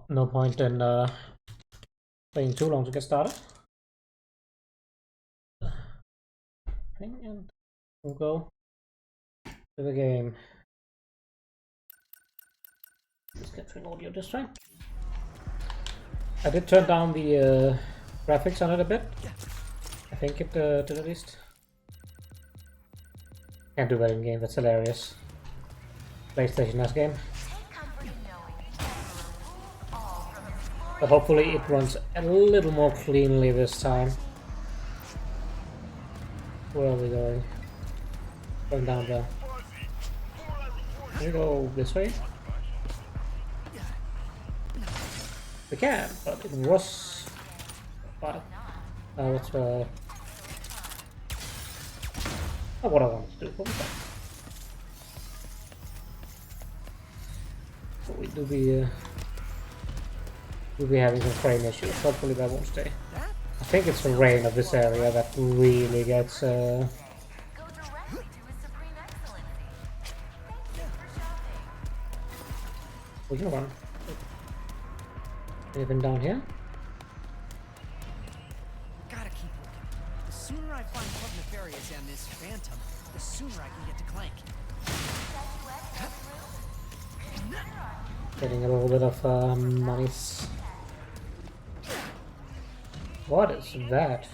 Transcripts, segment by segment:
no point in playing too long to get started. And we'll go to the game. Let's capturing audio this time. I did turn down the graphics on it a bit. I think it did at least. Can't do that in game, that's hilarious. PlayStation S game. But hopefully it runs a little more cleanly this time. Where are we going? Going down there. Can we go this way? We can, but it was... that's not what I wanted to do. What was that? So we do be... we'll be having some frame issues. Hopefully that won't stay. I think it's the rain of this area that really gets we can run. Anything down here? Gotta keep looking. The sooner I find Club Nefarious and this Phantom, the sooner I can get to Clank. Getting a little bit of money. What is that?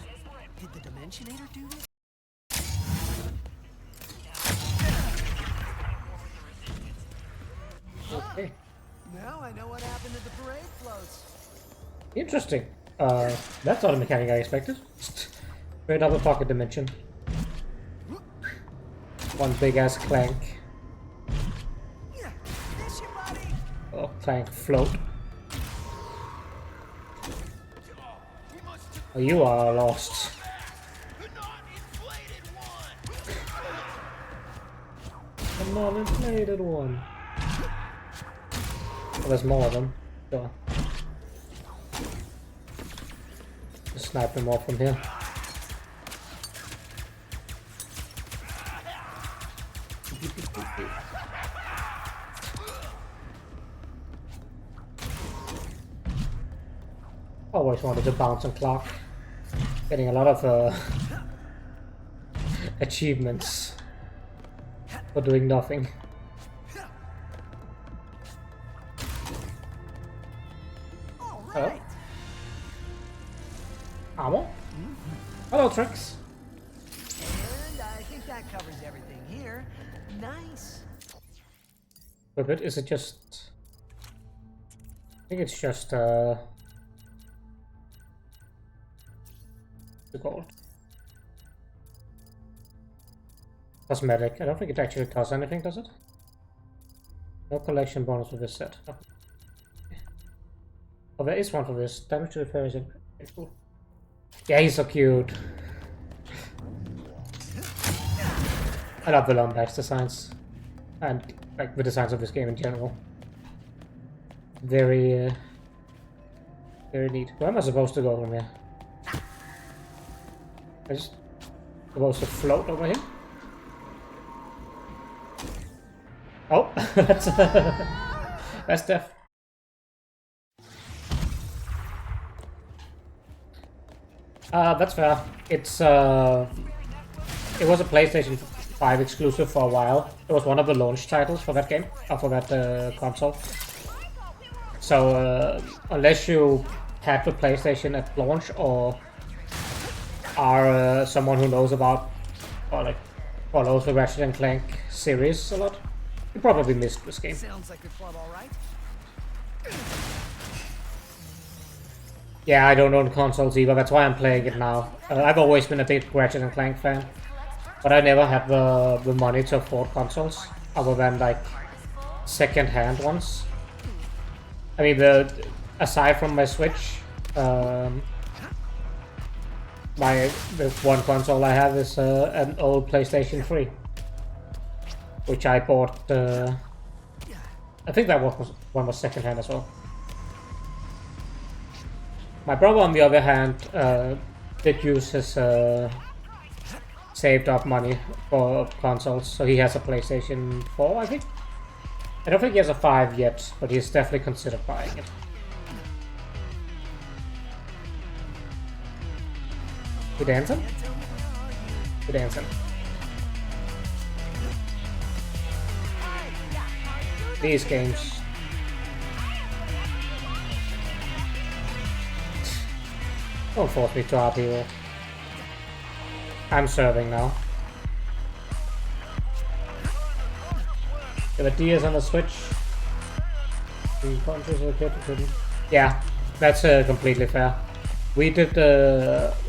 Did the Dimensionator do this? Okay. Now I know what happened to the parade floats. Interesting. That's not a mechanic I expected. Straight up a pocket dimension. One big ass Clank. Oh, Clank float. Oh, you are lost. A non-inflated one. Well, there's more of them. Sure. Just snipe them off from here. Always wanted to bounce on clock. Getting a lot of achievements for doing nothing. Oh. Ammo? Hello, Trix. And I think that covers everything here. Nice. A bit. Is it just... I think it's just the gold. Cosmetic. I don't think it actually costs anything, does it? No collection bonus for this set. Oh. Oh, there is one for this. Damage to the fairies. Cool. Yeah, he's so cute. I love the Lombax designs. And like the designs of this game in general. Very very neat. Where am I supposed to go from here? I just supposed to float over here? Oh, that's Def. That's fair. It's it was a PlayStation 5 exclusive for a while. It was one of the launch titles for that game, or for that console. So unless you had the PlayStation at launch or are someone who knows about or like follows the Ratchet and Clank series a lot, you probably missed this game. Sounds like the club, all right. Yeah, I don't own consoles either, that's why I'm playing it now. I've always been a big Ratchet and Clank fan, but I never had the money to afford consoles, other than like second-hand ones. I mean, aside from my Switch, the one console I have is an old PlayStation 3, which I bought. I think that one was second-hand as well. My brother, on the other hand, did use his saved up money for consoles, so he has a PlayStation 4, I think. I don't think he has a 5 yet, but he's definitely considered buying it. You dancing? You dancing? These games. Don't force me to RPO. I'm serving now. There were DS on the Switch. Yeah, that's completely fair. We did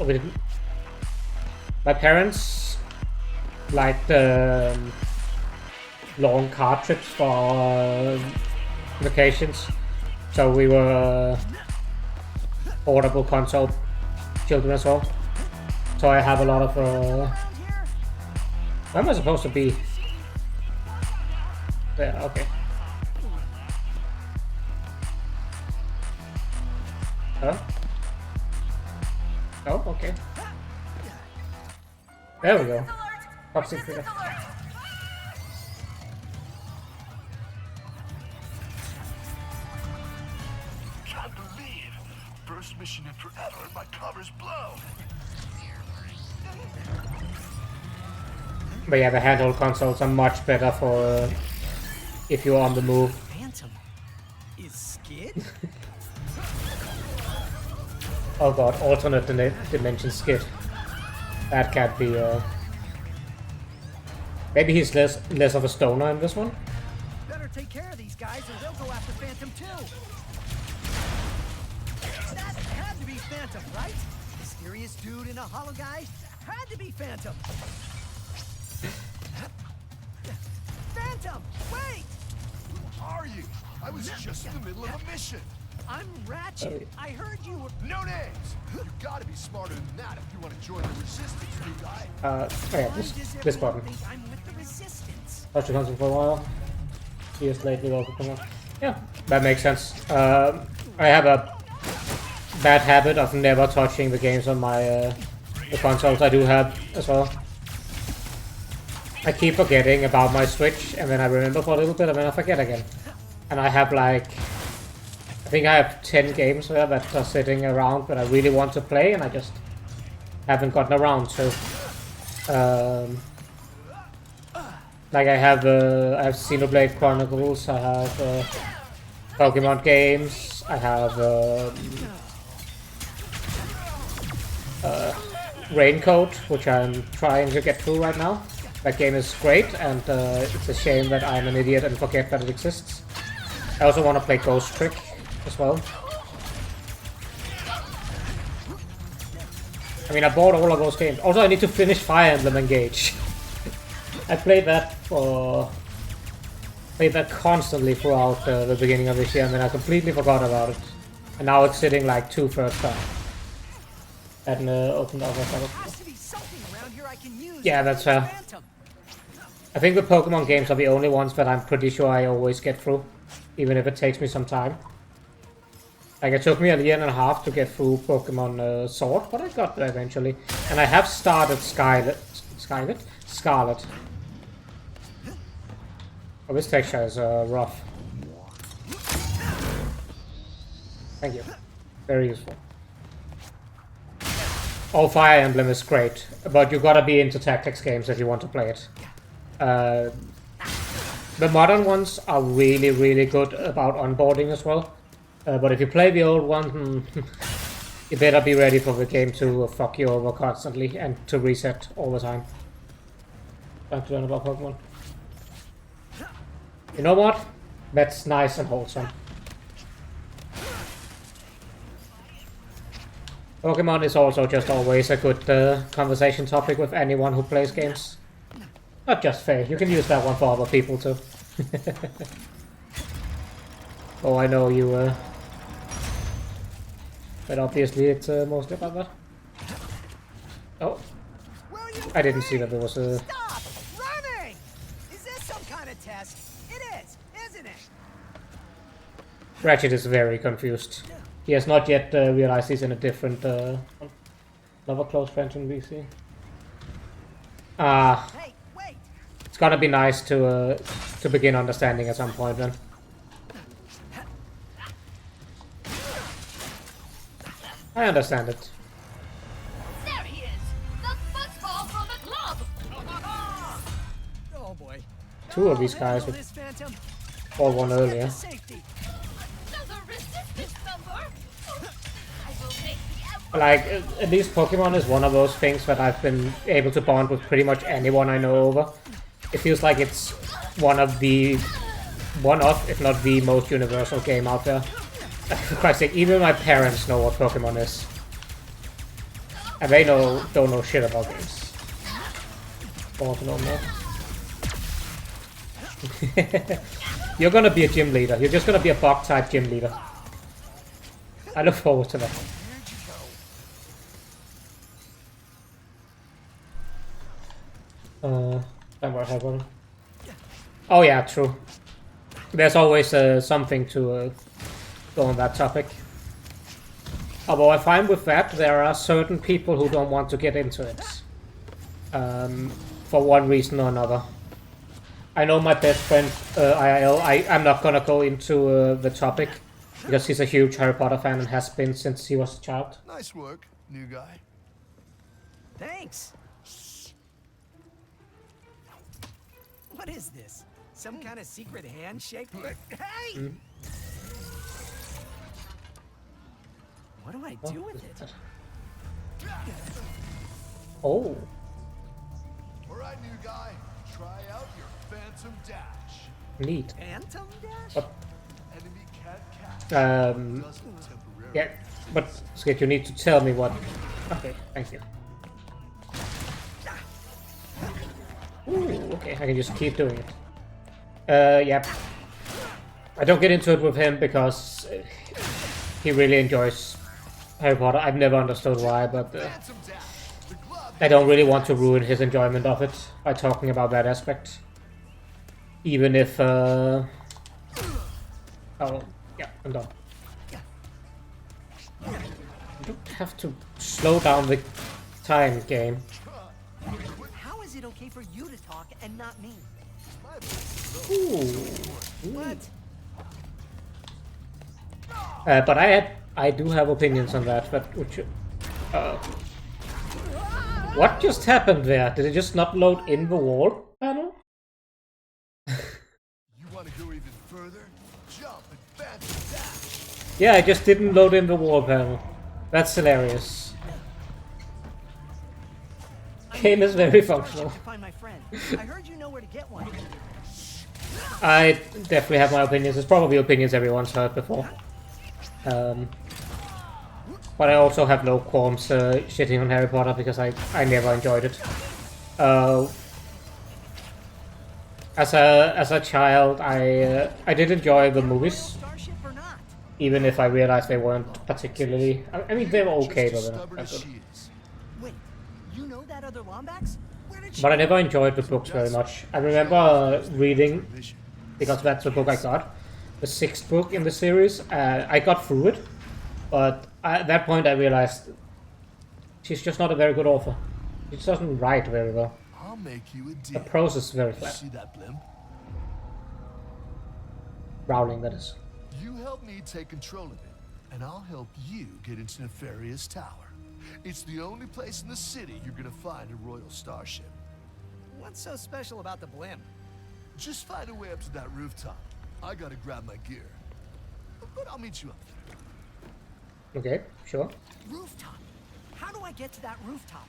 we didn't. My parents liked long car trips for our vacations, so we were portable console children as well. So I have a lot of. Where am I supposed to be? There. Okay. Huh? Oh, okay. There we go. Top secret. Can't believe first mission in forever and my cover's blown. But yeah, the handheld consoles are much better for if you're on the move. Phantom is Skid? Oh god, alternate dimension Skid. That can't be. Maybe he's less of a stoner in this one. Better take care of these guys or they'll go after Phantom too. That had to be Phantom, right? Mysterious dude in a hollow guy? Had to be Phantom. Phantom, wait! Who are you? I was just in the middle of a mission. I'm Rachet. I heard you were... No names. You gotta be smarter than that if you want to join the resistance, new guy. Oh yeah, Why does this everyone button. think I'm with the Resistance? Touched the console for a while. Years lately, also come on. Yeah, that makes sense. I have a bad habit of never touching the games on my the consoles I do have as well. I keep forgetting about my Switch, and then I remember for a little bit, and then I forget again. And I have like, I think I have 10 games there that are sitting around that I really want to play, and I just haven't gotten around to. Like I have Xenoblade Chronicles, I have Pokemon games, I have Raincoat, which I'm trying to get through right now. That game is great, and it's a shame that I'm an idiot and forget that it exists. I also want to play Ghost Trick as well. I mean, I bought all of those games. Also, I need to finish Fire Emblem Engage. I played that constantly throughout the beginning of this year, and then I completely forgot about it. And now it's sitting like 2/3 done. And opened up. There has to be something around here I can use. Yeah, that's fair. Phantom. I think the Pokemon games are the only ones that I'm pretty sure I always get through, even if it takes me some time. Like, it took me a year and a half to get through Pokemon Sword, but I got there eventually. And I have started Scarlet. Oh, this texture is rough. Thank you. Very useful. Oh, Fire Emblem is great, but you gotta be into tactics games if you want to play it. The modern ones are really, really good about onboarding as well. But if you play the old one, you better be ready for the game to fuck you over constantly and to reset all the time. Time to learn about Pokemon. You know what? That's nice and wholesome. Pokemon is also just always a good conversation topic with anyone who plays games. Not just Faye, you can use that one for other people too. Oh, I know you, but obviously it's mostly about that. Oh, I didn't see that there was a... Stop running! Is this some kind of test? It is, isn't it? Ratchet is very confused. He has not yet realized he's in a different... another close friend in VC. Hey, wait! It's gonna be nice to begin understanding at some point then. I understand it. There he is. two of these guys with This Phantom. all one earlier. Safety. Another resistance number. I will make the Like, at least Pokemon is one of those things that I've been able to bond with pretty much anyone I know over. It feels like it's one of, if not the most universal game out there. For Christ's sake, even my parents know what Pokemon is. And they don't know shit about games. Or to know more. You're gonna be a gym leader. You're just gonna be a bug-type gym leader. I look forward to that. Don't worry, everyone. Oh yeah, true. There's always something to go on that topic. Although I find with that, there are certain people who don't want to get into it. For one reason or another. I know my best friend, IIL, I'm not gonna go into the topic, because he's a huge Harry Potter fan and has been since he was a child. Nice work, new guy. Thanks. What is this? Some kind of secret handshake? Hey! What do I do with it? Oh. Alright, new guy. Try out your Phantom Dash. Neat. Phantom Dash? But, Enemy can't catch. um, Doesn't temporarily. yeah, but Skid, you need to tell me what. Okay, thank you. Ooh, okay, I can just keep doing it. Yeah. I don't get into it with him because he really enjoys Harry Potter. I've never understood why, but Phantom Dash. The glove. I don't really want to ruin his enjoyment of it by talking about that aspect. Even if, oh, yeah, I'm done. You don't have to slow down the time, game. How is it okay for you to talk and not me? Ooh. What? But I do have opinions on that, but which, what just happened there? Did it just not load in the wall panel? You want to go even further? Jump and Phantom Dash. Yeah, it just didn't load in the wall panel. That's hilarious. Game is very functional. To find my friend. I heard you know where to get one. I definitely have my opinions. It's probably opinions everyone's heard before. But I also have no qualms shitting on Harry Potter because I never enjoyed it. As a child, I did enjoy the movies, Starship or not? even if I realized they weren't particularly. I mean, they were okay, Just as but stubborn they're as not she good. is. Wait, you know that other Lombax? Where did she But I never enjoyed the books very much. I remember reading, Mission. because that's the book I got, the 6th book in the series. I got through it, but at that point I realized she's just not a very good author. She just doesn't write very well. I'll make you a The deal. prose is very flat. See that blimp? Rowling, that is. You help me take control of it, and I'll help you get into Nefarious Tower. It's the only place in the city you're gonna find a royal starship. What's so special about the blimp? Just find a way up to that rooftop. I gotta grab my gear. But I'll meet you up there. Okay, sure. Rooftop. How do I get to that rooftop?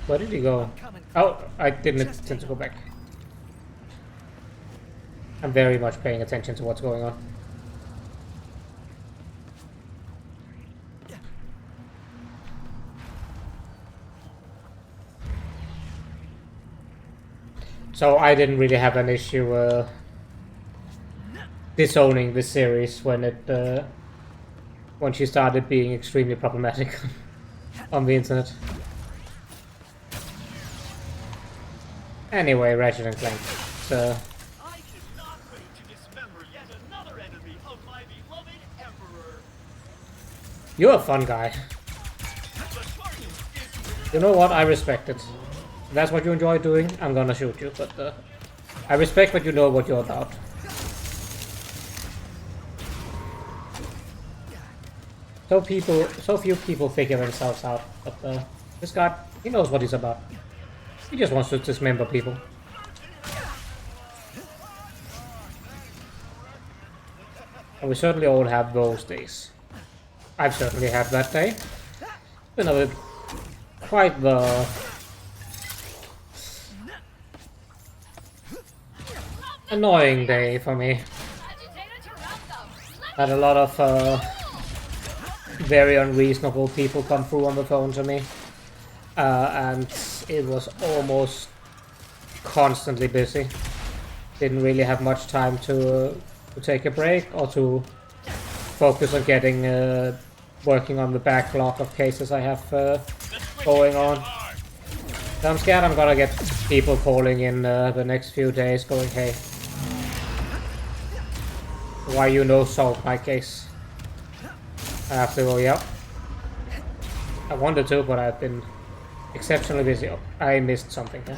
Where did he go? Oh, I didn't intend to go back. I'm very much paying attention to what's going on. So I didn't really have an issue disowning this series when she started being extremely problematic on the internet. Anyway, Ratchet and Clank. So, I cannot wait to dismember yet another enemy of my beloved Emperor. you're a fun guy. The target is You know what? I respect it. If that's what you enjoy doing, I'm gonna shoot you, but I respect that you know what you're about. So few people figure themselves out, but this guy, he knows what he's about. He just wants to dismember people. And we certainly all have those days. I've certainly had that day. Been a bit quite the annoying day for me. Had a lot of very unreasonable people come through on the phone to me, and it was almost constantly busy. Didn't really have much time to take a break or to focus on getting working on the backlog of cases I have going on. So I'm scared I'm gonna get people calling in the next few days going, hey, why you no solve my case? I have to go, yeah. I wanted to, but I've been exceptionally busy. I missed something here.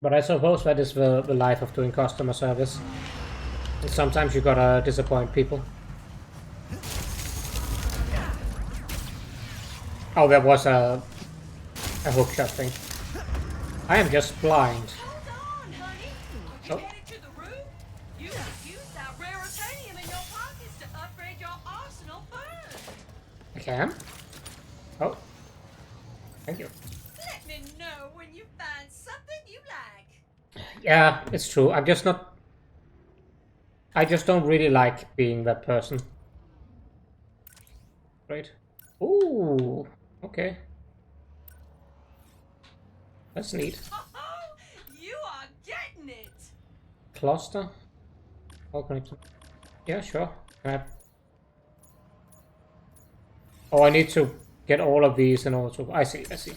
But I suppose that is the life of doing customer service. And sometimes you gotta disappoint people. Oh, there was a hookshot thing. I am just blind. Hold on, honey. Oh. You headed to the room? You could use that raritanium in your pockets to upgrade your arsenal first. I can? Oh. Thank you. Let me know when you find something you like. Yeah, it's true. I just don't really like being that person. Right? Ooh. Okay. That's neat. Oh, you are getting it. Cluster. All connected. Yeah, sure. Can I... Oh, I need to get all of these in order to... I see, I see.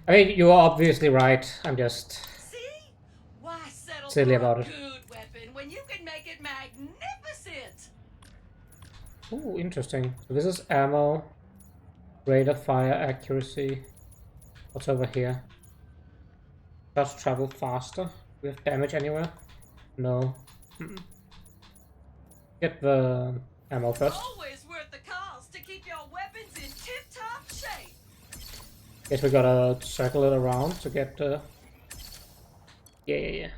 I mean, you are obviously right. I'm just See? Why settle silly for about a it. good weapon when you can make it magnificent? Ooh, interesting. So this is ammo. Rate of fire accuracy. What's over here? Does travel faster? Do we have damage anywhere? No. Get the ammo first. Always worth the cost to keep your weapons in tip-top shape. Guess we gotta circle it around to get yeah.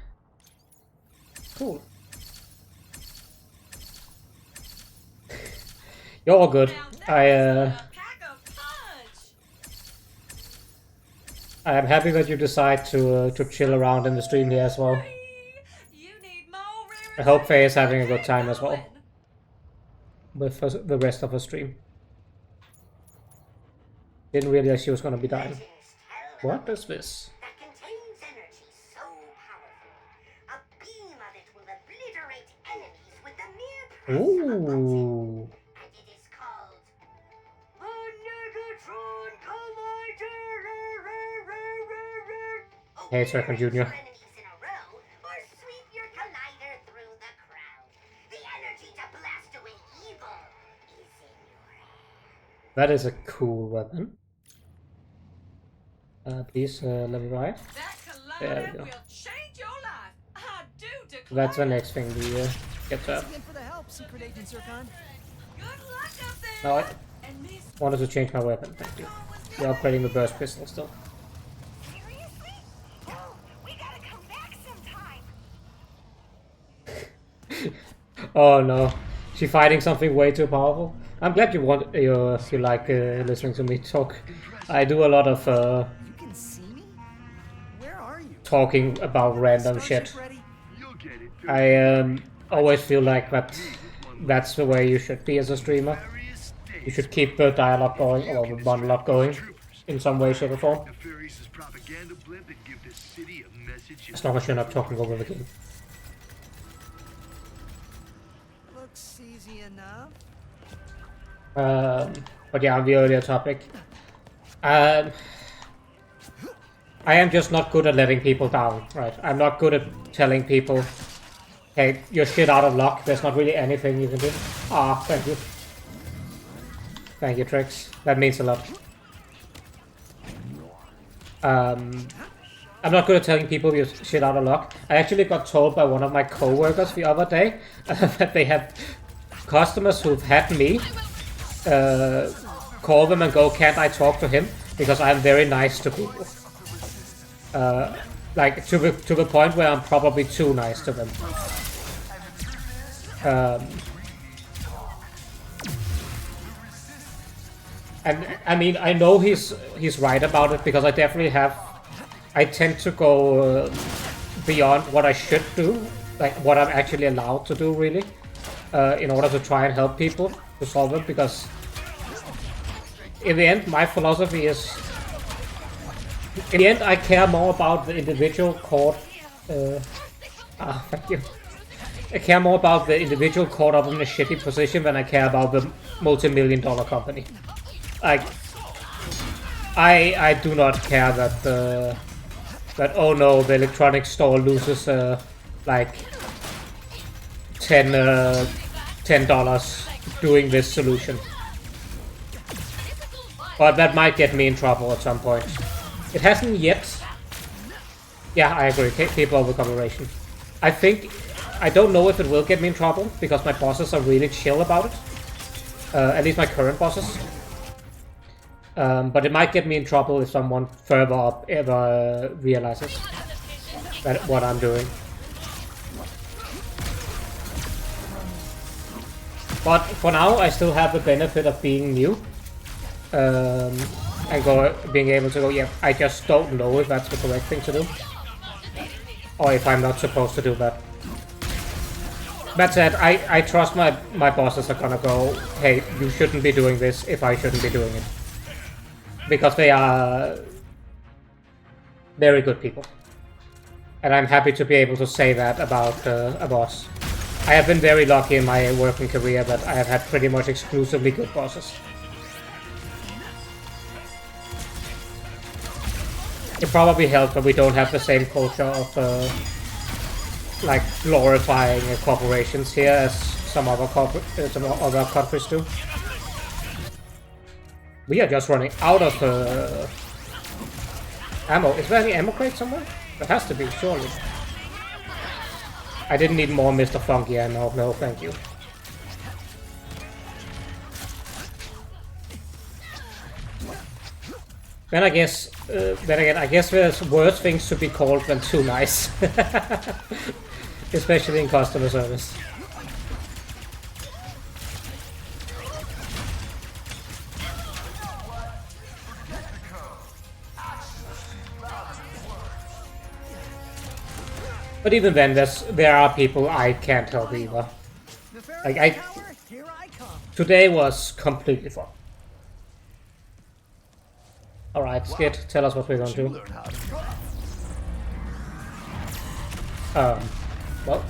Cool. You're all good. Now that's a pack of punch. I am happy that you decide to chill around in the stream here as well. You need more I hope Faye is having a raritanium. good time as well Going. with the rest of her stream. Didn't realize she was gonna be dying. What is this? That contains energy so powerful. A beam of it will obliterate enemies with the mere press of a button. Ooh. And it is called the Negatron Collider. Hey, Circle Jr. Enemies in a row, or sweep your collider through the crowd. The energy to blast away evil is in your hand. That is a cool weapon. Please, let me buy it. That There collider we go. will change your life. I do declare. That's the next thing we get to. Thanks again for the help, Secret Agent Zircon. Good luck up there. No, I And Miss wanted to change my weapon. Thank you. You're upgrading the burst pistol still. Seriously? No, we gotta come back sometime. Oh no, she fighting something way too powerful. I'm glad you like listening to me talk. I do a lot of You can see me? Where are you? talking about random shit. Starship ready? You'll get it. I always feel like that's the way you should be as a streamer. You should keep the dialogue going or the monologue going in some way, shape, or form. Nefarious' propaganda blimp and give the city a message. As long as you're not talking over the game. Looks easy enough. But yeah, on the earlier topic. I am just not good at letting people down, right? I'm not good at telling people, hey, you're shit out of luck, there's not really anything you can do. Ah, thank you. Thank you, Trix. That means a lot. I'm not good at telling people you're shit out of luck. I actually got told by one of my co-workers the other day that they have customers who've had me call them and go, can't I talk to him? Because I'm very nice to people. Like to the point where I'm probably too nice to them. And I mean, I know he's right about it, because I definitely have. I tend to go beyond what I should do, like what I'm actually allowed to do, really, in order to try and help people to solve it. Because in the end, my philosophy is, in the end, I care more about the individual court. Thank you. I care more about the individual caught up in a shitty position than I care about the multi-million-dollar company. Like, I do not care that that oh no, the electronics store loses like $10 doing this solution. But that might get me in trouble at some point. It hasn't yet. Yeah, I agree. People over cooperation. I don't know if it will get me in trouble, because my bosses are really chill about it. At least my current bosses. But it might get me in trouble if someone further up ever realizes that what I'm doing. But for now, I still have the benefit of being new. And being able to go, yeah, I just don't know if that's the correct thing to do. Or if I'm not supposed to do that. That said, I trust my bosses are gonna go, hey, you shouldn't be doing this if I shouldn't be doing it. Because they are very good people. And I'm happy to be able to say that about a boss. I have been very lucky in my working career that I have had pretty much exclusively good bosses. It probably helps that we don't have the same culture of like glorifying corporations here as some other countries do. We are just running out of ammo. Is there any ammo crate somewhere? There has to be, surely. I didn't need more Mr. Funky ammo. No, thank you. Then I guess, then again, I guess there's worse things to be called than too nice. Especially in customer service. But even then, there are people I can't help either. Like today was completely fun. Alright, Skid, tell us what we're gonna do. Well.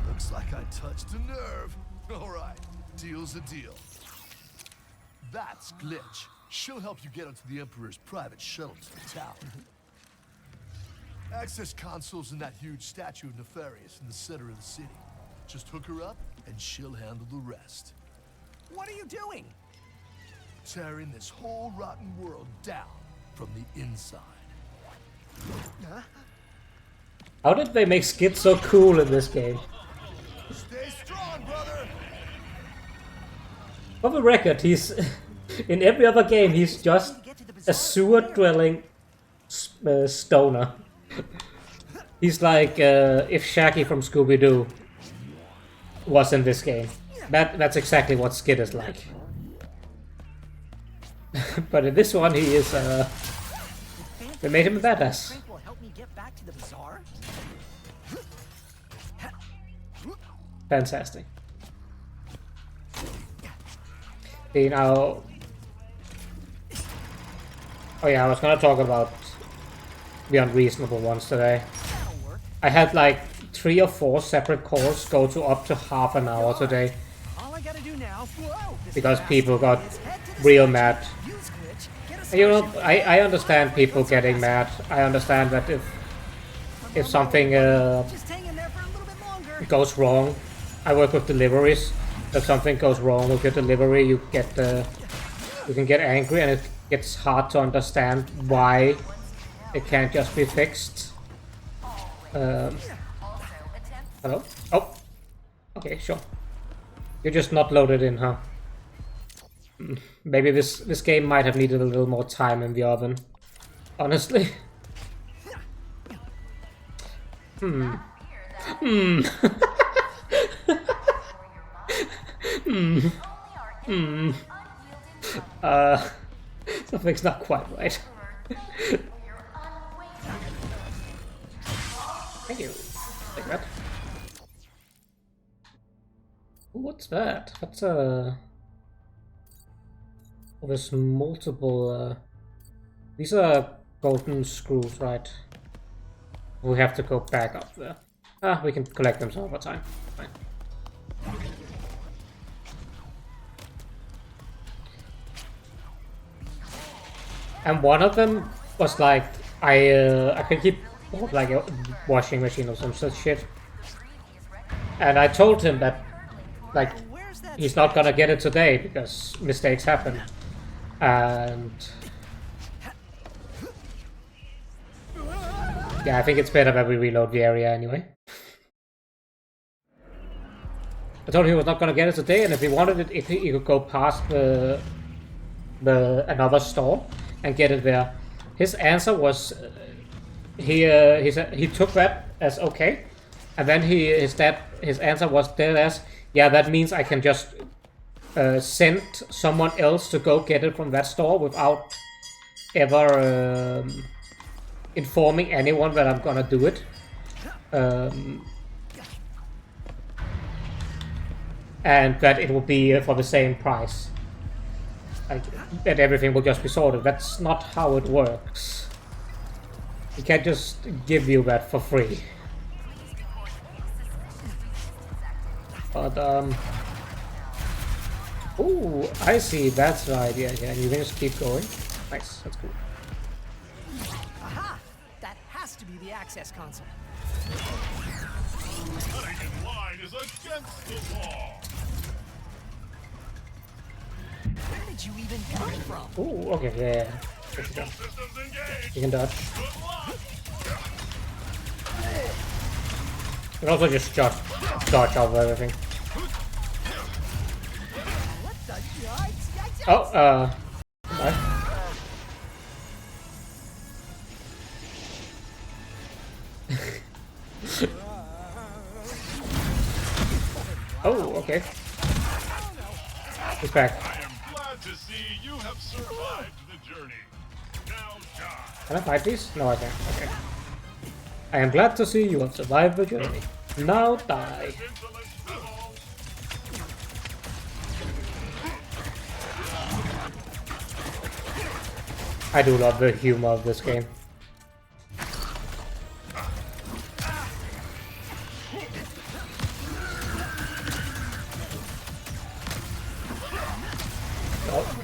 Looks like I touched a nerve. Alright, deal's a deal. That's Glitch. She'll help you get onto the Emperor's private shuttle to the tower. Access console's in that huge statue of Nefarious in the center of the city. Just hook her up, and she'll handle the rest. What are you doing? Tearing this whole rotten world down from the inside. Huh? How did they make Skid so cool in this game? Stay strong, brother! For the record, he's... in every other game, he's just a sewer-dwelling stoner. He's like if Shaggy from Scooby-Doo was in this game. That's exactly what Skid is like. But in this one, he is. They made him a badass. Will help me get back to the bazaar? Fantastic. Okay, now. Oh yeah, I was gonna talk about the unreasonable ones today. I had like 3 or 4 separate calls go to up to half an hour today. All I gotta do now. Whoa, Because people got real mad. And, you know, I understand people getting mad. I understand that if something Just hang in there for a little bit longer. goes wrong, I work with deliveries. If something goes wrong with your delivery, you can get angry, and it gets hard to understand why it can't just be fixed. Hello? Oh, okay, sure. You're just not loaded in, huh? Maybe this game might have needed a little more time in the oven. Honestly. Hmm. Hmm. Hmm. Hmm. Something's not quite right. Thank you. Take that. Ooh, what's that? That's there's multiple. These are golden screws, right? We have to go back up there. Ah, we can collect them some other time. Fine. And one of them was like, I can keep like a washing machine or some such shit. And I told him that, like, Where's that? he's not gonna get it today because mistakes happen. And yeah, I think it's better that we reload the area anyway. I told him he was not gonna get it today, and if he wanted it, if he could go past the another store and get it there. His answer was he took that as okay, and then his answer was dead as, yeah, that means I can just send someone else to go get it from that store without ever informing anyone that I'm gonna do it. And that it will be for the same price. Like, that everything will just be sorted. That's not how it works. He can't just give you that for free. But, ooh, I see, that's the idea here. And you can just keep going. Nice, that's cool. Aha! That has to be the access console. Cutting in line is against the law. Where did you even come from? Ooh, okay, yeah. Let's go. Systems engaged. You can dodge. Good luck. You can also just dodge over everything. What the yikes? Oh, bye. Oh, okay. He's back. I am glad to see you have survived the journey. Now die. Can I fight these? No, I can't. Okay. I am glad to see you have survived the journey. Now die. Insolent devil. I do love the humor of this game. Oh.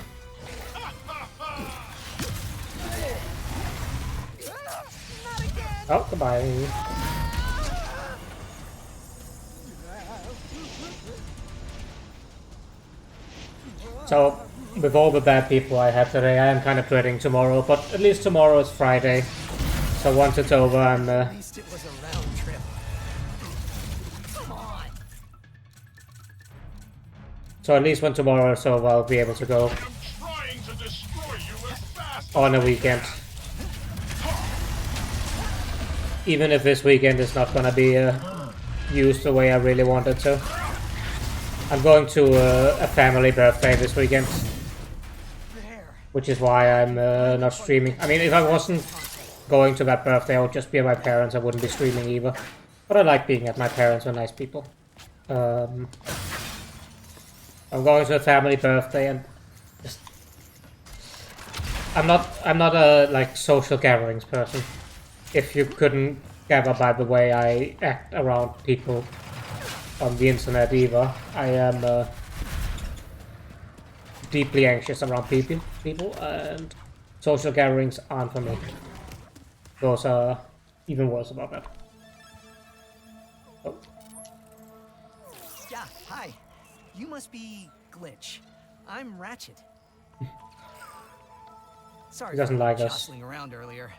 Oh, goodbye. So, with all the bad people I had today, I am kind of dreading tomorrow, but at least tomorrow is Friday. So once it's over, I'm At least it was a round trip. Come on. so at least when tomorrow is over, I'll be able to go I'm trying to destroy you as fast on a weekend. Even if this weekend is not gonna be used the way I really wanted to. I'm going to a family birthday this weekend, There. which is why I'm not streaming. I mean, if I wasn't going to that birthday, I would just be at my parents. I wouldn't be streaming either. But I like being at my parents. They're nice people. I'm going to a family birthday, and just, I'm not a like social gatherings person. If you couldn't gather by the way I act around people on the internet either, I am deeply anxious around people, and social gatherings aren't for me. Those are even worse about that. Oh. Yeah, hi. You must be Glitch. I'm Rachet. Sorry He doesn't for like us. jostling around earlier.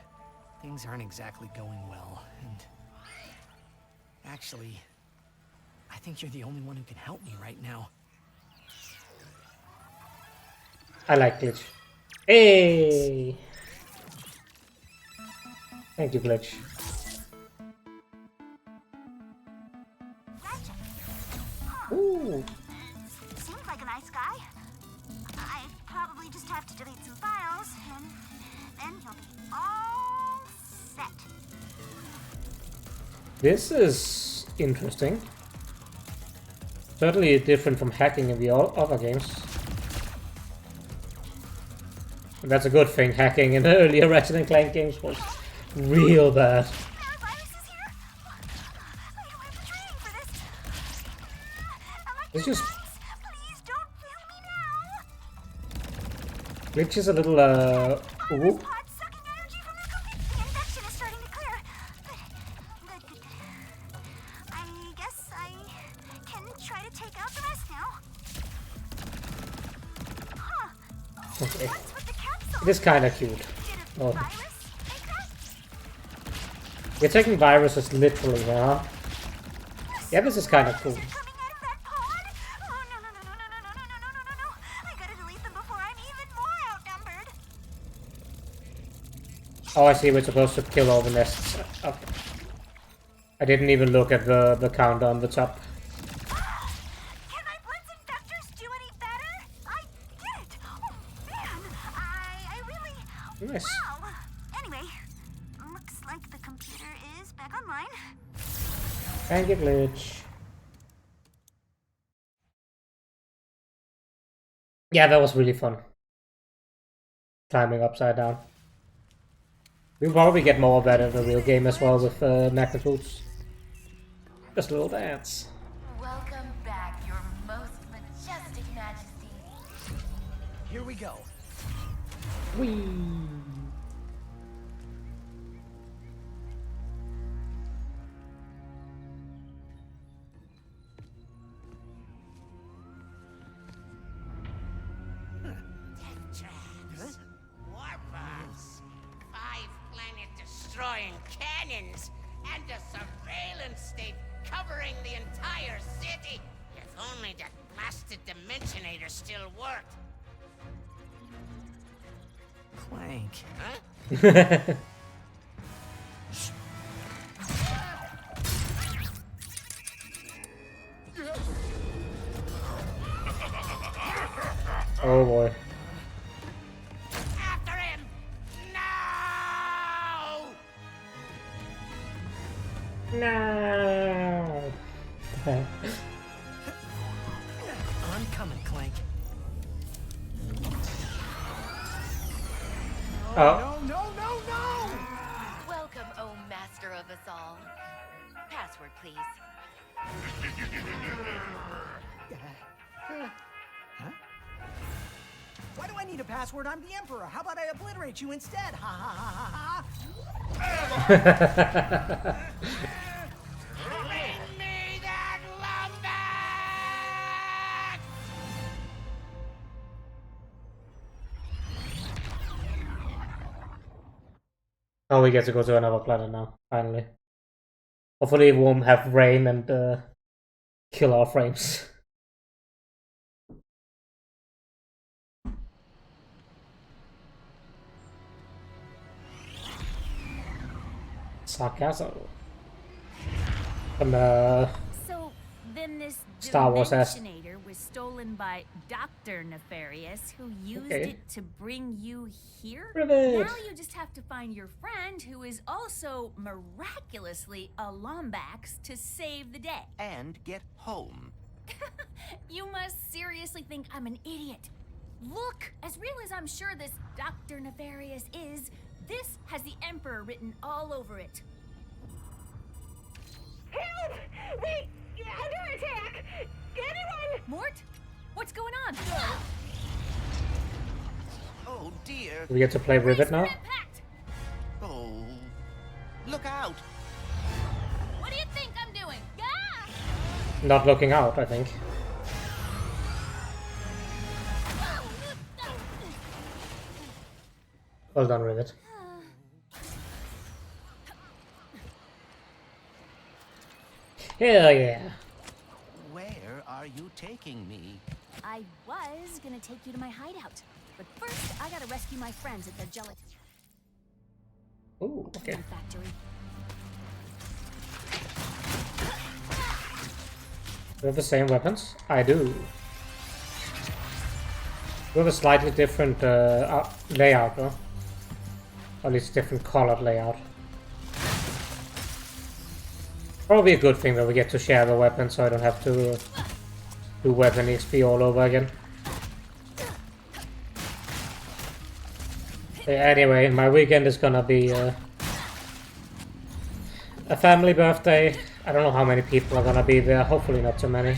Things aren't exactly going well, and actually, I think you're the only one who can help me right now. I like Glitch. Hey! Thank you, Glitch. magic. Huh. Ooh. Seems like a nice guy. I probably just have to delete some files, and then he'll be all set. This is interesting. Certainly different from hacking in the other games. And that's a good thing. Hacking in the earlier Ratchet and Clank games was real bad. There are viruses here. I don't have the training for this. It's just Please don't kill me now. Glitch is a little ooh. Pod sucking energy from the cookie. The infection is starting to clear. Good. I guess I can try to take out the rest now. Huh. Okay. What's with the capsule? It is kind of cute. Did a Oh. virus take that? You're taking viruses literally, huh? Yeah, this is kind of cool. Coming out of that pod? Oh, no. I gotta delete them before I'm even more outnumbered. Oh, I see. We're supposed to kill all the nests. Okay. I didn't even look at the counter on the top. Can my Blitz infectors do any better? I did it! Oh, man! I really... Nice. Wow! Anyway, looks like the computer is back online. Thank you, Glitch. Yeah, that was really fun. Climbing upside down. We'll probably get more of that in the real game as well with magnet boots. Just a little dance. Welcome back, your most majestic majesty. Here we go. Whee! Warbombs, 5 planet-destroying cannons, and a surveillance state covering the entire city. If only that blasted Dimensionator still worked. Clank. Huh? Oh boy. After him! No! No. I'm coming, Clank. Oh. No! Welcome, oh master of us all. Password, please. Why do I need a password? I'm the Emperor. How about I obliterate you instead? Ha ha ha ha ha! Bring me that lumber! Oh, we get to go to another planet now, finally. Hopefully it won't have rain and kill our frames. Sarcasm. From So then this Star Wars has- Dimensionator was stolen by Dr. Nefarious, who used Okay. it to bring you here? Rivet. Now you just have to find your friend, who is also miraculously a Lombax, to save the day. And get home. You must seriously think I'm an idiot. Look, as real as I'm sure this Dr. Nefarious is, this has the Emperor written all over it. Help! We... under attack! Anyone? Mort? What's going on? Oh dear. Do we get to play Rivet now? Impact! Oh. Look out. What do you think I'm doing? Yeah! Not looking out, I think. Well done, Rivet. Hell yeah. Where are you taking me? I was gonna take you to my hideout, but first I gotta rescue my friends at their gelatin Ooh, okay. factory. We have the same weapons? I do. We have a slightly different layout though. Or at least different colored layout. Probably a good thing that we get to share the weapons so I don't have to do weapon XP all over again. Anyway, my weekend is gonna be a family birthday. I don't know how many people are gonna be there. Hopefully not too many.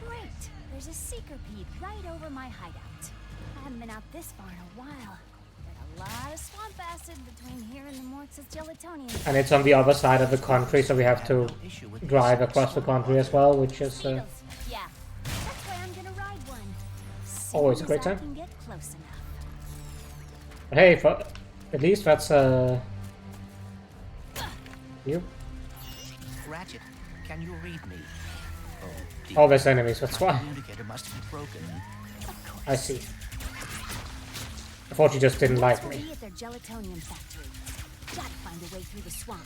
Great. There's a seeker peak right over my hideout. I haven't been out this far in a while. Got a lot of swamp acid between here and the Mortis Gelatonian. And it's on the other side of the country, so we have to drive across the country as well, which is Yeah, that's why I'm gonna ride one. always a Soon great as I time. can get close enough. But hey, at least that's you. Ratchet, can you read me? Oh, dear. Oh, there's enemies, that's My why. communicator must be broken. I see. I thought you just didn't like Let's me. be at their gelatonium factory. Gotta find a way through the swamp.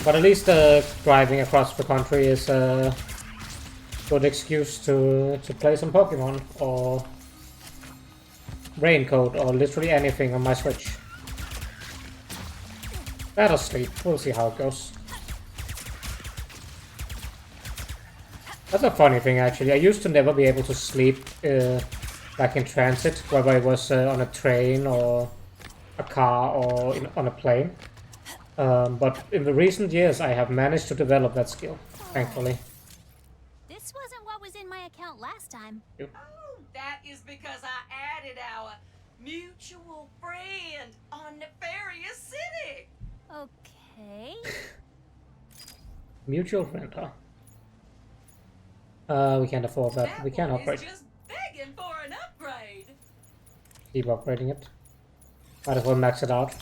But at least driving across the country is a good excuse to play some Pokemon or Raincoat or literally anything on my Switch. Better sleep. We'll see how it goes. That's a funny thing actually. I used to never be able to sleep like in transit, whether it was on a train or a car or on a plane. But in the recent years I have managed to develop that skill, thankfully. This wasn't what was in my account last time. Oh, that is because I added our mutual friend on Nefarious City. Okay. Mutual friend, huh? We can't afford that. That We can one upgrade. is just begging for an upgrade. Keep upgrading it. Might as well max it out.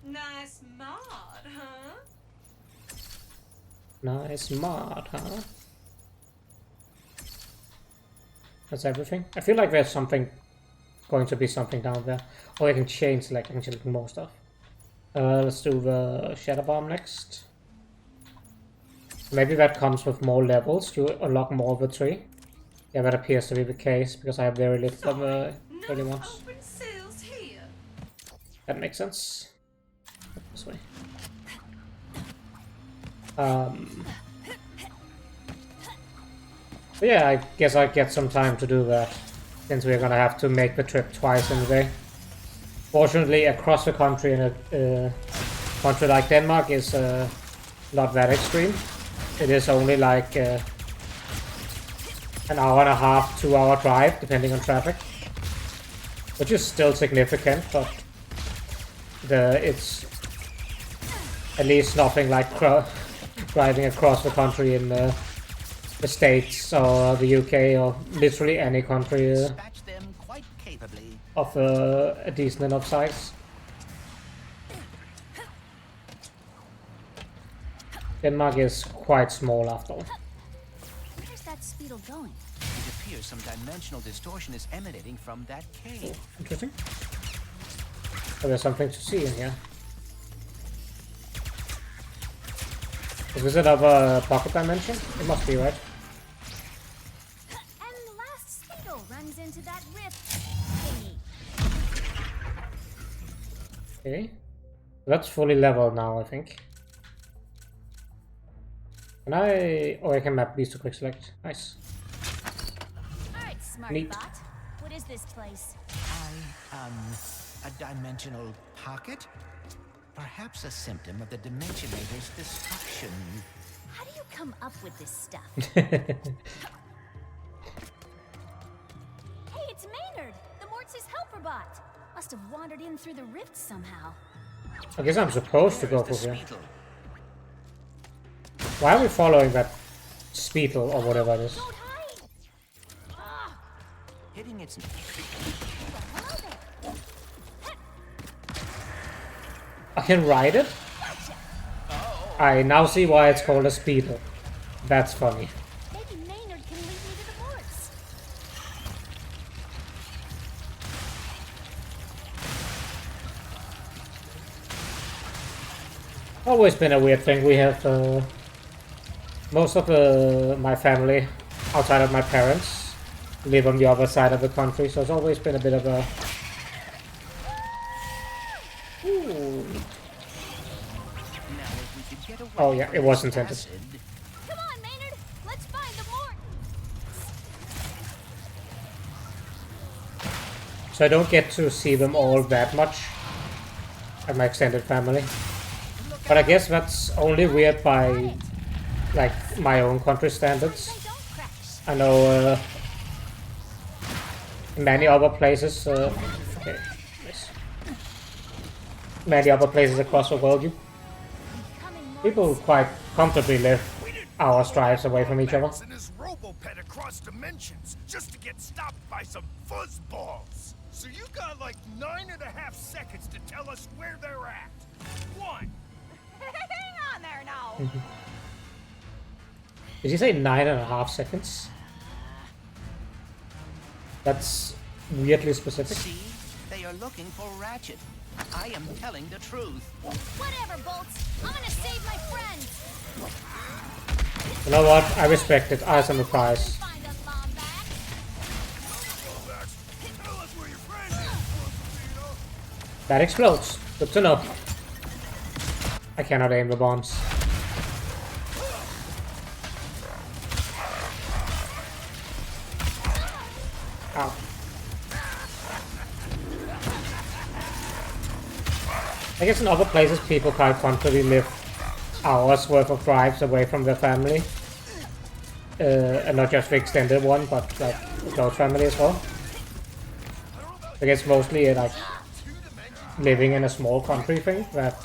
Nice mod, huh? Nice mod, huh? That's everything. I feel like there's going to be something down there. Oh, I can change select. I can select more stuff. Let's do the Shadow Bomb next. Maybe that comes with more levels. You unlock more of the tree. Yeah, that appears to be the case because I have very little of the early ones. Open seals here. That makes sense. This way. But yeah, I guess I get some time to do that, since we're gonna have to make the trip twice in a day. Fortunately, across the country in a country like Denmark is not that extreme. It is only like an hour and a half, 2 hour drive, depending on traffic, which is still significant, but it's at least nothing like driving across the country in the States or the UK or literally any country Dispatch them quite capably. of a decent enough size. Denmark is quite small after all. Where's that Speedle going? It appears some dimensional distortion is emanating from that cave. Interesting. So there's something to see in here. Is this another pocket dimension? It must be, right? And the last Speedle runs into that rift thingy. Okay. That's fully leveled now, I think. Can I... Oh, I can map these to quick select. Nice. Alright, smarty Neat. bot. What is this place? A dimensional pocket? Perhaps a symptom of the Dimensionator's destruction. How do you come up with this stuff? Hey, it's Maynard, the Mortis helper bot. Must have wandered in through the rift somehow. I guess I'm supposed to go There's for the here. Speedle. Why are we following that Speedle or whatever it is? Don't hide! Ah, Hitting its... hello there. I can ride it? I now see why it's called a Speedle. That's funny. Maybe Maynard can lead me to the Mortis. Always been a weird thing. We have Most of my family, outside of my parents, live on the other side of the country, so it's always been a bit of a... Ooh. Oh yeah, it was intended. Come on, Maynard! Let's find the Mort! So I don't get to see them all that much at my extended family. But I guess that's only weird by, like, my own country standards. I know in many other places, okay, nice. Many other places across the world, people quite comfortably live hours drives away from each other. In his robo-pet across dimensions just to get stopped by some fuzzballs. So you got like 9.5 seconds to tell us where they're at. 1. Hang on there now. Did you say 9.5 seconds? That's weirdly specific. See? They are looking for Ratchet. I am telling the truth. Whatever, Bolts. I'm gonna save my friends. You know what? I respect it. Eyes on the prize. Find us, Lombax. Tell us where your friend is. That explodes. Good to know. I cannot aim the bombs. Ow. I guess in other places people quite comfortably live hours worth of drives away from their family. And not just the extended one, but like the close family as well. I guess mostly like living in a small country thing that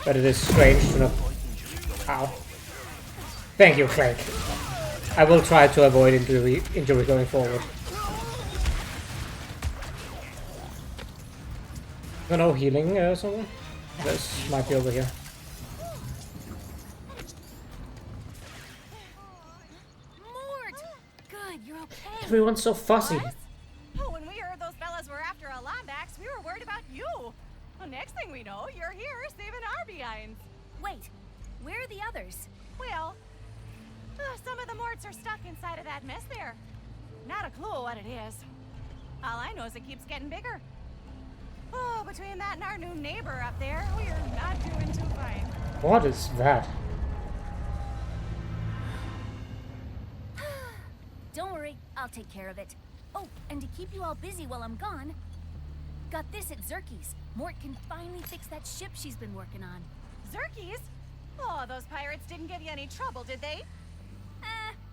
it is strange to not... Ow. Thank you, Clank. I will try to avoid injury going forward. No healing somewhere? This might be over here. Mort! Good, you're okay. Everyone's so fussy. Oh, when we heard those fellas were after a Lombax, we were worried about you. Well, next thing we know, you're here saving our behinds. Wait, where are the others? Well, some of the Morts are stuck inside of that mess there. Not a clue what it is. All I know is it keeps getting bigger. Oh, between that and our new neighbor up there, we are not doing too fine. What is that? Don't worry, I'll take care of it. Oh, and to keep you all busy while I'm gone, got this at Zerky's. Mort can finally fix that ship she's been working on. Zerky's? Oh, those pirates didn't give you any trouble, did they?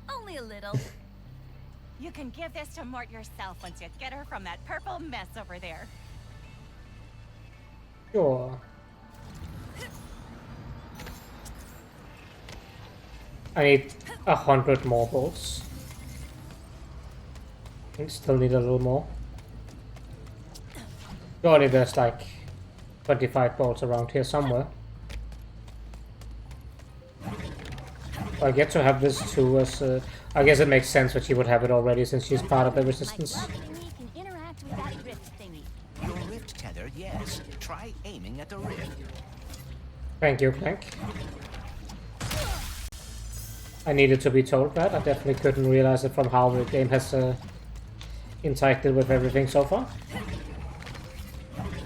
Only a little. You can give this to Mort yourself once you get her from that purple mess over there. Sure. I need 100 more bolts. I still need a little more. Surely there's like 25 bolts around here somewhere. I get to have this too as I guess it makes sense that she would have it already since she's part of the resistance. Your rift tether, yes. Try aiming at the rift. Thank you, Clank. I needed to be told that. I definitely couldn't realize it from how the game has interacted with everything so far.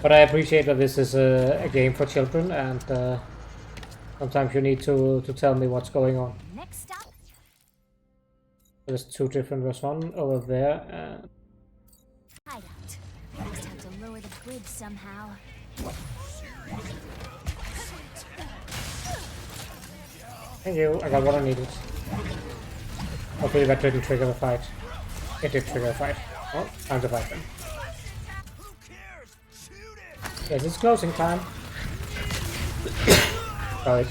But I appreciate that this is a game for children, and sometimes you need to tell me what's going on. Next stop. There's two different. There's one over there. Hideout. Just have to lower the grid somehow. Thank you. I got what I needed. Hopefully that didn't trigger the fight. It did trigger the fight. Well, time to fight then. Yes, it's closing time. Sorry.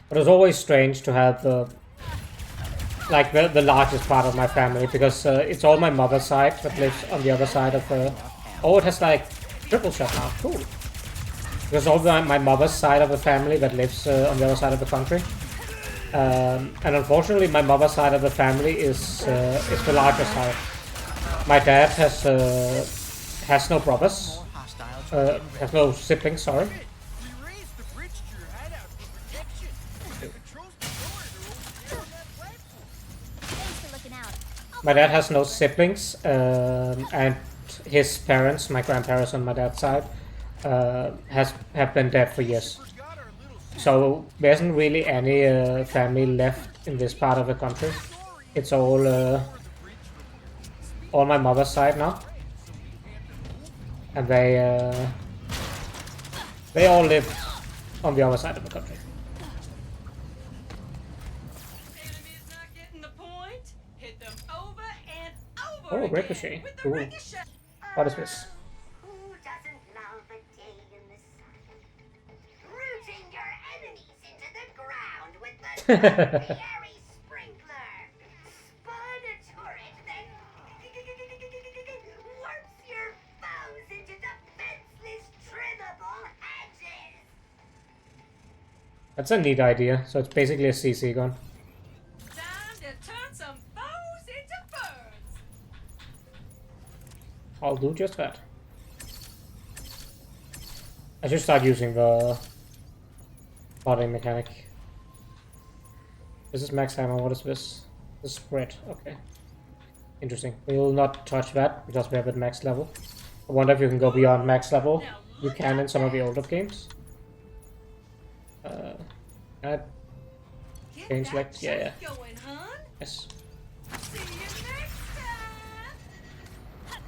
But it's always strange to have the largest part of my family, because it's all my mother's side that lives on the other side of oh, it has like triple shot now. Cool. Because all my mother's side of the family that lives on the other side of the country. And unfortunately, my mother's side of the family is the largest side. My dad has no brothers. Has no siblings, sorry. We raised the bridge to your hideout for protection. The controls to lower it are over there on that platform. Thanks for looking out. My dad has no siblings, and his parents, my grandparents on my dad's side, have been dead for years. So there isn't really any family left in this part of the country. It's all my mother's side now, and they all live on the other side of the country. Enemies not getting the point? Hit them over and over Oh, again Ricochet. with the Ooh. Ricochet. What is this? Who doesn't love a day in the sun? Rooting your enemies into the ground with the fiery sprinkler. Spawn a turret that warps your foes into defenseless, trimmable hedges. That's a neat idea. So it's basically a CC gun. Time to turn some foes into birds. I'll do just that. I should start using the modding mechanic. This is max hammer. What is this? The spread. Okay. Interesting. We will not touch that because we have it max level. I wonder if you can go beyond max level. You can in some of the older games. Change select. Yeah. Going, hun? Yes. See you next time.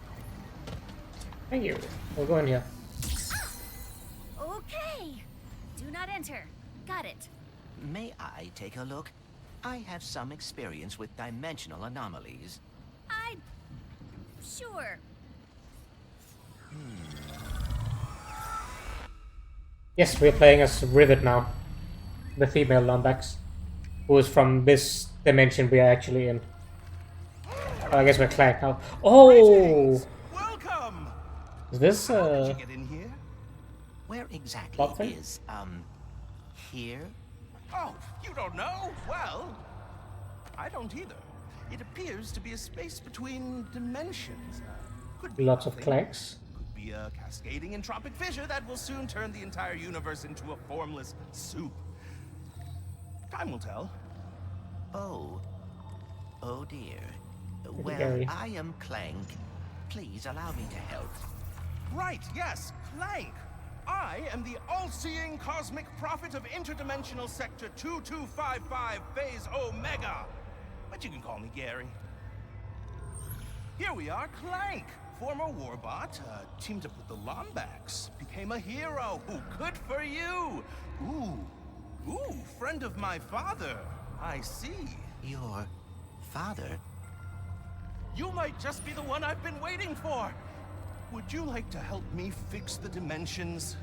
Thank you. We'll go in here. Okay. Do not enter. Got it. May I take a look? I have some experience with dimensional anomalies. Sure. Yes, we're playing as Rivet now. The female Lombax. Who is from this dimension we are actually in. I guess we're Clank now. Oh! Welcome. Is this, How did you get in here? Where exactly What thing? is, here? Oh, you don't know? Well, I don't either. It appears to be a space between dimensions. Could be Lots of nothing. Clanks. Could be a cascading entropic fissure that will soon turn the entire universe into a formless soup. Time will tell. Oh. Oh dear. Well, Gary. I am Clank. Please allow me to help. Right, yes, Clank. I am the all-seeing cosmic prophet of interdimensional sector 2255 phase Omega. But you can call me Gary. Here we are, Clank. Former warbot, teamed up with the Lombax. Became a hero. Ooh, good for you. Ooh, friend of my father. I see. Your father? You might just be the one I've been waiting for. Would you like to help me fix the dimensions?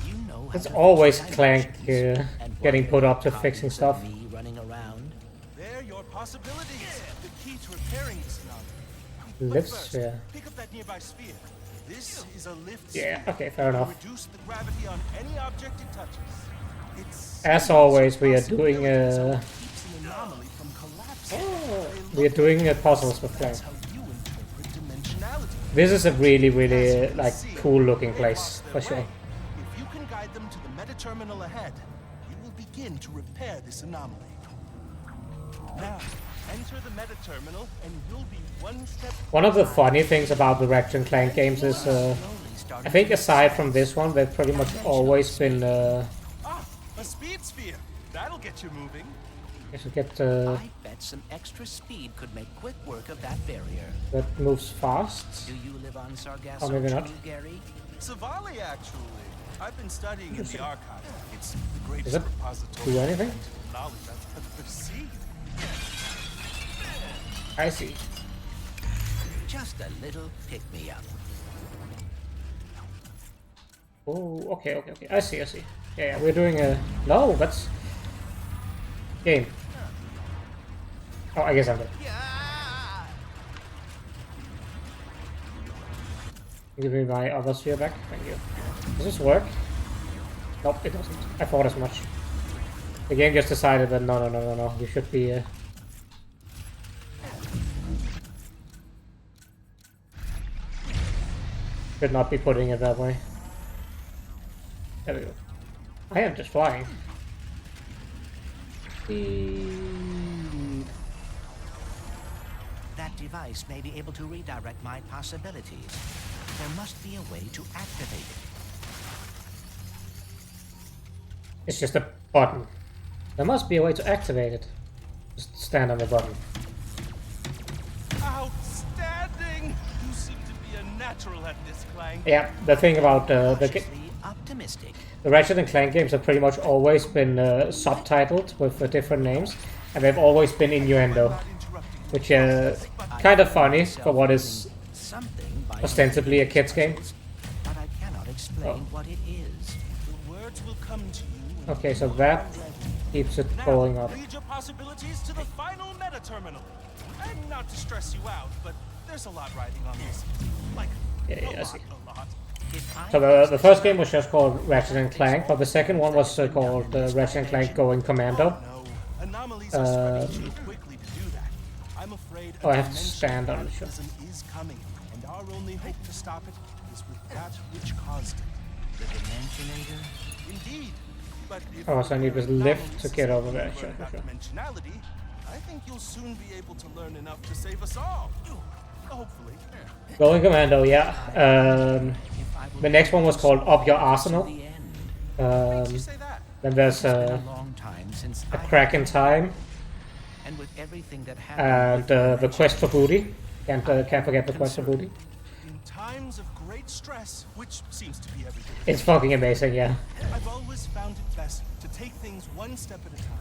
You know how It's to always fix Clank dimensions. And getting what put are up to copies fixing of stuff. Me running around? They're your possibilities. The key to repairing this anomaly. But Lift first, sphere. pick up that nearby sphere. This is a lift Yeah, sphere. okay, fair enough. Reduce the gravity on any object it touches. It's As always, we are doing keeps an anomaly from collapsing. we are doing puzzles with Clank. That's how you interpret dimensionality. This is a really, really like cool looking place for sure. If you can guide them to the meta terminal ahead, you will begin to repair this anomaly. Now, enter the meta terminal and you'll be one step. One of the funny things about the Ratchet and Clank games is, I think aside from this one, they've pretty much always been. Ah, a speed sphere. That'll get you moving. I should get I bet some extra speed could make quick work of that barrier. that moves fast. Do you live on Sargasso Oh, maybe not. too, Gary? Savali, actually. I've been studying in the archive. It's the Does greatest it repository do anything? of knowledge I've ever seen. I see. Just a little pick-me-up. Oh, okay. I see. Yeah, we're doing a. No, that's game. Oh, I guess I'm dead. Give me my other sphere back. Thank you. Does this work? Nope, it doesn't. I thought as much. The game just decided that no. You should be. Should not be putting it that way. There we go. I am just flying. That device may be able to redirect my possibilities. There must be a way to activate it. It's just a button. There must be a way to activate it. Just stand on the button. Outstanding! You seem to be a natural at this, Clank. Yeah, the thing about Cautiously optimistic. the Ratchet and Clank games have pretty much always been subtitled with different names, and they've always been innuendo, which kind of funny for what is Something by ostensibly a kids game. but I cannot explain what it is. The words will come to you. Okay, so that keeps it going up. Lead your possibilities to the final meta terminal. And not to stress you out, but there's a lot riding on this. Like, Yeah, I see. a lot. So the first game was just called Ratchet and Clank, but the second one was called Ratchet and Clank Going Commando. No, anomalies are spreading too quickly to do that. I'm afraid Oh, I have to stand on it, sure. cataclysm is coming, and our only hope to stop it is with that which caused it. The Dimensionator? Indeed. But if Oh, so I need this lift anomalies to get over there. learn Sure, about sure. dimensionality, I think you'll soon be able to learn enough to save us all. Hopefully. Going Commando, yeah. The next one was called Up Your Arsenal. The end. Then there's Been a a long time since Crack in Time and with everything that happened and the Quest for Booty. Can't forget the Quest for Booty. In times of great stress, which seems to be every day, It's fucking amazing, yeah. I've always found it best to take things one step at a time.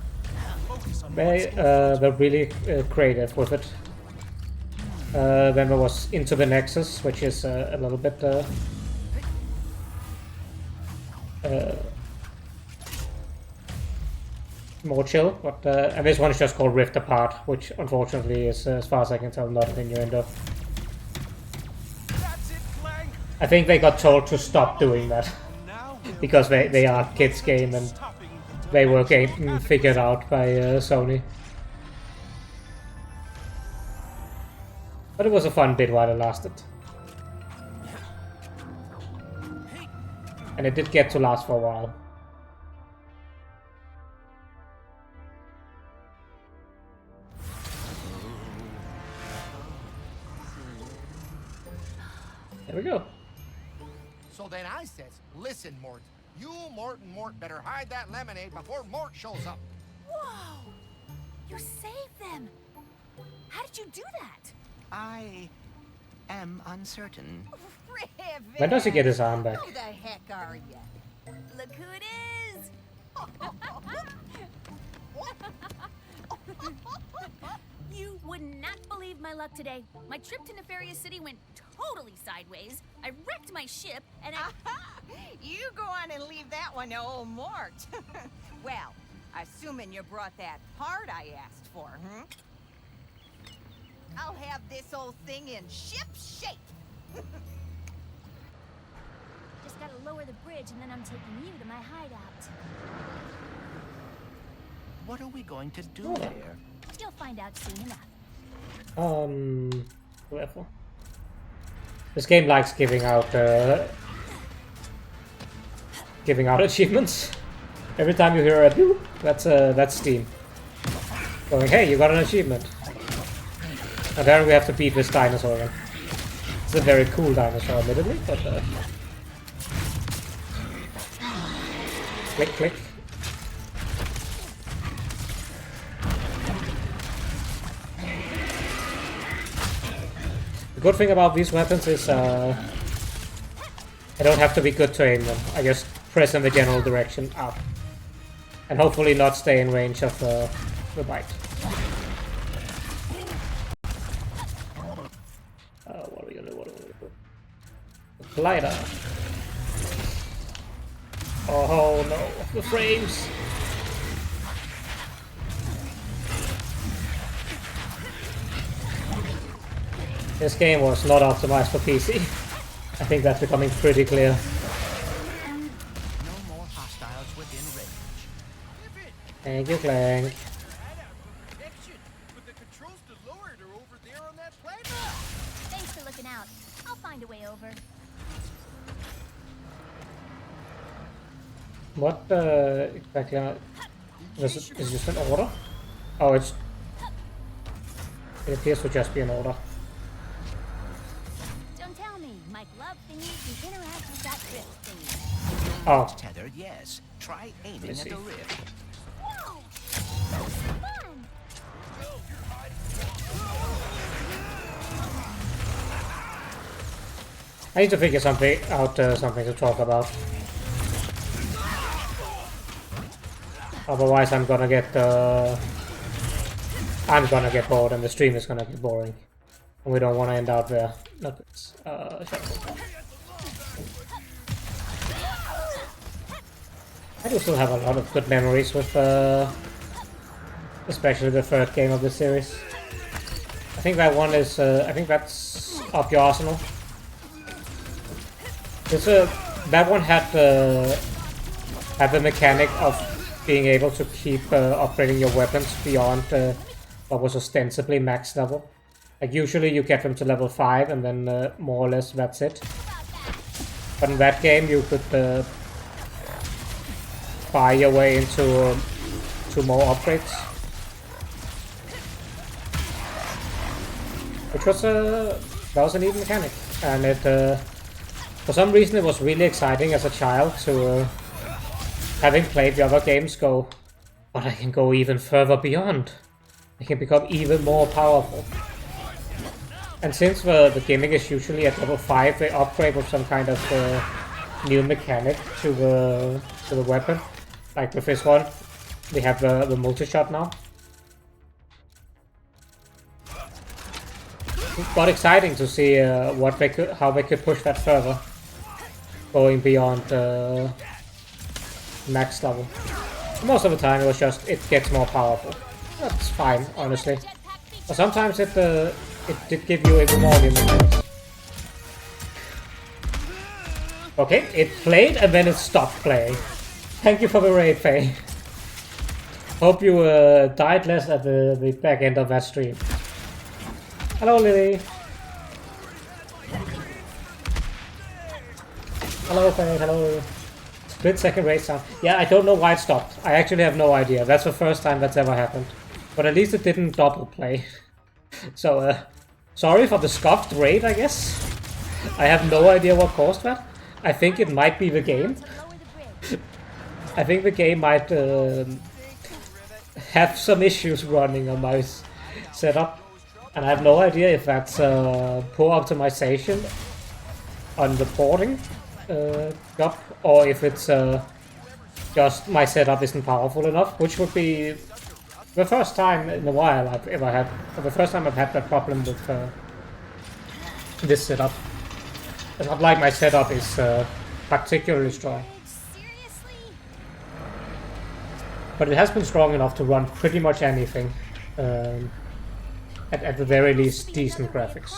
Focus on They're really creative with it. Then there was Into the Nexus, which is a little bit more chill, but and this one is just called Rift Apart, which unfortunately is, as far as I can tell, not an innuendo. That's it, Clank. I think they got told to stop doing that Now because they are a kids game and stopping the they were figured out by Sony. But it was a fun bit while it lasted. And it did get to last for a while. There we go. So then I says, listen, Mort. You, Mort, and Mort better hide that lemonade before Mort shows up. Whoa! You saved them! How did you do that? I am uncertain. When does he get his arm back? Who the heck are you? Look who it is! You would not believe my luck today. My trip to Nefarious City went totally sideways. I wrecked my ship, and I... You go on and leave that one to old Mort. Well, assuming you brought that part I asked for, I'll have this old thing in ship shape. Just gotta lower the bridge, and then I'm taking you to my hideout. What are we going to do there? You'll find out soon enough. Whatever. This game likes giving out achievements. Every time you hear a boop, that's Steam going, hey, you got an achievement. And then we have to beat this dinosaur again. It's a very cool dinosaur, admittedly, but click, click. The good thing about these weapons is I don't have to be good to aim them. I just press in the general direction up. And hopefully not stay in range of the bite. What are we gonna do? Glider. Oh no, the frames! This game was not optimized for PC. I think that's becoming pretty clear. No more hostiles within range. Thank you, Clank. But the controls to lower it are over there on that planet. Thanks for looking out. I'll find a way over. What exactly is it just an order? Oh, it appears to just be an order. Don't tell me. My glove thingy can interact with that rift thingy. Oh. Tethered, yes. Try aiming Let's at see. the rift. Whoa! That was fun! I need to figure something out, something to talk about. Otherwise, I'm gonna get bored, and the stream is gonna get boring. And we don't want to end out there. Look, it's I do still have a lot of good memories with, especially the third game of the series. I think that one is, I think that's up your arsenal. That one had the mechanic of being able to keep upgrading your weapons beyond what was ostensibly max level. Like usually you get them to level 5 and then more or less that's it. But in that game you could buy your way into more upgrades. Which was that was a neat mechanic, and it for some reason it was really exciting as a child to having played the other games go, but I can go even further beyond. I can become even more powerful. And since the gimmick is usually at level 5, they upgrade with some kind of new mechanic to the weapon. Like with this one, we have the multi-shot now. It got exciting to see how they could push that further, going beyond max level. Most of the time, it gets more powerful. That's fine, honestly. But sometimes it did give you even more new mechanics. Okay, it played and then it stopped playing. Thank you for the raid, Faye. Hope you died less at the back end of that stream. Hello, Lily. Hello, Faye. Hello. Split second raid sound. Yeah, I don't know why it stopped. I actually have no idea. That's the first time that's ever happened. But at least it didn't double play. So, sorry for the scuffed raid, I guess. I have no idea what caused that. I think it might be the game. I think the game might have some issues running on my setup. And I have no idea if that's poor optimization on the porting job, or if it's just my setup isn't powerful enough, which would be the first time in a while I've ever had, or the first time I've had that problem with this setup. It's not like my setup is particularly strong. But it has been strong enough to run pretty much anything. At the very least, decent graphics.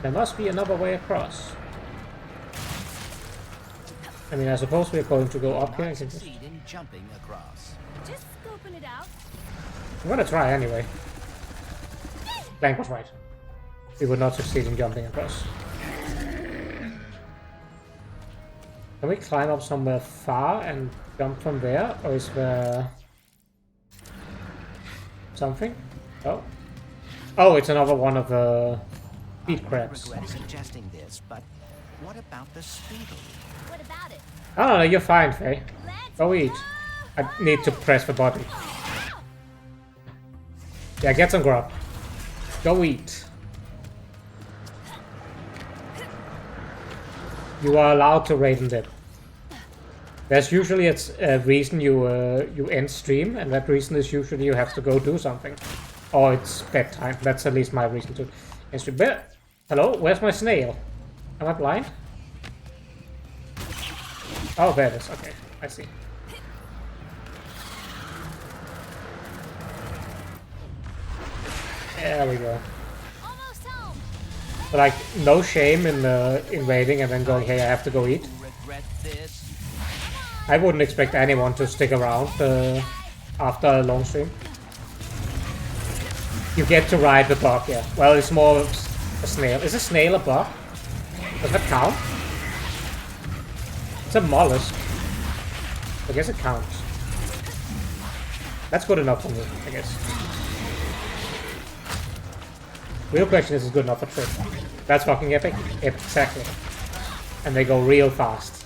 There must be another way across. I mean, I suppose we're going to go up here. Succeed in jumping across. Just scoping it out. I'm gonna try anyway. Blank was right. We would not succeed in jumping across. Can we climb up somewhere far and jump from there, or is there something? Oh. Oh, it's another one of the speed crabs. I regret suggesting this, but what about the Speedle? What about it? Oh, no, you're fine, Faye. Go eat. I need to press the button. Yeah, get some grub. Go eat. You are allowed to raid and dip. There's usually a reason you end stream, and that reason is usually you have to go do something. Or it's bedtime. That's at least my reason to end stream. Hello? Where's my snail? Am I blind? Oh, there it is. Okay, I see. There we go. But like, no shame in raiding and then going, hey, I have to go eat. I wouldn't expect anyone to stick around after a long stream. You get to ride the bug, yeah. Well, it's more a snail. Is a snail a bug? Does that count? It's a mollusk. I guess it counts. That's good enough for me, I guess. Real question is good enough for Trip. That's fucking epic. Exactly. And they go real fast.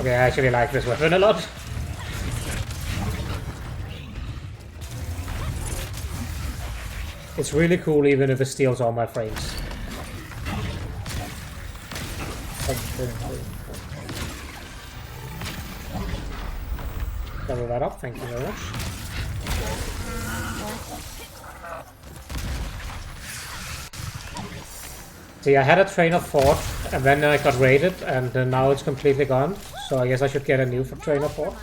Okay, I actually like this weapon a lot. It's really cool even if it steals all my frames. Level that up, thank you very much. See, I had a train of thought, and then I got raided, and now it's completely gone. So I guess I should get a new train of thought.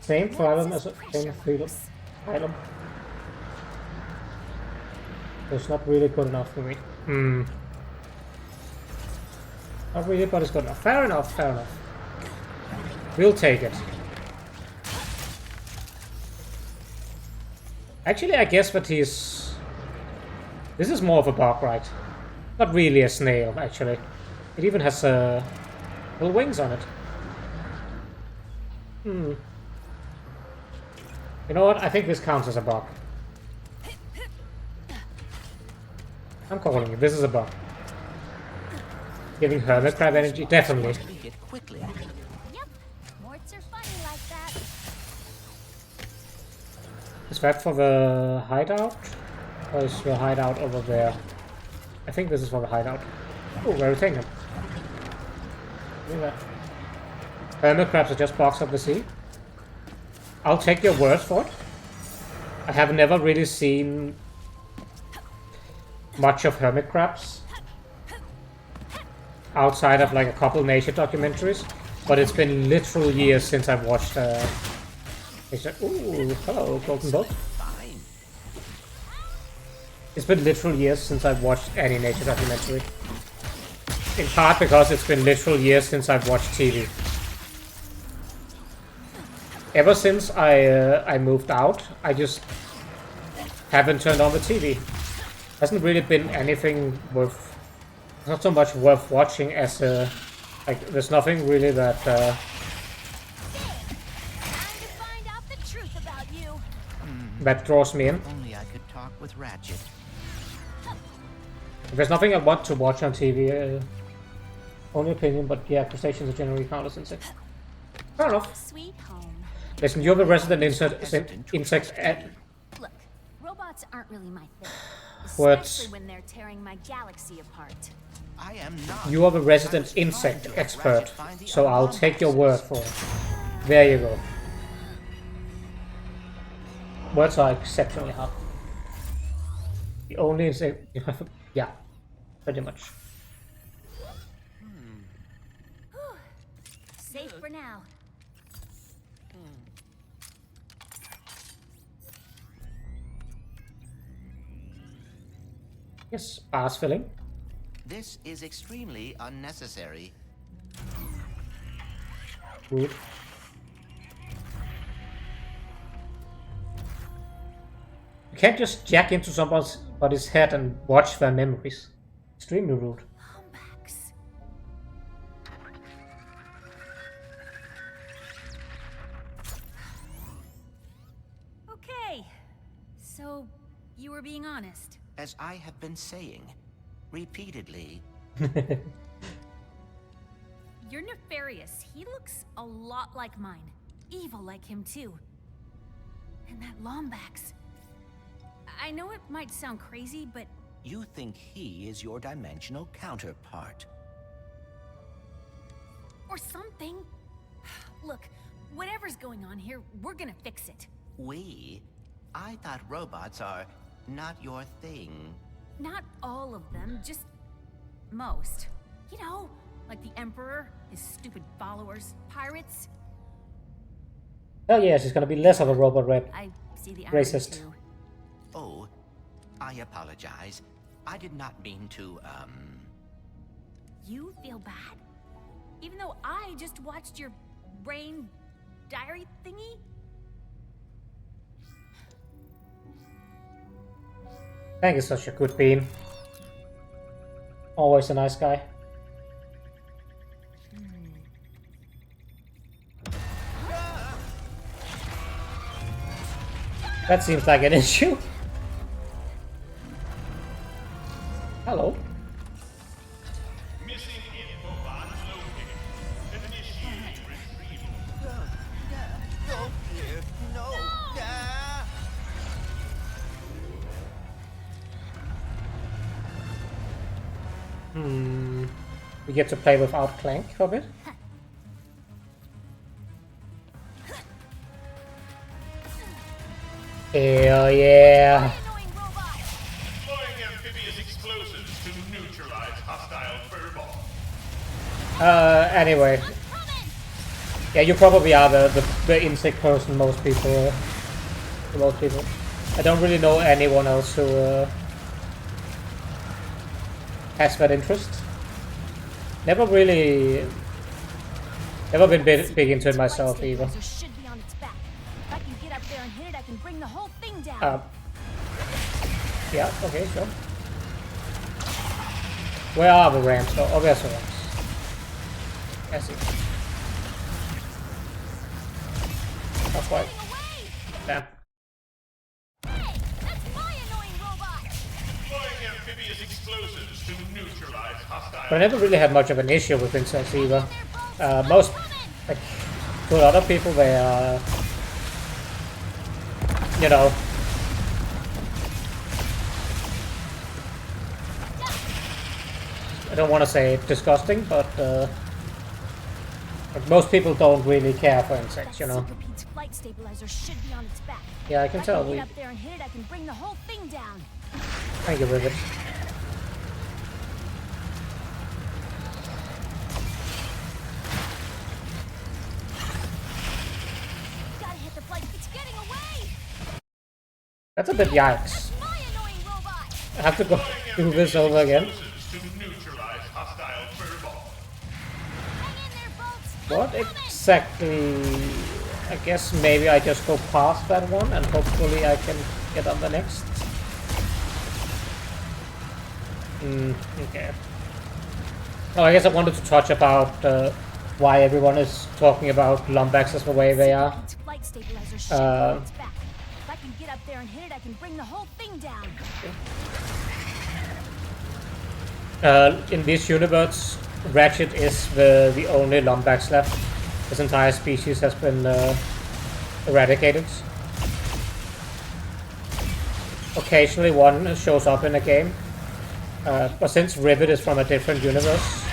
Same problem as a same freedom item. It's not really good enough for me. Not really, but it's good enough. Fair enough, fair enough. We'll take it. Actually, I guess that he's... This is more of a bug, right? Not really a snail, actually. It even has little wings on it. You know what? I think this counts as a bug. I'm calling it. This is a bug. Giving hermit crab energy? Definitely. Yep. Morts are funny like that. Is that for the hideout? Or is the hideout over there? I think this is for the hideout. Oh, we're taking him. Look at that. Hermit crabs are just bugs of the sea. I'll take your word for it. I have never really seen much of hermit crabs outside of like a couple nature documentaries, but it's been literal years since I've watched ooh, hello, golden boat. It's been literal years since I've watched any nature documentary. In part because it's been literal years since I've watched TV. Ever since I moved out, I just haven't turned on the TV. Hasn't really been anything worth, not so much worth watching as like there's nothing really that that draws me in. Only I could talk with Rachet. There's nothing I want to watch on TV. Only opinion, but yeah, crustaceans are generally countless insects. Fair enough. Sweet home. Listen, you're the resident insect. Look, robots aren't really my thing. What? Especially when they're tearing my galaxy apart. I am not. You are the resident insect expert, so I'll take your word for it. There you go. Words are exceptionally hard. The only insect you have. Yeah, pretty much. Safe for now. Yes, ass filling. This is extremely unnecessary. Rude. You can't just jack into somebody's head and watch their memories. Extremely rude. Lombax. Okay, so you were being honest. As I have been saying repeatedly. You're nefarious. He looks a lot like mine. Evil like him too. And that Lombax. I know it might sound crazy, but... You think he is your dimensional counterpart. Or something. Look, whatever's going on here, we're gonna fix it. We? I thought robots are not your thing. Not all of them, just most. You know, like the Emperor, his stupid followers, pirates. Oh yes, it's gonna be less of a robot rep. I see the irony Racist. too. Oh, I apologize. I did not mean to, You feel bad? Even though I just watched your brain diary thingy? Hank is such a good bean. Always a nice guy. That seems like an issue. Hello. Missing infobot located. Initiating retrieval. No, dear, no. We get to play without Clank for a bit. Hell yeah. Deploying amphibious explosives to neutralize hostile furball. Anyway. Yeah, you probably are the insect person most people. I don't really know anyone else who has that interest. Never been big into it myself either. Yeah, okay, sure. Where are the ramps? Oh, there's the ramps. I see. Not quite. Damn. But I never really had much of an issue with insects either. Most, like, to a lot of people, they are, you know, I don't want to say disgusting, but most people don't really care for insects, you know. Yeah, I can tell. Thank you, Rivet. That's a bit yikes. I have to go do this over again. What exactly? I guess maybe I just go past that one and hopefully I can get on the next. Okay. Oh, I guess I wanted to touch about why everyone is talking about Lombax as the way they are. In this universe, Rachet is the only Lombax left. This entire species has been eradicated. Occasionally one shows up in a game, but since Rivet is from a different universe,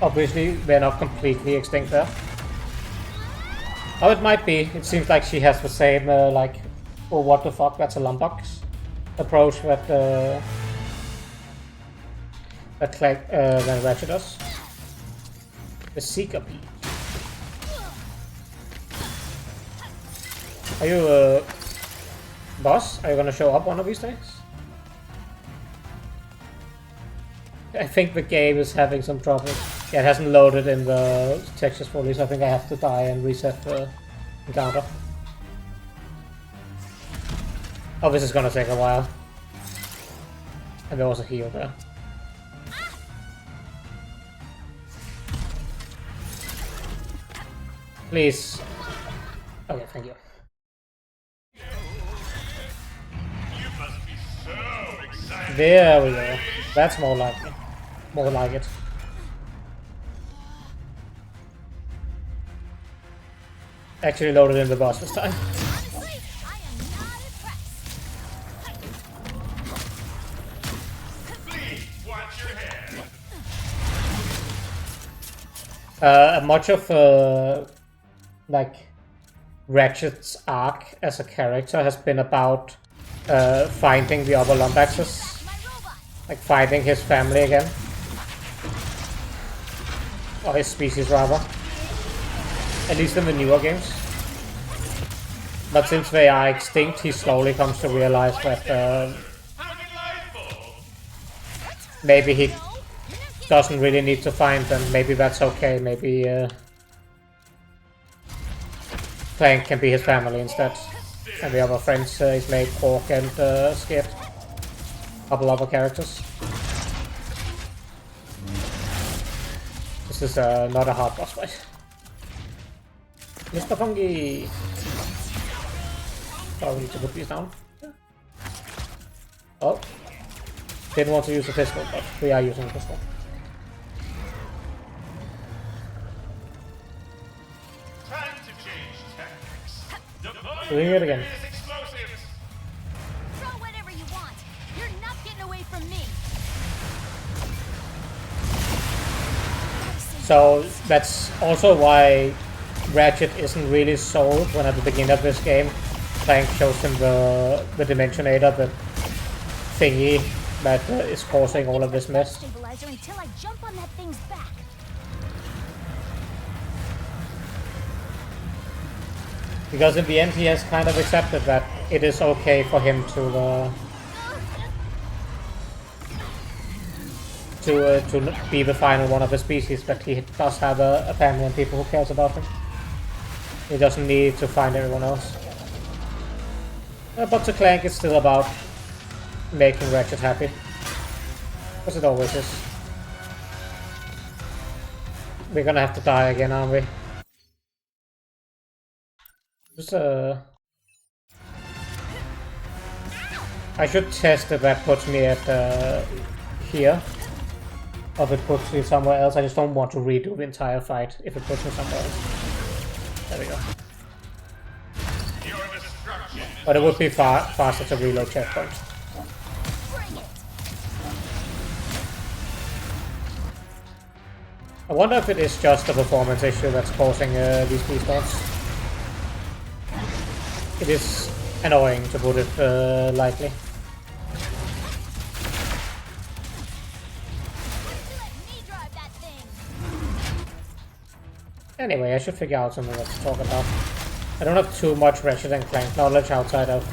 obviously they're not completely extinct there. Oh, it might be. It seems like she has the same, like, oh, what the fuck, that's a Lombax approach that than Rachet does. The Seeker Peak. Are you boss? Are you gonna show up one of these days? I think the game is having some trouble. Yeah, it hasn't loaded in the textures fully, so I think I have to die and reset the encounter. Oh, this is gonna take a while. And there was a heal there. Please. Okay, thank you. There we go. That's more like it. More like it. Actually loaded in the boss this time. Much of like Ratchet's arc as a character has been about finding the other Lombaxes, like finding his family again, or his species rather, at least in the newer games. But since they are extinct, he slowly comes to realize that maybe he doesn't really need to find them. Maybe that's okay. Maybe Clank can be his family instead. And the other friends he's made, Quark and Skid. A couple other characters. This is not a hard boss fight. Mr. Fungi! Oh, we need to put these down. Oh. Didn't want to use a pistol, but we are using a pistol. Time to change tactics. Doing it again. Explosives. Throw whatever you want. You're not getting away from me. So that's also why Rachet isn't really sold when at the beginning of this game Clank shows him the Dimensionator, the thingy that is causing all of this mess. Stabilizer until I jump on that thing's back. Because in the end he has kind of accepted that it is okay for him to be the final one of the species, but he does have a family and people who cares about him. He doesn't need to find everyone else. But to Clank it's still about making Rachet happy. Because it always is. We're gonna have to die again, aren't we? Just I should test if that puts me at here. Or if it puts me somewhere else. I just don't want to redo the entire fight if it puts me somewhere else. There we go. But it would be faster to reload checkpoints. I wonder if it is just a performance issue that's causing these restarts. It is annoying, to put it lightly. Anyway, I should figure out something else to talk about. I don't have too much Ratchet and Clank knowledge outside of,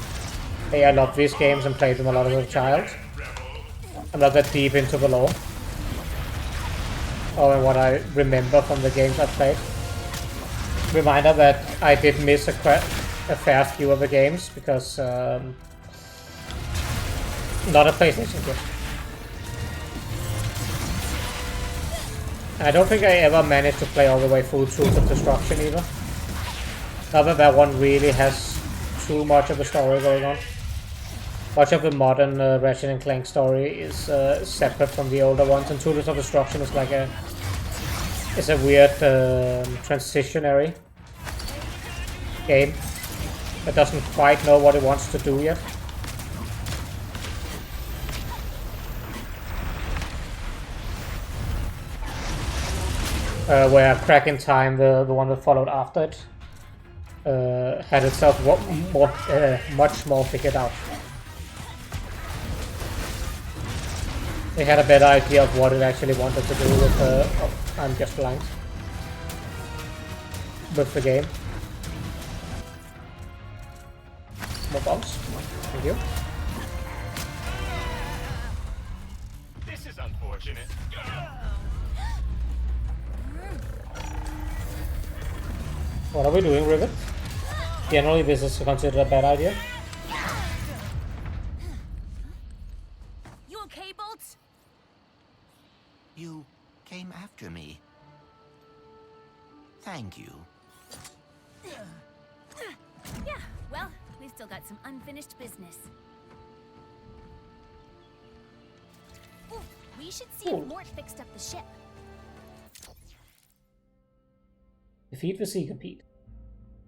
hey, I love these games and played them a lot as a child. I'm not that deep into the lore. Or in what I remember from the games I've played. Reminder that I did miss a fair few of the games because not a PlayStation gift. I don't think I ever managed to play all the way through Tools of Destruction either. Not that that one really has too much of a story going on. Much of the modern Ratchet and Clank story is separate from the older ones, and Tools of Destruction is like a weird transitionary game that doesn't quite know what it wants to do yet. Where Crack in Time, the one that followed after it, had itself much more figured out. They had a better idea of what it actually wanted to do with oh, I'm just blind. With the game. More bombs. Thank you. This is unfortunate. What are we doing, Rivet? Generally, this is considered a bad idea. You okay, Bolts? You came after me. Thank you. Yeah, well, we've still got some unfinished business. Ooh, we should see if Mort fixed up the ship. Defeat the Seeker Pete.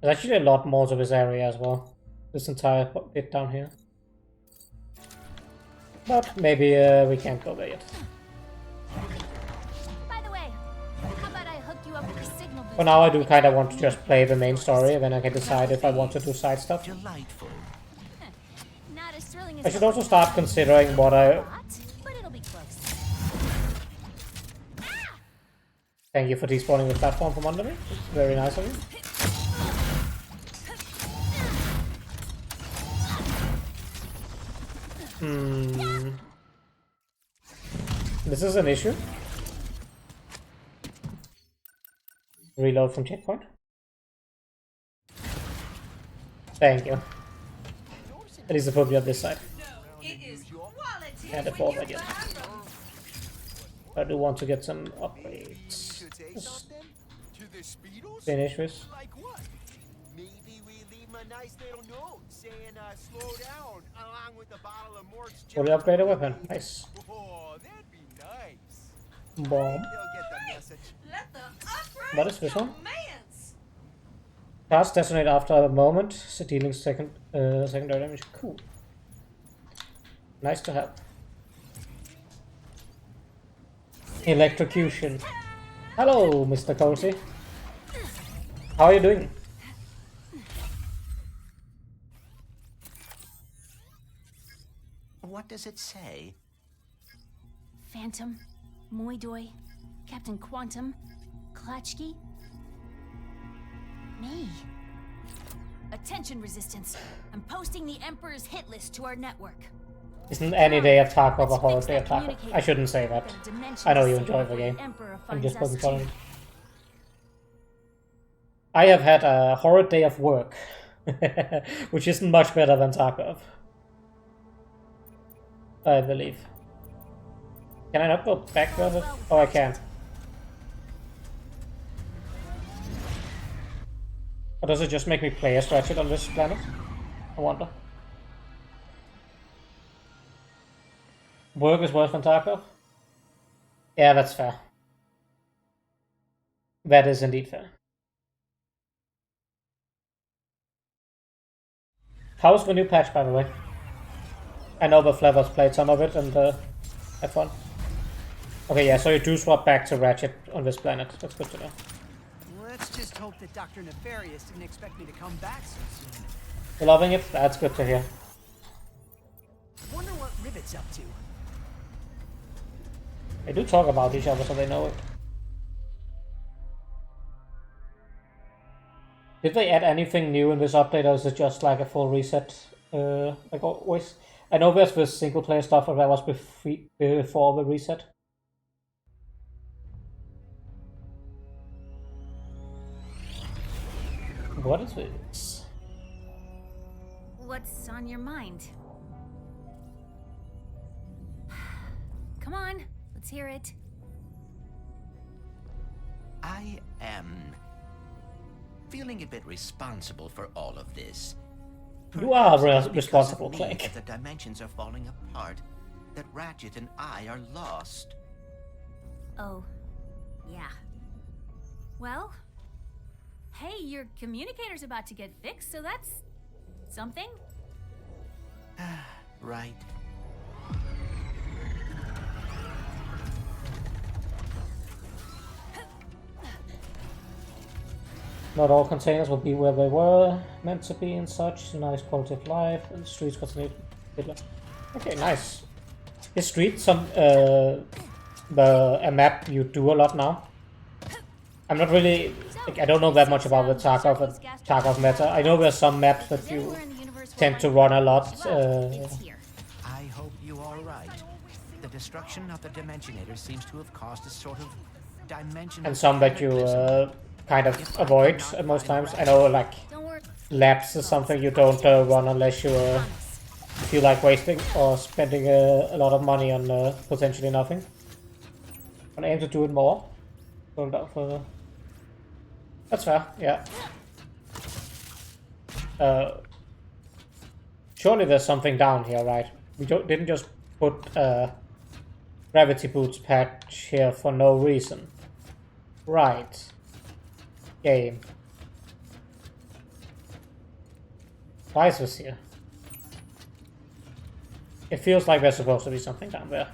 There's actually a lot more to this area as well. This entire bit down here. But maybe we can't go there yet. By the way, how about I hook you up with the signal boost? For now I do kind of want to just play the main story, and then I can decide if I want to do side stuff. Delightful. Not as thrilling as I should also start considering what I... but it'll be close. Thank you for despawning the platform from under me. It's very nice of you. This is an issue. Reload from checkpoint. Thank you. At least it put me on this side. Can't afford that yet. I do want to get some upgrades. Just finish this. Maybe we leave a nice little note saying slow down, along with a bottle of Mort's Fully upgraded weapon. Nice. Oh, that'd be nice. Bomb. They'll get the message. Let the upgrade What is this one? commence. Cast detonate after a moment, so dealing secondary damage. Cool. Nice to have. Electrocution. Hello, Mr. Cozy. How are you doing? What does it say? Phantom, Moidoi, Captain Quantum, Klatchki. Me. Attention, Resistance. I'm posting the Emperor's hit list to our network. Isn't any day of Tarkov a horror day of Tarkov? I shouldn't say that. I know you enjoy the game. I'm just poking fun. I have had a horrid day of work, which isn't much better than Tarkov, I believe. Can I not go back there? Oh, I can. Or does it just make me play as Rachet on this planet? I wonder. Work is worse than Tarkov? Yeah, that's fair. That is indeed fair. How's the new patch, by the way? I know the Flavors played some of it and had fun. Okay, yeah, so you do swap back to Rachet on this planet. That's good to know. Let's just hope that Dr. Nefarious didn't expect me to come back so soon. You're loving it? That's good to hear. Wonder what Rivet's up to. They do talk about each other, so they know it. Did they add anything new in this update, or is it just like a full reset? Like always? I know there's this single player stuff that was before the reset. What is this? What's on your mind? Come on, let's hear it. I am feeling a bit responsible for all of this. You are Perhaps it's responsible, because of me Clank. that the dimensions are falling apart, that Rachet and I are lost. Oh, yeah. Well, hey, your communicator's about to get fixed, so that's something. Right. Not all containers will be where they were meant to be and such. Nice quality of life, and the streets continue. Okay, nice. Is street a map you do a lot now? I'm not really. Like, I don't know that much about the Tarkov meta. I know there's some maps that you tend to run a lot. I hope you are right. The destruction of the Dimensionator seems to have caused a sort of dimension. And some that you kind of avoid most times. I know, like, labs is something you don't run unless you feel like wasting or spending a lot of money on potentially nothing. I aim to do it more. Hold up for. That's fair, yeah. Surely there's something down here, right? We didn't just put gravity boots patch here for no reason. Right. Game. Why is this here? It feels like there's supposed to be something down there.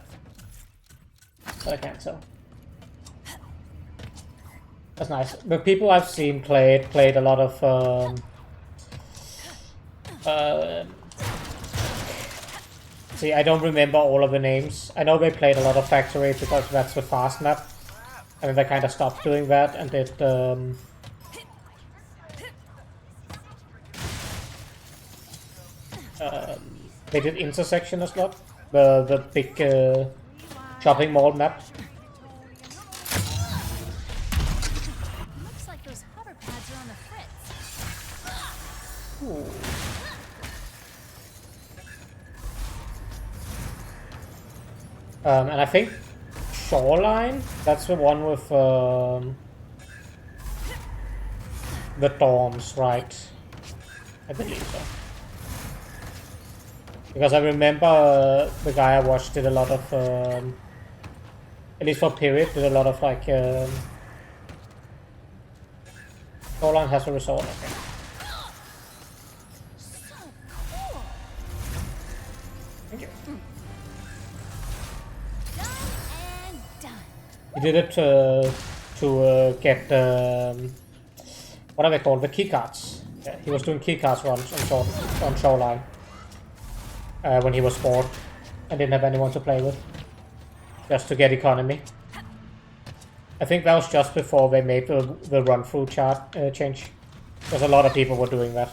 But I can't tell. That's nice. The people I've seen played a lot of see, I don't remember all of the names. I know they played a lot of Factory because that's the fast map. I mean, they kind of stopped doing that and did they did Intersection as well, the big shopping mall map. Looks like those hover pads are on the fritz. Ooh. And I think Shoreline, that's the one with the dorms, right? I believe so. Because I remember the guy I watched did a lot of, at least for period, did a lot of like, Shoreline has a resort, okay. Thank you. Done and done. He did it to get, what are they called? The keycards. Yeah, he was doing keycards runs on Shoreline when he was bored and didn't have anyone to play with. Just to get economy. I think that was just before they made the run-through chart change. Because a lot of people were doing that.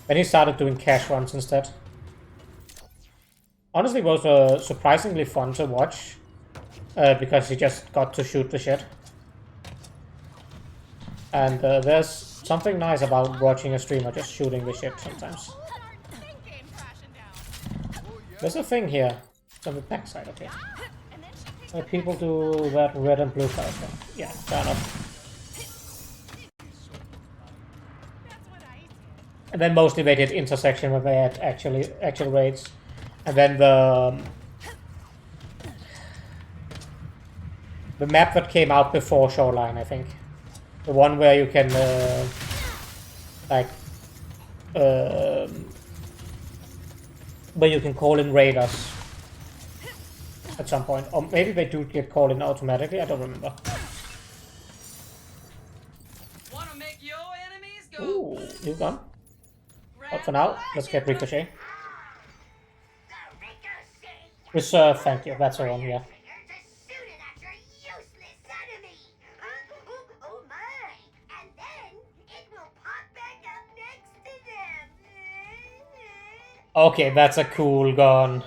Then he started doing cash runs instead. Honestly, it was surprisingly fun to watch. Because he just got to shoot the shit. And there's something nice about watching a streamer just shooting the shit sometimes. There's a thing here. It's on the backside, okay. Where people do that red and blue color thing. Yeah, fair enough. And then mostly they did intersection where they had actual raids. And then the map that came out before Shoreline, I think. The one where you can where you can call in raiders at some point. Or maybe they do get called in automatically, I don't remember. Wanna make your enemies go? Ooh, you gone. But for now, let's get Ricochet. Reserve, thank you, that's all on here. Okay, that's a cool gun.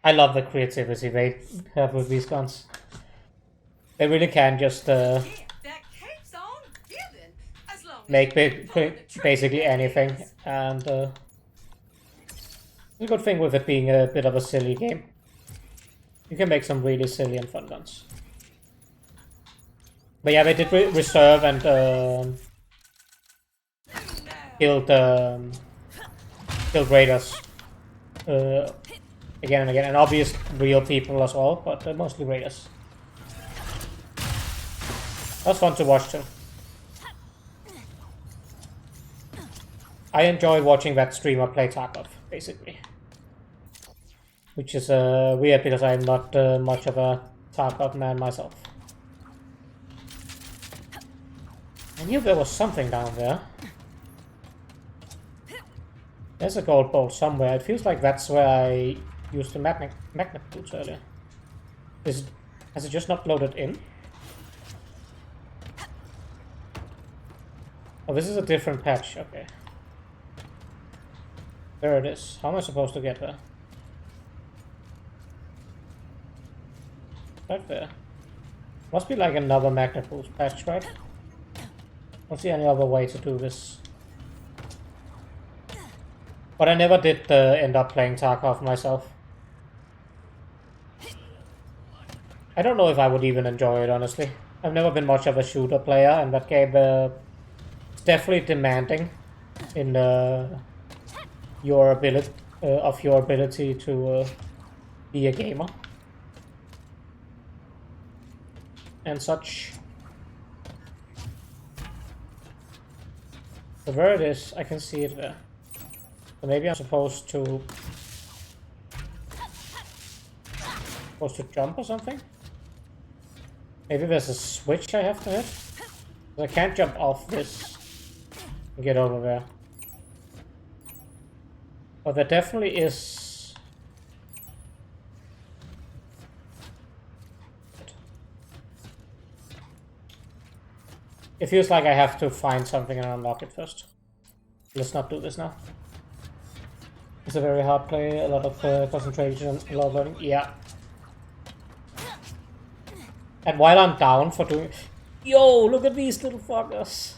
I love the creativity they have with these guns. They really can just make basically anything, and the good thing with it being a bit of a silly game, you can make some really silly and fun guns. But yeah, they did reserve and killed raiders again and again, and obvious real people as well, but mostly raiders. That was fun to watch too. I enjoy watching that streamer play Tarkov, basically. Which is weird because I'm not much of a Tarkov man myself. I knew there was something down there. There's a gold bolt somewhere. It feels like that's where I used the magnet boots earlier. Has it just not loaded in? Oh, this is a different patch. Okay. There it is. How am I supposed to get there? Right there. Must be like another magnet boost patch, right? I don't see any other way to do this. But I never did end up playing Tarkov myself. I don't know if I would even enjoy it, honestly. I've never been much of a shooter player, and that game it's definitely demanding in your ability to be a gamer and such. So there it is, I can see it there. So maybe I'm supposed to jump or something? Maybe there's a switch I have to hit? I can't jump off this and get over there. But there definitely is... It feels like I have to find something and unlock it first. Let's not do this now. It's a very hard play, a lot of concentration, a lot of learning. Yeah. And while I'm down for doing... Yo, look at these little fuckers.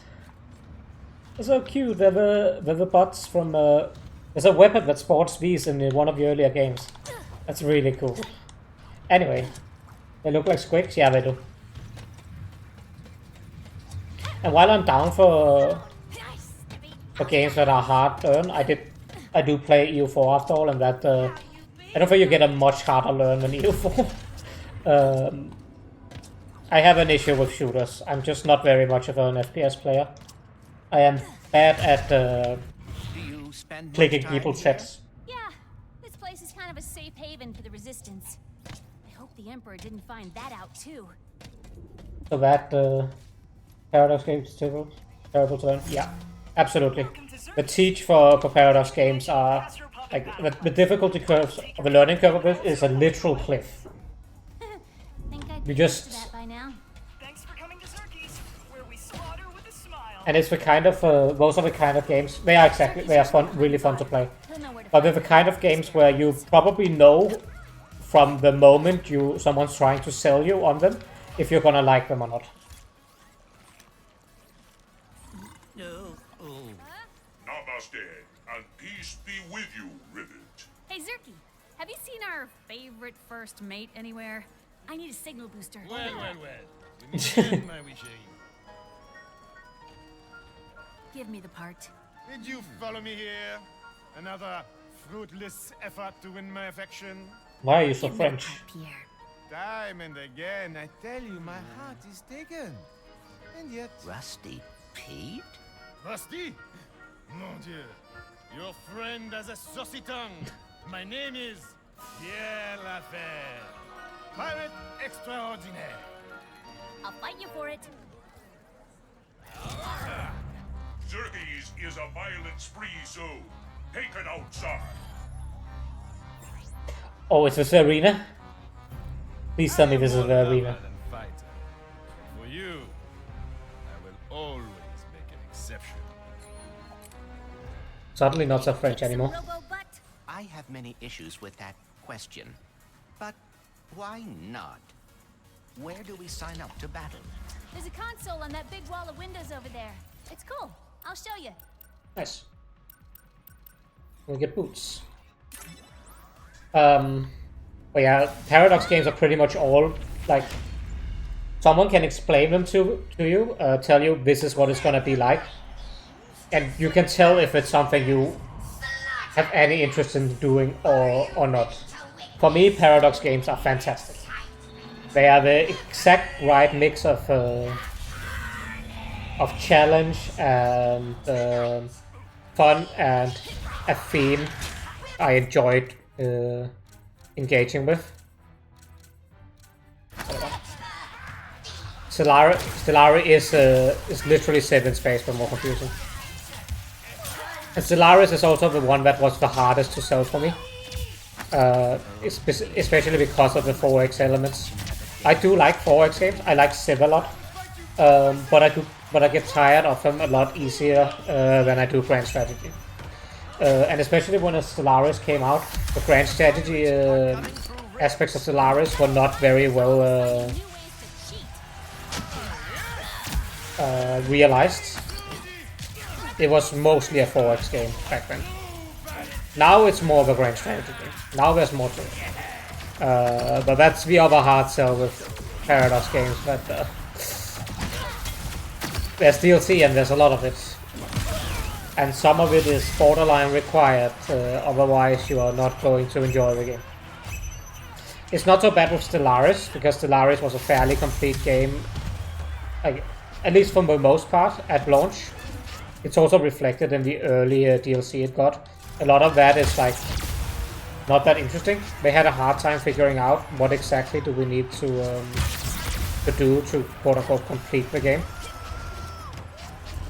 They're so cute. They're the bots from... There's a weapon that sports these in one of the earlier games. That's really cool. Anyway. They look like squigs? Yeah, they do. And while I'm down for games that are hard learn, I do play EU4 after all, and that I don't think you get a much harder learn than EU4. I have an issue with shooters. I'm just not very much of an FPS player. I am bad at clicking people's heads. Yeah, this place is kind of a safe haven for the Resistance. I hope the Emperor didn't find that out too. So that Paradox games is terrible to learn. Yeah, absolutely. The teach for Paradox games are like the difficulty curves of the learning curve of it is a literal cliff. You just and it's the kind of those are the kind of games they are fun, really fun to play. But they're the kind of games where you probably know from the moment someone's trying to sell you on them if you're gonna like them or not. Namaste, and peace be with you, Rivet. Hey Zerky, have you seen our favorite first mate anywhere? I need a signal booster. Well. You need to end my wishing. Give me the part. Did you follow me here? Another fruitless effort to win my affection? Why are you so French? Time and again, I tell you, my heart is taken. And yet... Rusty Pete? Rusty? Mon Dieu. Your friend has a saucy tongue. My name is Pierre Lafayette. Pirate extraordinaire. I'll fight you for it. Xerxes is a violent spree zone. Taken outside. Oh, it's this arena? Please tell me this is the arena. For you, I will always make an exception. Suddenly not so French anymore. I have many issues with that question. But why not? Where do we sign up to battle? There's a console on that big wall of windows over there. It's cool. I'll show you. Nice. We'll get boots. But yeah, Paradox games are pretty much all like someone can explain them to you, tell you this is what it's gonna be like, and you can tell if it's something you have any interest in doing or not. For me, Paradox games are fantastic. They are the exact right mix of challenge and fun and a theme I enjoyed engaging with. Stellaris is literally set in space but more confusing. And Stellaris is also the one that was the hardest to sell for me, especially because of the 4X elements. I do like 4X games. I like Civ a lot, but I get tired of them a lot easier than I do Grand Strategy. And especially when Stellaris came out, the Grand Strategy aspects of Stellaris were not very well realized. It was mostly a 4X game back then. Now it's more of a Grand Strategy game. Now there's more to it. But that's the other hard sell with Paradox games, but there's DLC and there's a lot of it. And some of it is borderline required, otherwise you are not going to enjoy the game. It's not so bad with Stellaris, because Stellaris was a fairly complete game, like, at least for the most part, at launch. It's also reflected in the early DLC it got. A lot of that is like not that interesting. They had a hard time figuring out what exactly do we need to do to quote-unquote complete the game.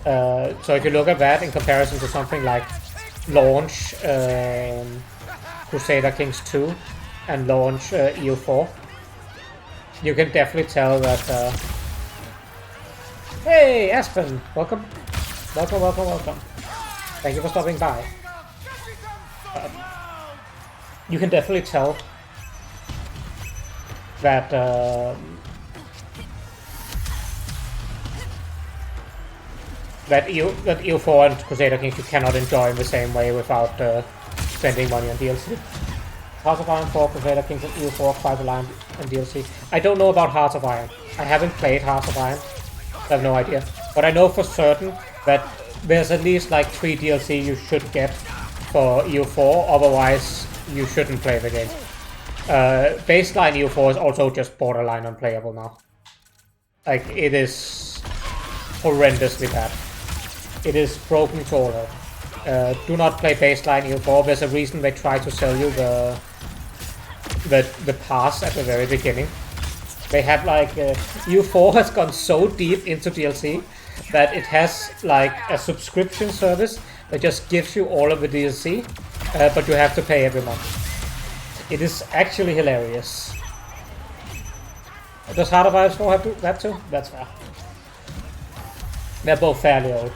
So if you look at that in comparison to something like launch Crusader Kings 2 and launch EU4, you can definitely tell that... Hey Aspen! Welcome! Welcome. Thank you for stopping by. You can definitely tell that that EU4 and Crusader Kings you cannot enjoy in the same way without spending money on DLC. Hearts of Iron 4, Crusader Kings and EU4, Five Alliance and DLC. I don't know about Hearts of Iron. I haven't played Hearts of Iron. I have no idea. But I know for certain that there's at least like 3 DLC you should get for EU4, otherwise you shouldn't play the game. Baseline EU4 is also just borderline unplayable now. Like, it is horrendously bad. It is broken to all hell. Do not play baseline EU4. There's a reason they try to sell you the pass at the very beginning. They have like EU4 has gone so deep into DLC that it has like a subscription service that just gives you all of the DLC, but you have to pay every month. It is actually hilarious. Does Heart of Iron 4 have that too? That's fair. They're both fairly old.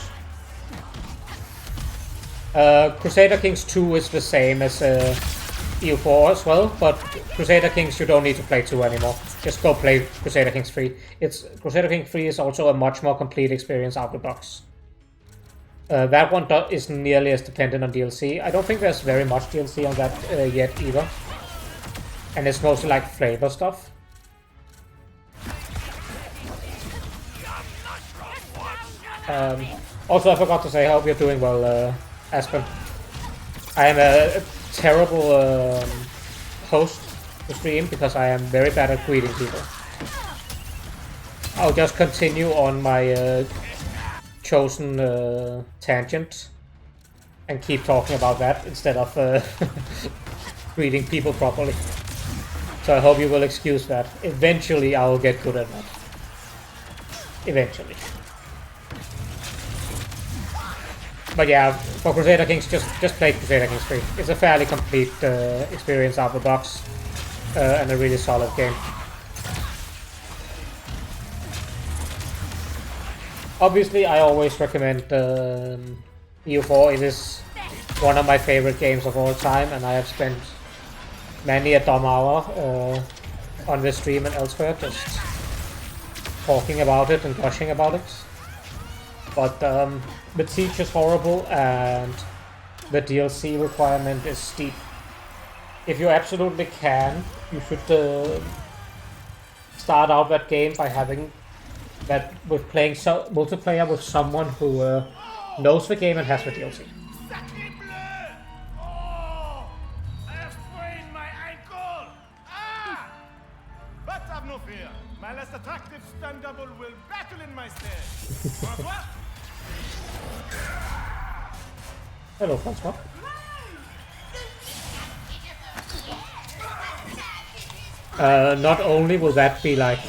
Crusader Kings 2 is the same as EU4 as well, but Crusader Kings you don't need to play 2 anymore. Just go play Crusader Kings 3. Crusader Kings 3 is also a much more complete experience out of the box. That one isn't nearly as dependent on DLC. I don't think there's very much DLC on that yet either. And it's mostly like flavor stuff. Also, I forgot to say, I hope you're doing well, Aspen. I am a terrible host to stream because I am very bad at greeting people. I'll just continue on my chosen tangent and keep talking about that instead of greeting people properly. So I hope you will excuse that. Eventually I will get good at that. Eventually. But yeah, for Crusader Kings, just play Crusader Kings 3. It's a fairly complete experience out of the box and a really solid game. Obviously, I always recommend EU4. It is one of my favorite games of all time, and I have spent many a dumb hour on this stream and elsewhere just talking about it and gushing about it. But the siege is horrible and the DLC requirement is steep. If you absolutely can, you should start out that game by having that with playing multiplayer with someone who knows the game and has the DLC. But have no fear. My less attractive stun double will battle in my stead. Hello, Francois. Not only will that be like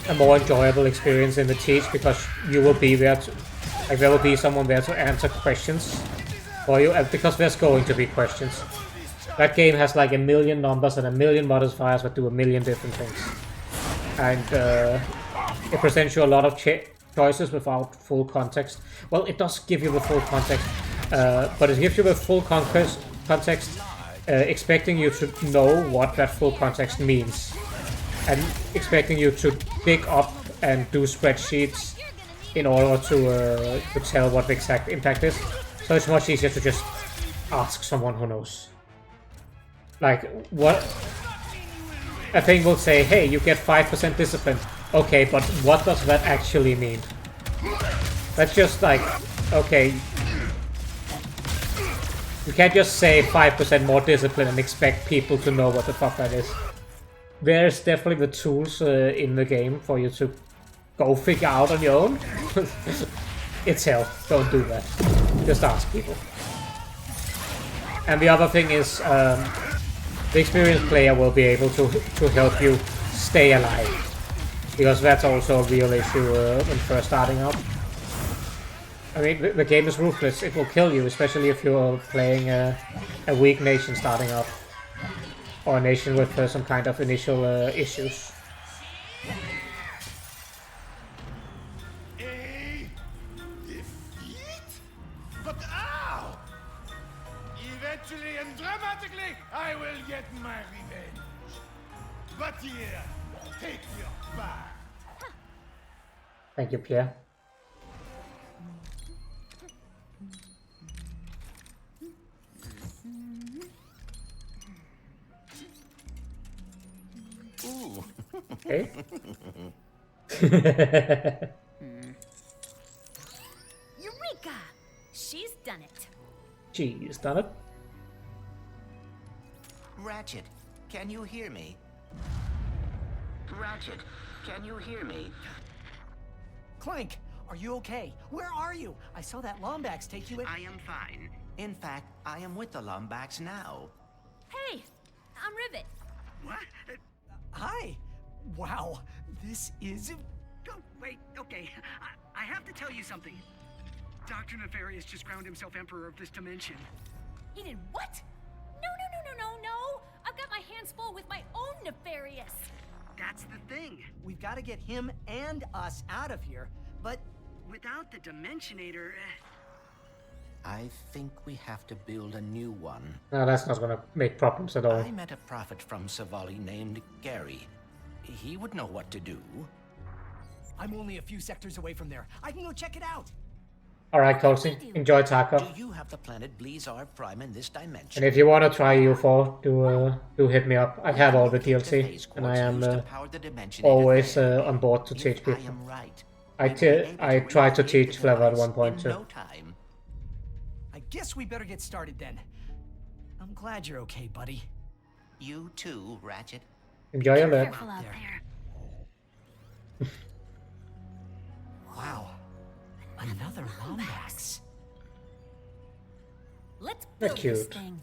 a more enjoyable experience in the teach because you will be there to, like there will be someone there to answer questions for you, and because there's going to be questions. That game has like a million numbers and a million modifiers that do a million different things. And it presents you a lot of choices without full context. Well, it does give you the full context, but it gives you the full context expecting you to know what that full context means. And expecting you to dig up and do spreadsheets in order to tell what the exact impact is. So it's much easier to just ask someone who knows. Like, what? A thing will say, hey, you get 5% discipline. Okay, but what does that actually mean? That's just like, okay. You can't just say 5% more discipline and expect people to know what the fuck that is. There's definitely the tools in the game for you to go figure out on your own. It's hell. Don't do that. Just ask people. And the other thing is, the experienced player will be able to help you stay alive. Because that's also a real issue when first starting out. I mean, the game is ruthless. It will kill you, especially if you're playing a weak nation starting out. Or a nation with some kind of initial issues. A defeat? But ow! Eventually and dramatically, I will get my revenge. But here, take your back. Thank you, Pierre. Ooh. Okay. Eureka! She's done it. She's done it. Ratchet, can you hear me? Ratchet, can you hear me? Clank, are you okay? Where are you? I saw that Lombax take you in. I am fine. In fact, I am with the Lombax now. Hey, I'm Rivet. What? Hi. Wow, this is... Oh, wait, okay. I have to tell you something. Dr. Nefarious just crowned himself Emperor of this dimension. He did what? No. I've got my hands full with my own Nefarious. That's the thing. We've got to get him and us out of here, but... Without the Dimensionator... I think we have to build a new one. No, that's not gonna make problems at all. I met a prophet from Savali named Gary. He would know what to do. I'm only a few sectors away from there. I can go check it out. Alright, Colsey. Enjoy Taco. Do you have the planet Blizar Prime in this dimension? And if you want to try UFO, do hit me up. I have all the DLC, and I am always on board to teach people. I am right. I tried to teach Flavor at one point too. No time. I guess we better get started then. I'm glad you're okay, buddy. You too, Ratchet. Enjoy your lap. Careful out there. Wow. Another Lombax. Let's They're build this cute. thing.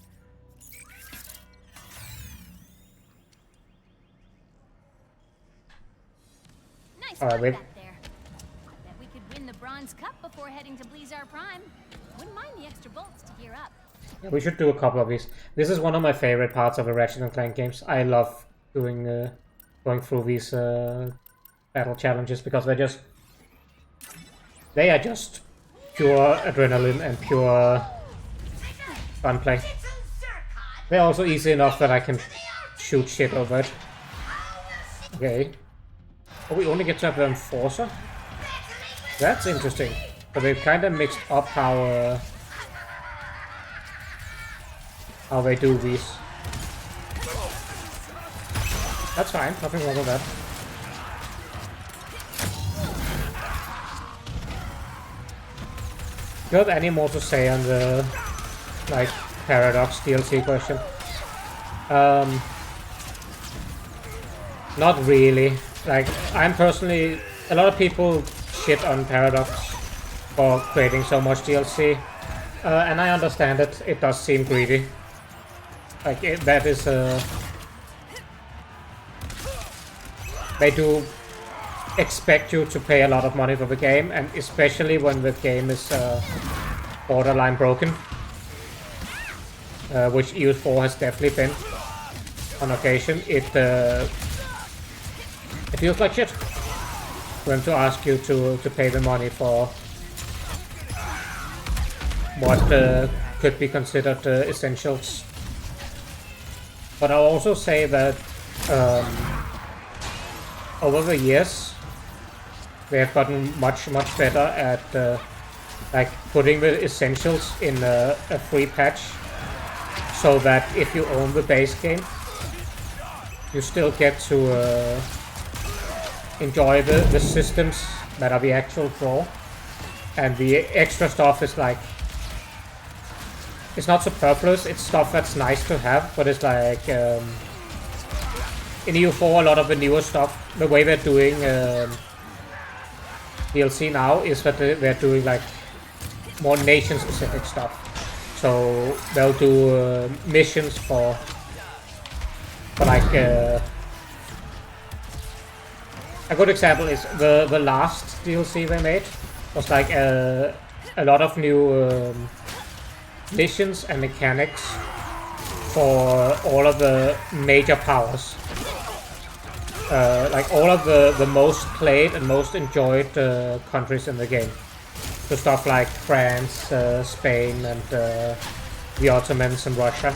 Nice All right, work wait. back there. Bet we could win the Bronze Cup before heading to Blizar Prime. Wouldn't mind the extra bolts to gear up. Yeah, we should do a couple of these. This is one of my favorite parts of the Ratchet and Clank games. I love doing going through these battle challenges because they are just pure adrenaline and pure fun play. They're also easy enough that I can shoot shit over it. Okay. Oh, we only get to have the Enforcer? That's interesting. But they've kind of mixed up how they do these. That's fine, nothing wrong with that. Do you have any more to say on the like Paradox DLC question? Not really. Like, I'm personally... A lot of people shit on Paradox for creating so much DLC. And I understand it. It does seem greedy. Like, that is... They do expect you to pay a lot of money for the game, and especially when the game is borderline broken. Which EU4 has definitely been on occasion. It feels like shit for them to ask you to pay the money for what could be considered essentials. But I'll also say that over the years they have gotten much better at like putting the essentials in a free patch, so that if you own the base game, you still get to enjoy the systems that are the actual draw, and the extra stuff is like, it's not superfluous, it's stuff that's nice to have, but it's like in EU4 a lot of the newer stuff, the way they're doing DLC now is that they're doing like more nation specific stuff. So they'll do missions for like a good example is the last DLC they made was like a lot of new missions and mechanics for all of the major powers. Like all of the most played and most enjoyed countries in the game. So stuff like France, Spain, and the Ottomans and Russia.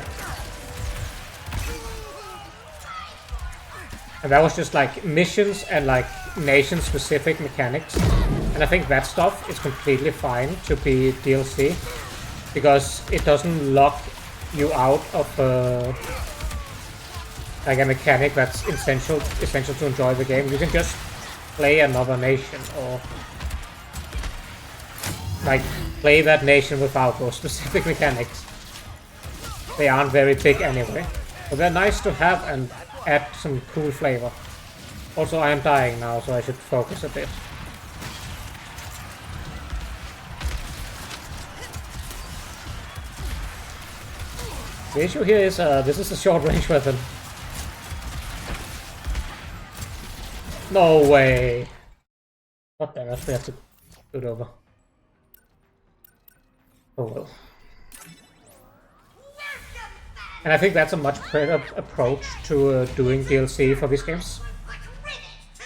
And that was just like missions and like nation-specific mechanics. And I think that stuff is completely fine to be DLC, because it doesn't lock you out of like a mechanic that's essential to enjoy the game. You can just play another nation, or like play that nation without those specific mechanics. They aren't very big anyway, but they're nice to have and add some cool flavor. Also, I am dying now, so I should focus a bit. The issue here is this is a short range weapon. No way! God damn it, we have to do it over. Oh well. And I think that's a much better approach to doing DLC for these games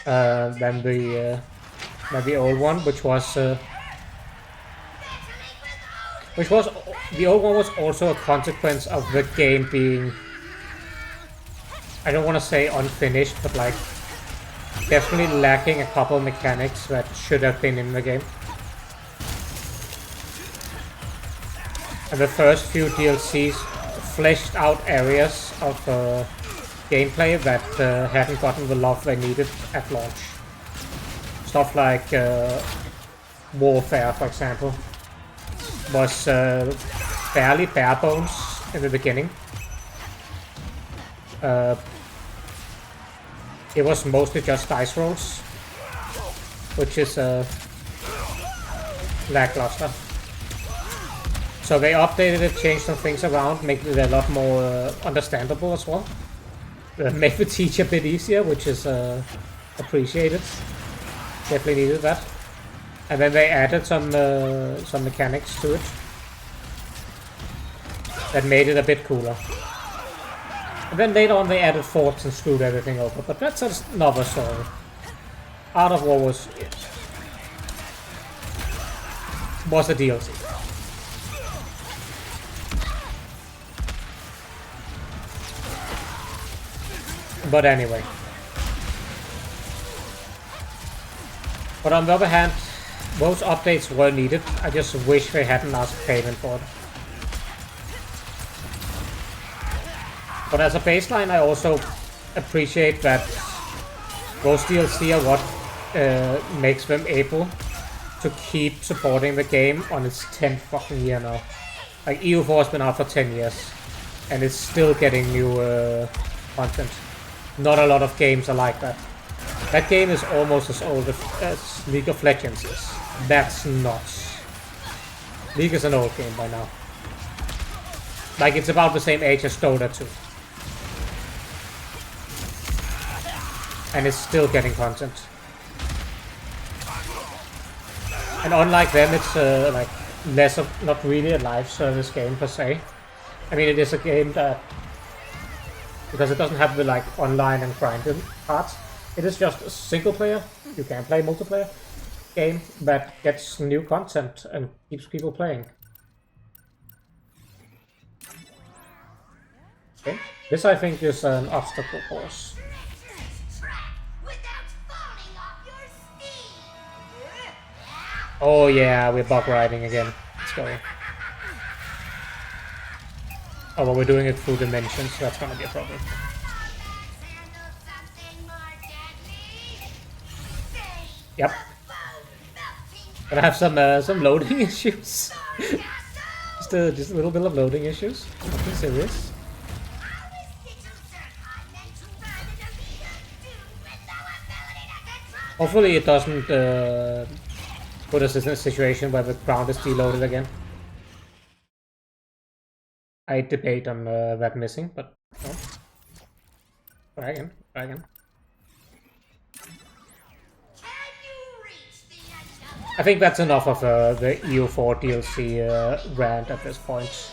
than the old one, which was the old one was also a consequence of the game being, I don't want to say unfinished, but like definitely lacking a couple of mechanics that should have been in the game. And the first few DLCs fleshed out areas of gameplay that hadn't gotten the love they needed at launch. Stuff like Warfare, for example, was fairly bare bones in the beginning. It was mostly just dice rolls, which is lackluster. So they updated it, changed some things around, make it a lot more understandable as well. Make the teach a bit easier, which is appreciated. Definitely needed that. And then they added some mechanics to it that made it a bit cooler. And then later on they added forts and screwed everything over, but that's another story. Art of War was a DLC. But anyway. But on the other hand, those updates were needed. I just wish they hadn't asked payment for it. But as a baseline, I also appreciate that those DLC are what makes them able to keep supporting the game on its 10th fucking year now. Like, EU4 has been out for 10 years, and it's still getting new content. Not a lot of games are like that. That game is almost as old as League of Legends is. That's nuts. League is an old game by now. Like, it's about the same age as Dota 2. And it's still getting content. And unlike them, it's like less of, not really a live service game per se. I mean, it is a game that, because it doesn't have the like online and grinding parts, it is just a single player, you can play multiplayer game that gets new content and keeps people playing. Okay. This I think is an obstacle course. Oh yeah, we're bug riding again. Let's go. Oh, well, we're doing it through dimensions, so that's gonna be a problem. Yep. Gonna have some loading issues. just a little bit of loading issues. Nothing serious. Hopefully it doesn't put us in a situation where the ground is deloaded again. I debate on that missing, but no. Try again, try again. I think that's enough of the EU4 DLC rant at this point.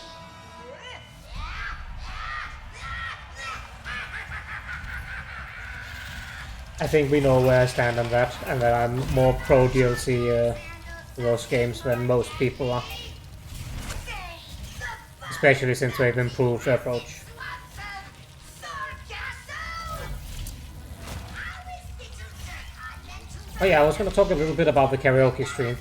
I think we know where I stand on that, and that I'm more pro DLC to those games than most people are. Especially since they've improved their approach. Oh yeah, I was gonna talk a little bit about the karaoke stream.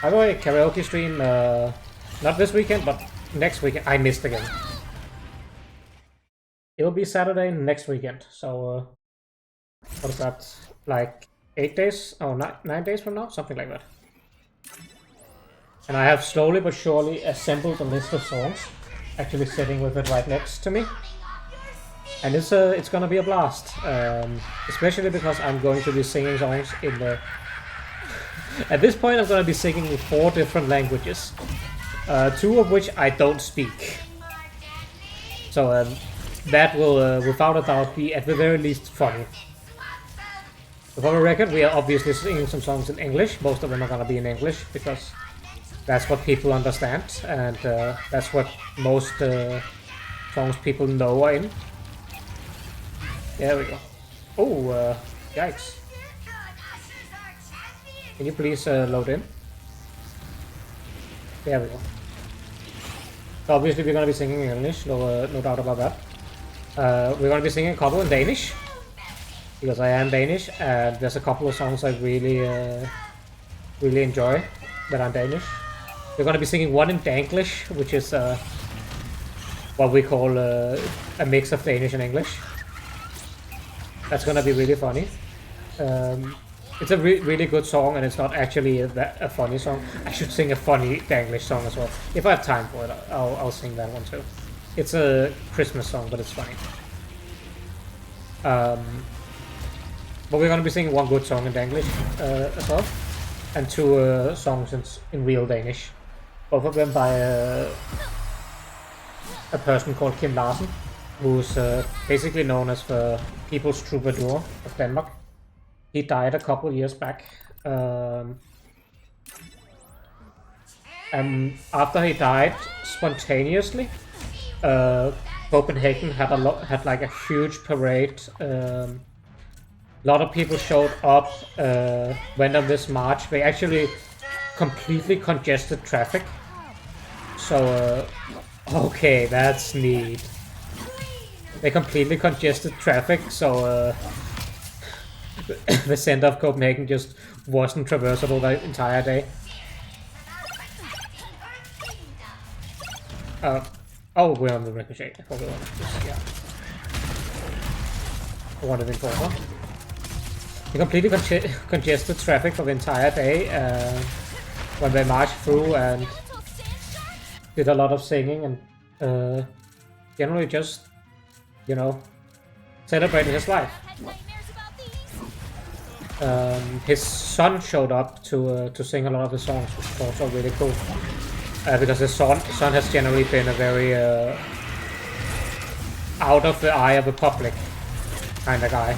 By the way, karaoke stream, not this weekend, but next weekend. I missed again. It'll be Saturday next weekend, so what is that? Like 8 days? Oh, 9 days from now? Something like that. And I have slowly but surely assembled a list of songs, actually sitting with it right next to me. And it's gonna be a blast, especially because I'm going to be singing songs in the... At this point I'm gonna be singing in 4 different languages, 2 of which I don't speak. So that will, without a doubt, be at the very least funny. For the record, we are obviously singing some songs in English. Most of them are gonna be in English, because that's what people understand, and that's what most songs people know are in. There we go. Oh, yikes. Can you please load in? There we go. So obviously we're gonna be singing in English, no doubt about that. We're gonna be singing a couple in Danish, because I am Danish, and there's a couple of songs I really enjoy that are Danish. We're gonna be singing one in Danglish, which is what we call a mix of Danish and English. That's gonna be really funny. It's a really good song, and it's not actually a funny song. I should sing a funny Danglish song as well. If I have time for it, I'll sing that one too. It's a Christmas song, but it's funny. But we're gonna be singing one good song in Danglish as well, and 2 songs in real Danish. Both of them by a person called Kim Larsen, who's basically known as the People's Troubadour of Denmark. He died a couple years back. And after he died, spontaneously, Copenhagen had like a huge parade. A lot of people showed up, went on this march. They actually completely congested traffic. So, okay, that's neat. They completely congested traffic, so the center of Copenhagen just wasn't traversable the entire day. Oh, we're on the Ricochet. I thought we were on this, yeah. I wanted to inform. They completely congested traffic for the entire day when they marched through and did a lot of singing and generally just, you know, celebrating his life. His son showed up to sing a lot of the songs, which is also really cool. Because his son has generally been a very out of the eye of the public kind of guy.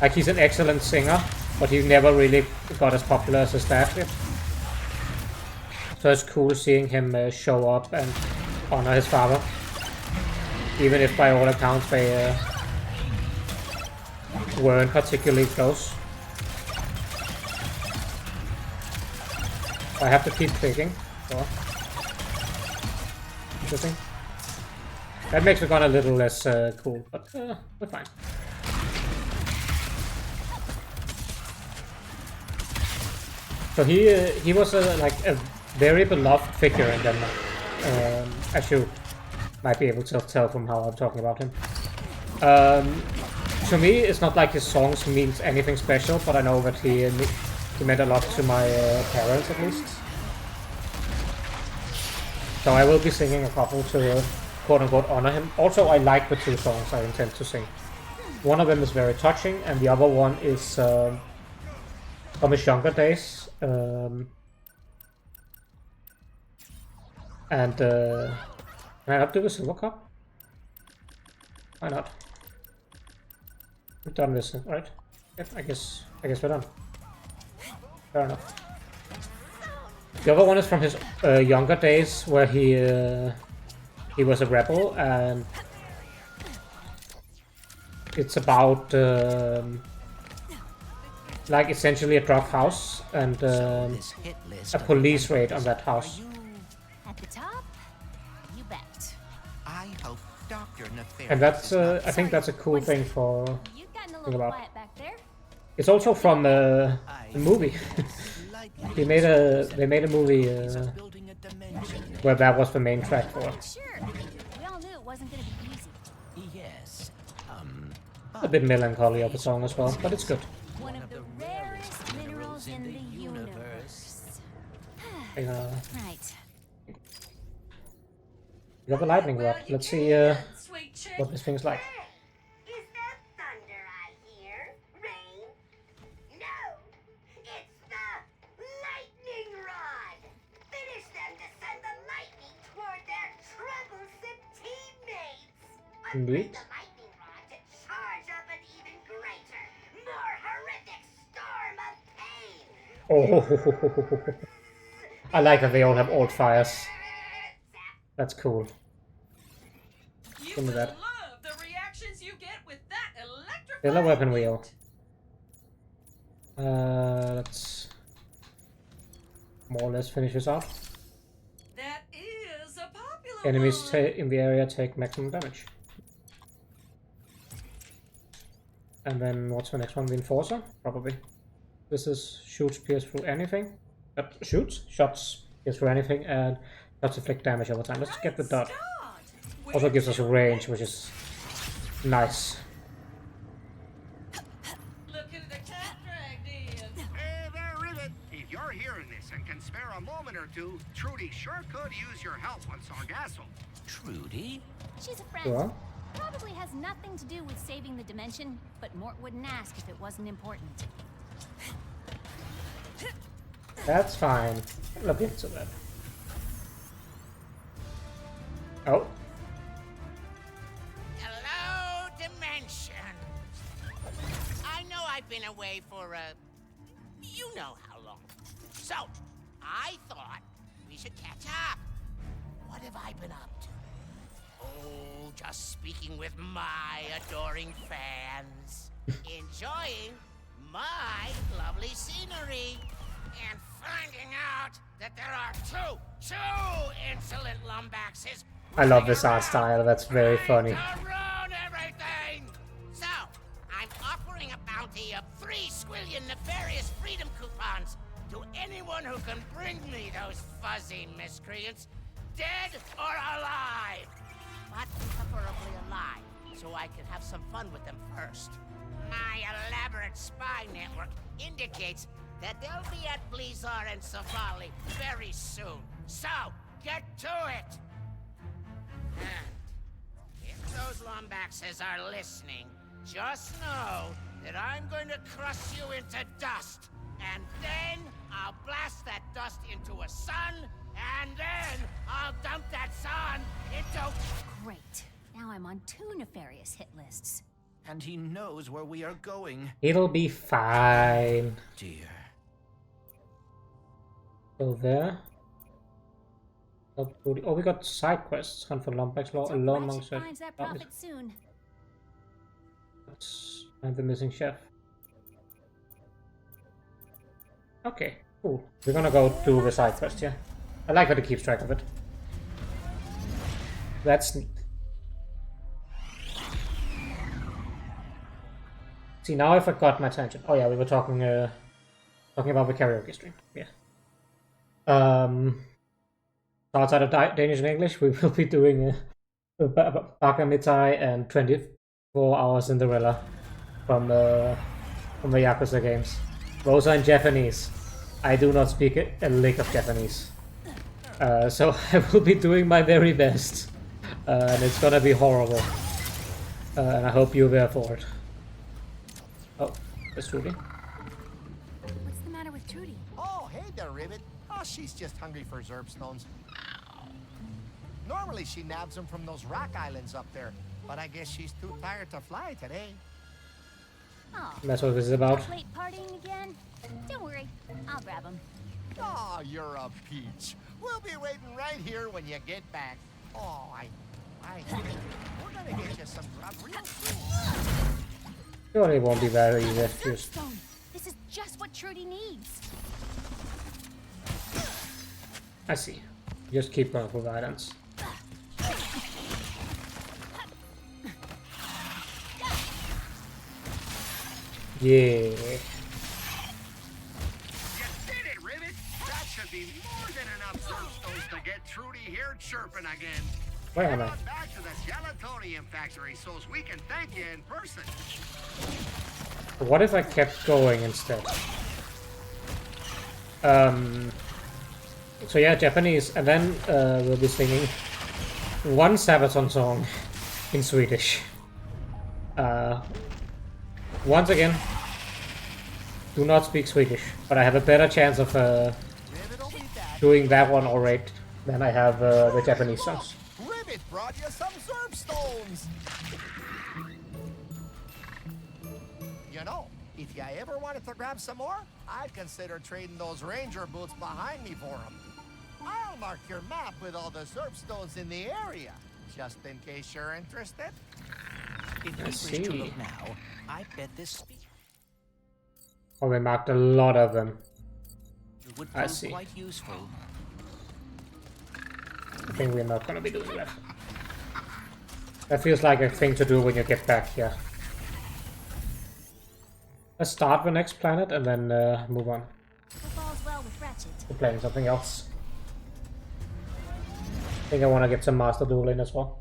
Like, he's an excellent singer, but he never really got as popular as his dad did. So it's cool seeing him show up and honor his father, even if by all accounts they weren't particularly close. I have to keep clicking. So. Interesting. That makes the gun a little less cool, but we're fine. So he was like a very beloved figure in Denmark, as you might be able to tell from how I'm talking about him. To me, it's not like his songs means anything special, but I know that he meant a lot to my parents, at least. So I will be singing a couple to quote-unquote honor him. Also, I like the 2 songs I intend to sing. One of them is very touching, and the other one is from his younger days. Can I not do the silver cup? Why not? We've done this, right? Yep, I guess we're done. Fair enough. The other one is from his younger days, where he was a rebel, and it's about like essentially a drug house and a police raid on that house. At the top, you bet. I hope Dr. Nefarious And that's I think that's a cool thing for You've gotten a think little about. quiet back there. It's also from a movie. They made a movie where that was the main track for it. Sure. We all knew it wasn't gonna be easy. Yes. A bit melancholy of a song as well, but it's good. One of the rarest minerals in the universe. Right. We got the lightning rod. Let's see what this thing's like. Is that thunder I hear? Rain? No! It's the lightning rod! Finish them to send the lightning toward their troublesome teammates! Indeed. The lightning rod to charge up an even greater, more horrific storm of pain! Oh, I like that they all have alt fires. That's cool. Give me that. Love the reactions you get with that electrifying Still a weapon wheel. Let's more or less finish this off. That is a popular Enemies one. in the area take maximum damage. And then what's the next one? The Enforcer? Probably. This is shoots, pierce through anything. Shoots, shots, pierce through anything, and shots inflict damage over time. Let's get the dot. Also gives us a range, which is nice. Look at the cat dragged in. Hey there, Rivet. If you're hearing this and can spare a moment or two, Trudy sure could use your help on Sargasso. Trudy? She's a friend. Sure. Probably has nothing to do with saving the dimension, but Mort wouldn't ask if it wasn't important. That's fine. Look into that. Oh. Hello, Dimension. I know I've been away for, you know how long. So, I thought we should catch up. What have I been up to? Oh, just speaking with my adoring fans. Enjoying my lovely scenery. And finding out that there are two insolent lumbaxes. I love this art style, that's very funny. To ruin everything! So, I'm offering a bounty of 3 squillion nefarious freedom coupons to anyone who can bring me those fuzzy miscreants, dead or alive. But preferably alive, so I can have some fun with them first. My elaborate spy network indicates that they'll be at Blizzard and Savali very soon. So, get to it! And if those Lombaxes are listening, just know that I'm going to crush you into dust. And then I'll blast that dust into a sun, and then I'll dump that sun into... Great. Now I'm on 2 nefarious hit lists. And he knows where we are going. It'll be fine. Dear. So there. Oh, we got side quests. Hunt for Lombax Law, alone among Rachet finds that prophet soon. Let's find the missing chef. Okay, cool. We're gonna go do the side quest here. I like how it keeps track of it. That's neat. See, now I forgot my tangent. Oh yeah, we were talking about the karaoke stream. Yeah. Outside of Danish and English, we will be doing Baka Mitai and 24 Hours Cinderella from the Yakuza games. Those are in Japanese. I do not speak a lick of Japanese. So I will be doing my very best. And it's gonna be horrible. And I hope you're there for it. Oh, that's Trudy. What's the matter with Trudy? Oh, hey there, Rivet. Oh, she's just hungry for Zerbstones. Normally she nabs them from those rock islands up there, but I guess she's too tired to fly today. Oh, That's what this is about. late partying again? Don't worry, I'll grab him. Oh, you're a peach. We'll be waiting right here when you get back. Oh, we're gonna get you some grub real soon. Surely it won't be very easy. Just Zerbstone! This is just what Trudy needs. I see. Just keep going for guidance. Yeah. You did it, Rivet! That should be more than enough Zerbstones to get Trudy here chirping again. Where am Head I? on back to the Gelatonium factory so we can thank you in person. What if I kept going instead? So yeah, Japanese, and then we'll be singing one Sabaton song in Swedish. Once again, do not speak Swedish, but I have a better chance of doing that one already than I have the Japanese songs. Ribbit brought you some Zerb stones. You know, if you ever wanted to grab some more, I'd consider trading those ranger boots behind me for them. I'll mark your map with all the Zerb stones in the area, just in case you're interested. If you wish to look now, I bet this Oh, we marked a lot of them. would I prove see. quite useful. I think we're not gonna be doing that. That feels like a thing to do when you get back here. Let's start the next planet and then move on Hope all's well with Rachet. to playing something else. I think I want to get some Master Duel in as well.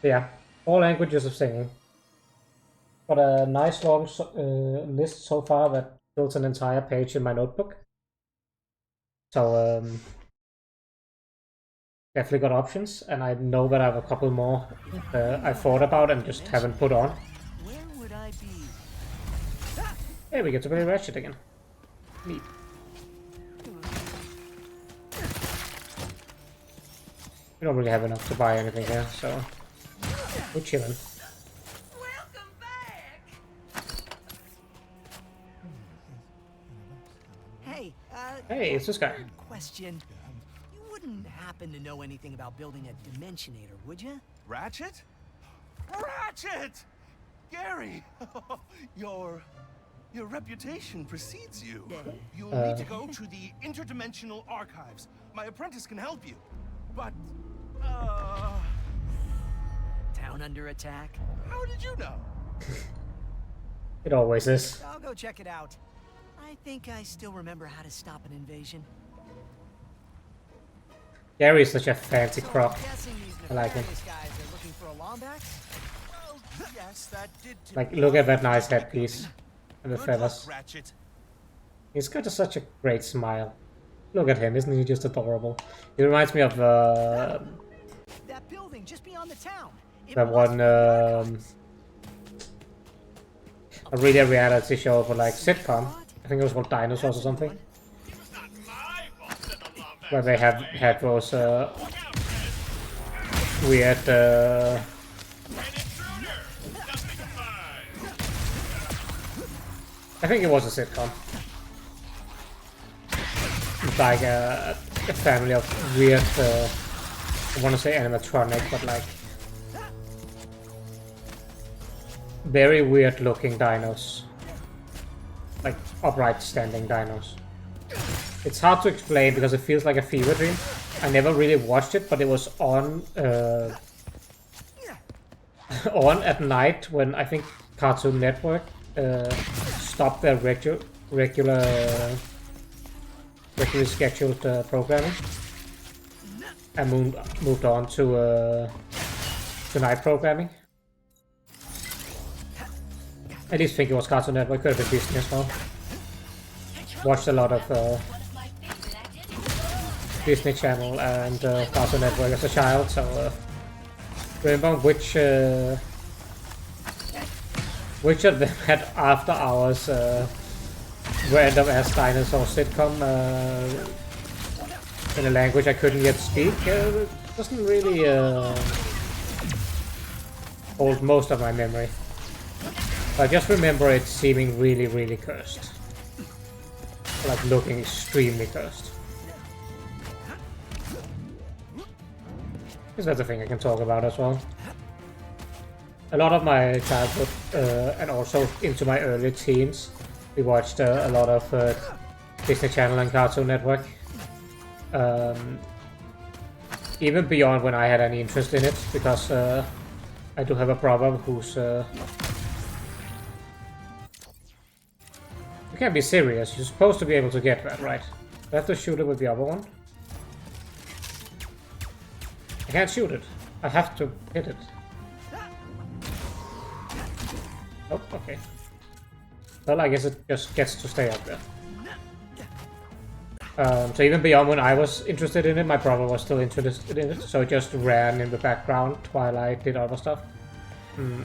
Yeah, all languages of singing. Got a nice long list so far that fills an entire page in my notebook. So definitely got options, and I know that I have a couple more I thought about and just haven't put on. Where would I be? Hey, we get to play Rachet again. Neat. We don't really have enough to buy anything here, so we're chilling. Welcome back. Hey, Hey, it's this guy. question. You wouldn't happen to know anything about building a Dimensionator, would you? Ratchet? Ratchet! Gary! Your reputation precedes you. You'll need to go to the interdimensional archives. My apprentice can help you. But, Town under attack? how did you know? It always is. I'll go check it out. I think I still remember how to stop an invasion. Gary's such a fancy So croc. I'm guessing these I like him. nefarious guys are looking for a Lombax? Well, yes, that did tip Like, me look off at that the nice suspect headpiece coming. and the Good feathers. luck, Ratchet. He's got such a great smile. Look at him, isn't he just adorable? He reminds me of That building just beyond the town. It that must one be the archives. a really reality show for like sitcom. I think it was called Dinosaurs or something. Where they had those weird I think it was a sitcom. It's like a family of weird I want to say animatronic, but like very weird looking dinos. Like upright standing dinos. It's hard to explain because it feels like a fever dream. I never really watched it, but it was on on at night when I think Cartoon Network stopped their regularly scheduled programming and moved on to night programming. At least think it was Cartoon Network, could have been Disney as well. Watched a lot of Disney Channel and Cartoon Network as a child, so remember which of them had after hours random ass dinosaur sitcom in a language I couldn't yet speak. Doesn't really hold most of my memory. But I just remember it seeming really, really cursed. Like looking extremely cursed. Because that's a thing I can talk about as well. A lot of my childhood and also into my early teens, we watched a lot of Disney Channel and Cartoon Network. Even beyond when I had any interest in it, because I do have a brother who's you can't be serious, you're supposed to be able to get that, right? I have to shoot it with the other one. I can't shoot it. I have to hit it. Oh, okay. Well, I guess it just gets to stay up there. So even beyond when I was interested in it, my brother was still interested in it, so it just ran in the background while I did other stuff.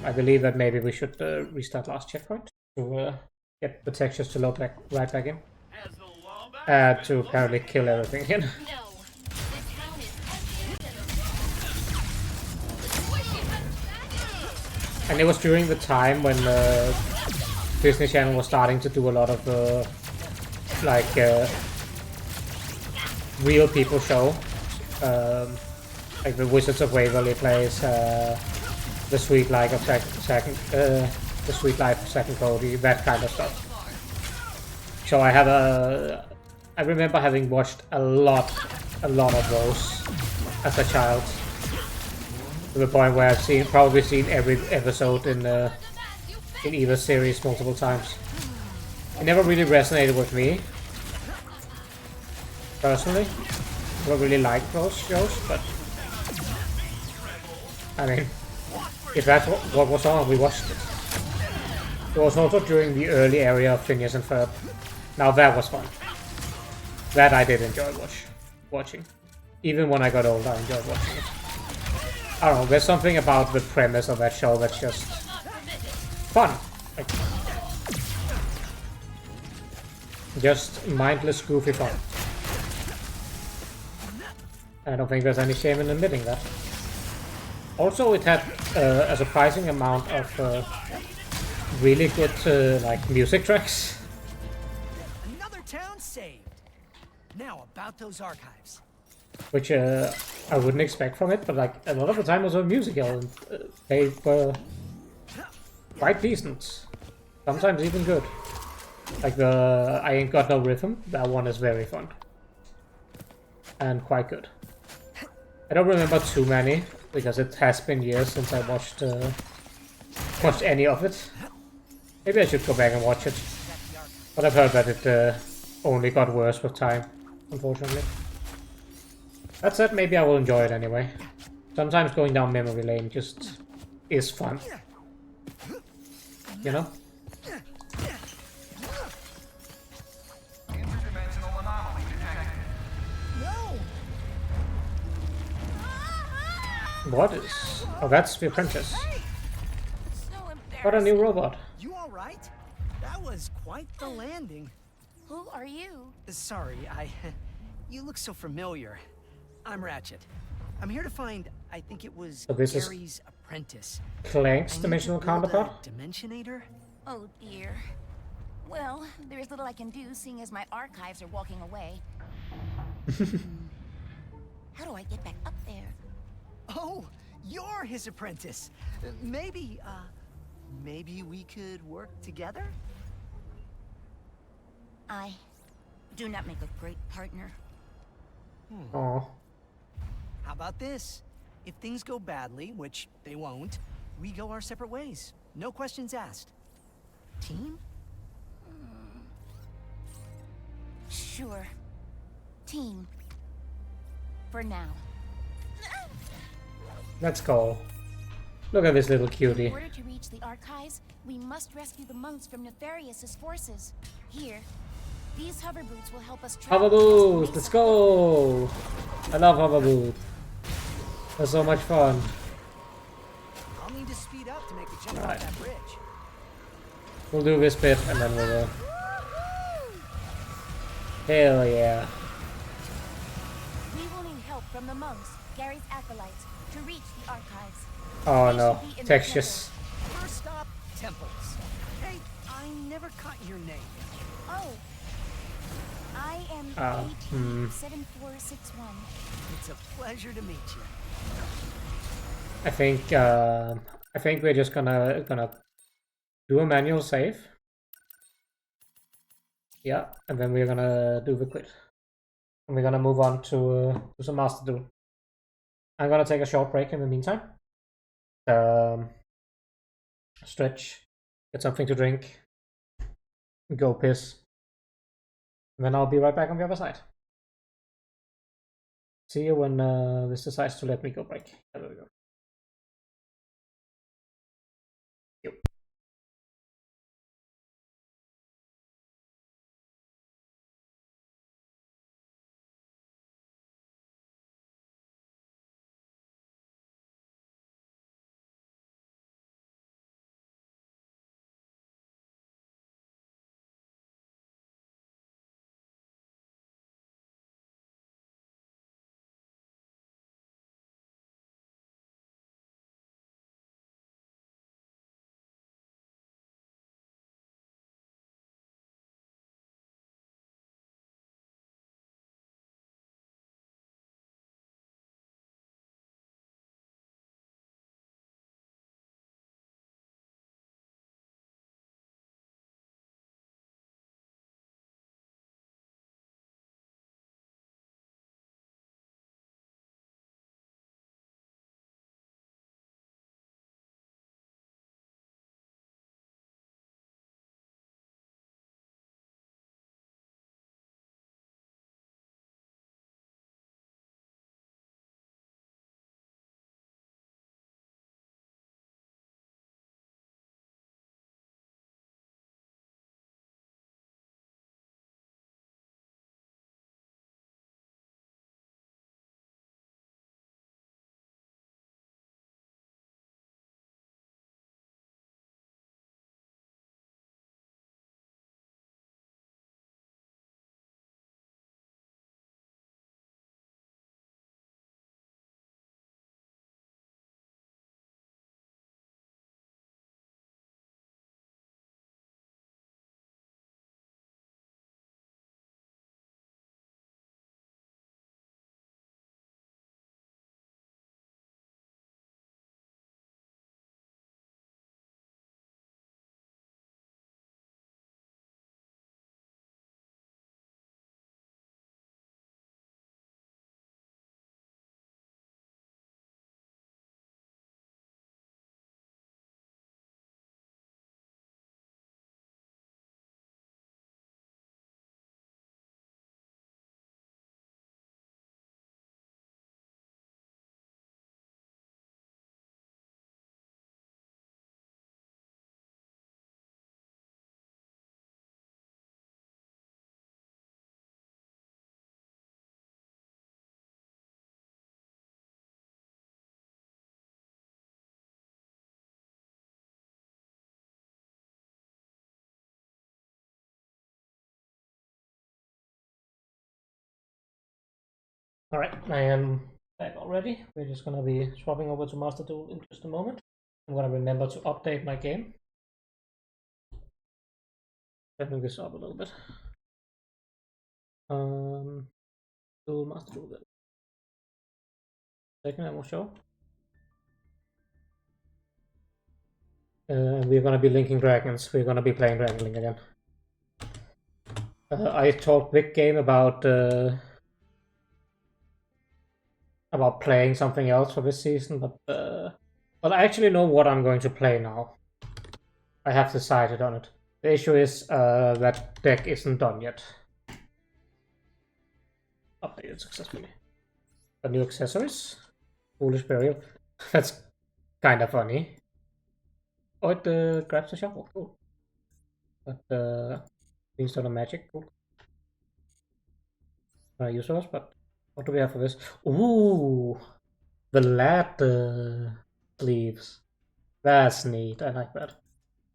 I believe that maybe we should restart last checkpoint to get the textures to load back right back in. To apparently kill everything again. And it was during the time when Disney Channel was starting to do a lot of like real people show, like the Wizards of Waverly Place, the Sweet Life of the Sweet Life of Second Cody, that kind of stuff. So I remember having watched a lot of those as a child, to the point where I've probably seen every episode in either series multiple times. It never really resonated with me personally. I don't really like those shows, but I mean, if that's what was on, we watched it. It was also during the early area of Phineas and Ferb. Now that was fun. That I did enjoy watching. Even when I got older, I enjoyed watching it. I don't know, there's something about the premise of that show that's just fun. Like, just mindless, goofy fun. I don't think there's any shame in admitting that. Also, it had a surprising amount of really good like music tracks. Another town saved. Now about those archives. Which I wouldn't expect from it, but like a lot of the time was a musical, and they were quite decent. Sometimes even good. Like the I Ain't Got No Rhythm, that one is very fun. And quite good. I don't remember too many, because it has been years since I watched any of it. Maybe I should go back and watch it. But I've heard that it only got worse with time, unfortunately. That said, maybe I will enjoy it anyway. Sometimes going down memory lane just is fun. You know? What is... Oh, that's the apprentice. What a new robot. You all right? That was quite the landing. Who are you? Sorry, you look so familiar. I'm Rachet. I'm here to find, I think it was So this Gary's apprentice. Clank's dimensional counterpart? Dimensionator? Oh dear. Well, there is little I can do, seeing as my archives are walking away. How do I get back up there? Oh, you're his apprentice. Maybe we could work together? I do not make a great partner. Oh. How about this? If things go badly, which they won't, we go our separate ways. No questions asked. Team? Sure. Team. For now. Let's go. Look at this little cutie. In order to reach the archives, we must rescue the monks from Nefarious's forces. Here, these hover boots will help us travel. Hover boots, let's go! I love hover boots. They're so much fun. I'll need to speed up to make the jump off that bridge. We'll do this bit and then we'll Hell yeah. We will need help from the monks, Gary's acolytes, to reach the archives. Oh They no, should be in the textures. First stop, temples. Hey, I never caught your name. Oh. I am hmm. 7461. It's a pleasure to meet you. I think we're just gonna do a manual save. Yeah, and then we're gonna do the quit. And we're gonna move on to some Master Duel. I'm gonna take a short break in the meantime. Stretch, get something to drink, go piss, and then I'll be right back on the other side. See you when this decides to let me go break. There we go. Yep. Alright, I am back already. We're just gonna be swapping over to Master Duel in just a moment. I'm gonna remember to update my game. Setting this up a little bit. Duel Master Duel then. Second, I will show. We're gonna be linking dragons. We're gonna be playing Dragon Link again. I talked big game about playing something else for this season, but I actually know what I'm going to play now. I have decided on it. The issue is that deck isn't done yet. Updated successfully. The new accessories. Foolish Burial. That's kind of funny. Oh, it grabs the shuffle. Cool. But things on magic. Cool. Use those, but what do we have for this? Ooh, the ladder sleeves. That's neat. I like that.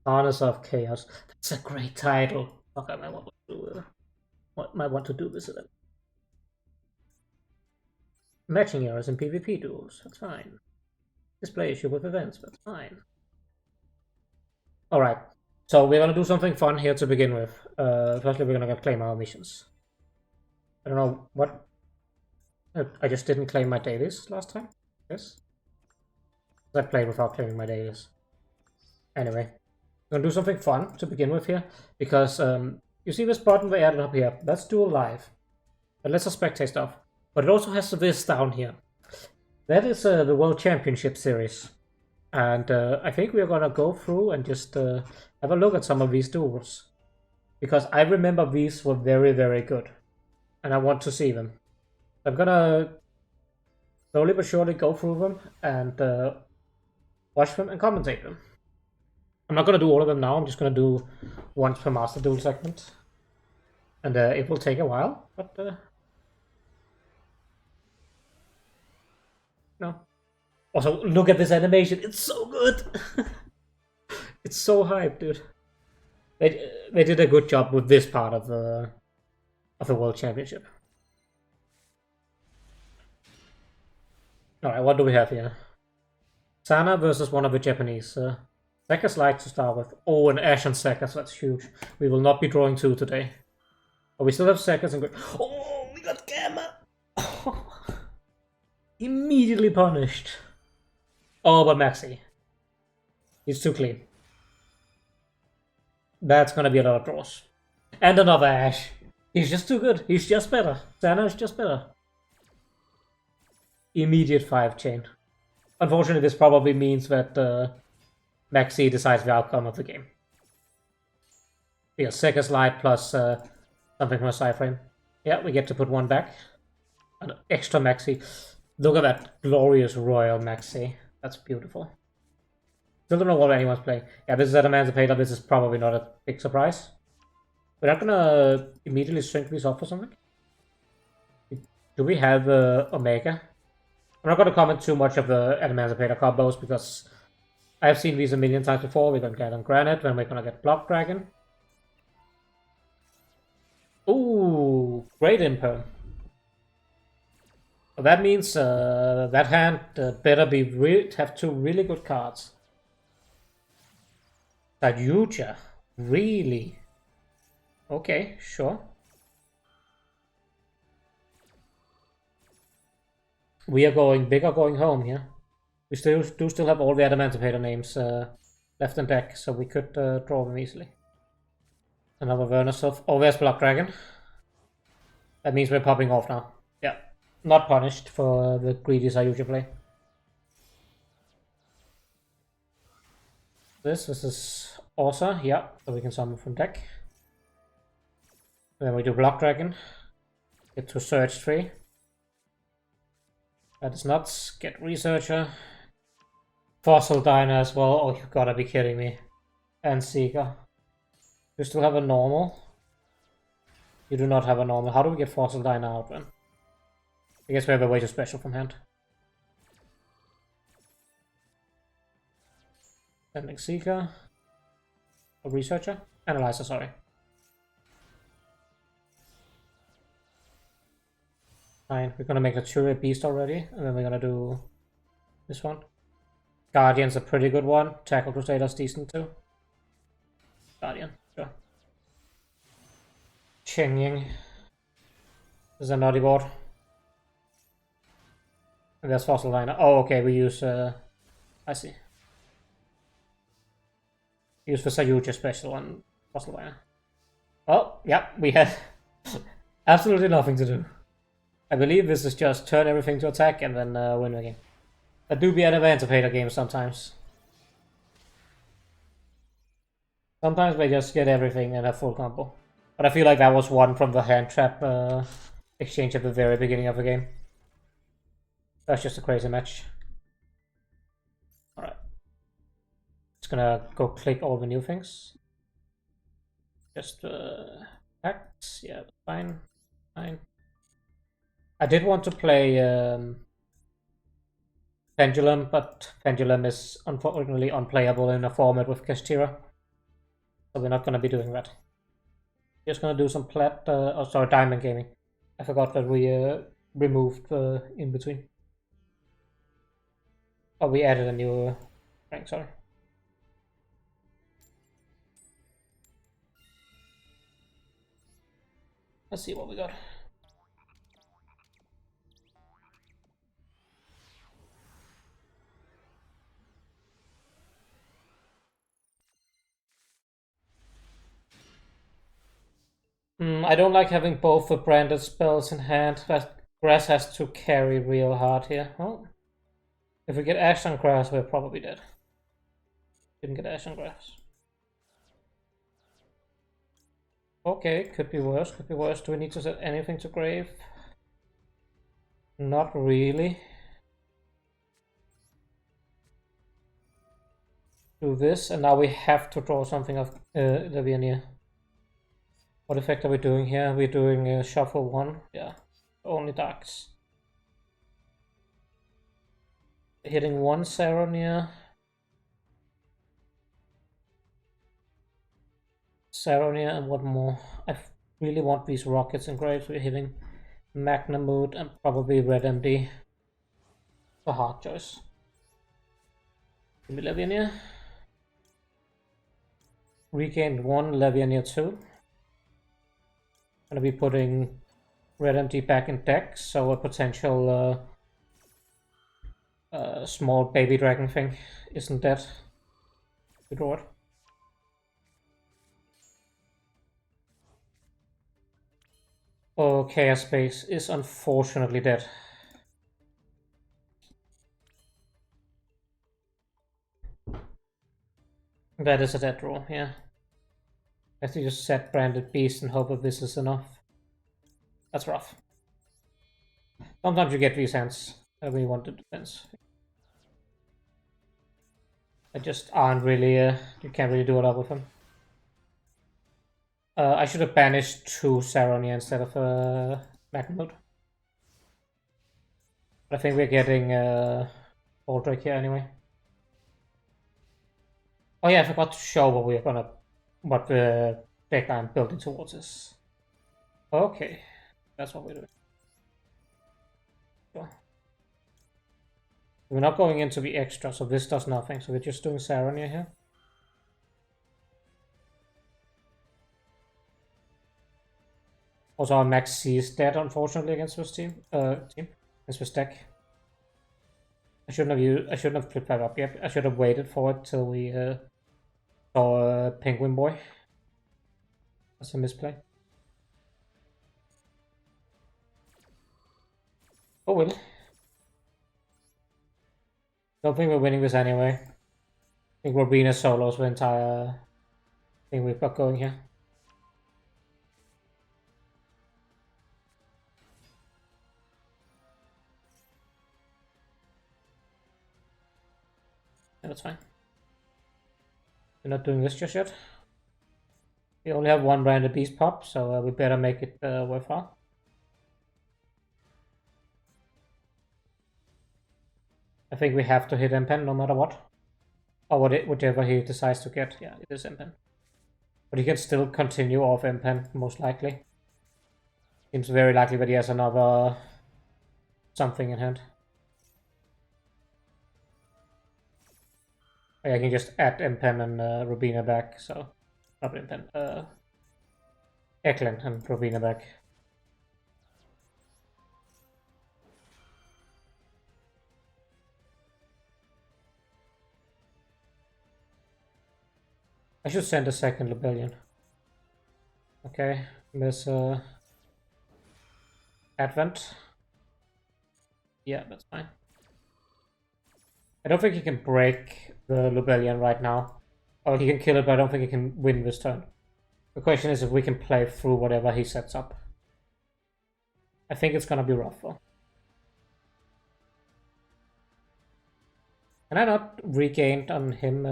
Harness of Chaos. That's a great title. Okay, I might want to do this then. Matching errors in PvP duels. That's fine. Display issue with events. That's fine. Alright, so we're gonna do something fun here to begin with. Firstly, we're gonna claim our missions. I don't know what. I just didn't claim my dailies last time. Yes. I played without claiming my dailies. Anyway, we're gonna do something fun to begin with here, because you see this button they added up here. That's Duel Live. But let's spectate stuff. But it also has this down here. That is the World Championship Series. And I think we're gonna go through and just have a look at some of these duels. Because I remember these were very, very good. And I want to see them. I'm gonna slowly but surely go through them and watch them and commentate them. I'm not gonna do all of them now, I'm just gonna do once per Master Duel segment. And it will take a while, but no. Also, look at this animation, it's so good! It's so hyped, dude. They did a good job with this part of the World Championship. Alright, what do we have here? Sana versus one of the Japanese. Sekas light to start with. Oh, an Ashen Sekas, that's huge. We will not be drawing 2 today. Oh, we still have Sekas and good. Oh, we got Gamma! Oh. Immediately punished. Oh, but Maxi. He's too clean. That's gonna be a lot of draws. And another Ash. He's just too good. He's just better. Sana is just better. Immediate 5 chain. Unfortunately, this probably means that Maxi decides the outcome of the game. Yeah, Sekas Light plus something from a side frame. Yeah, we get to put 1 back. An extra Maxi. Look at that glorious Royal Maxi. That's beautiful. Still don't know what anyone's playing. Yeah, this is at Emancipator. This is probably not a big surprise. We're not gonna immediately shrink these up for something. Do we have Omega? I'm not going to comment too much of the Emancipator combos because I've seen these a million times before. We're going to get on Granite, then we're going to get Block Dragon. Ooh, great Imperm. Well, that means that hand better be have 2 really good cards. Sayuja, really? Okay, sure. We are going big or going home here. We still have all the Emancipator names left in deck, so we could draw them easily. Another Vernusov. Oh, there's Block Dragon. That means we're popping off now. Yeah, not punished for the greedy Sayuja play. This is Orsa, yeah, so we can summon from deck. Then we do Block Dragon. Get to Search 3. That is nuts. Get Researcher. Fossil Diner as well. Oh, you gotta be kidding me. And Seeker. You still have a normal? You do not have a normal. How do we get Fossil Diner out then? I guess we have a way to special from hand. Sending Seeker. A Researcher. Analyzer, sorry. Fine. We're gonna make the Turret Beast already, and then we're gonna do this one. Guardian's a pretty good one. Tackle Crusader's decent too. Guardian, sure. Chengying is a naughty board. And there's Fossil Liner. Oh, okay, we use, I see. Use the Sayuja special on Fossil Liner. Oh, yeah, we had absolutely nothing to do. I believe this is just turn everything to attack and then win the game. That do be an advantage game sometimes. Sometimes they just get everything in a full combo. But I feel like that was one from the hand trap exchange at the very beginning of the game. That's just a crazy match. Alright. Just gonna go click all the new things. Just packs, yeah, fine. Fine. I did want to play Pendulum, but Pendulum is unfortunately unplayable in a format with Kastira. So we're not gonna be doing that. Just gonna do some Diamond Gaming. I forgot that we removed in between. Oh, we added a new rank, sorry. Let's see what we got. I don't like having both the branded spells in hand. Grass has to carry real hard here. Oh. If we get Ash on Grass, we're probably dead. Didn't get Ash on Grass. Okay, could be worse, could be worse. Do we need to set anything to grave? Not really. Do this, and now we have to draw something of the Veneer. What effect are we doing here? We're doing Shuffle 1, yeah. Only darks. Hitting one Saronia. Saronia and what more? I really want these rockets engraved. We're hitting Magnamute and probably Red MD. A hard choice. Give me Levianeer. Regained one, Levianeer 2. Gonna be putting Red MD back in deck, so a potential small baby dragon thing isn't dead. We draw it. Oh, Chaos Space is unfortunately dead. That is a dead draw, yeah. I have to just set Branded Beast and hope that this is enough. That's rough. Sometimes you get these hands when you want to defense. I just aren't really, you can't really do a lot with them. I should have banished 2 Saronia instead of Magnamute. But I think we're getting Baldrick here anyway. Oh yeah, I forgot to show what the deck I'm building towards is. Okay, that's what we're doing. Sure. We're not going into the extra, so this does nothing. So we're just doing Saronia here. Also, our Max C is dead, unfortunately, against this against this deck. I shouldn't have flipped that up yet. I should have waited for it till we saw Penguin Boy. That's a misplay. Oh well. Don't think we're winning this anyway. I think Robina solos the entire thing we've got going here. Yeah, that's fine. We're not doing this just yet. We only have one Branded Beast pop, so we better make it worthwhile. I think we have to hit Empen no matter what. Or whatever he decides to get. Yeah, it is Empen. But he can still continue off Empen, most likely. Seems very likely that he has another something in hand. I can just add Impen and Rubina back, so not Impen, Eklund and Rubina back. I should send a second Rebellion. Okay, there's Advent. Yeah, that's fine. I don't think he can break the Rebellion right now. Or he can kill it, but I don't think he can win this turn. The question is if we can play through whatever he sets up. I think it's gonna be rough though. Can I not regain on him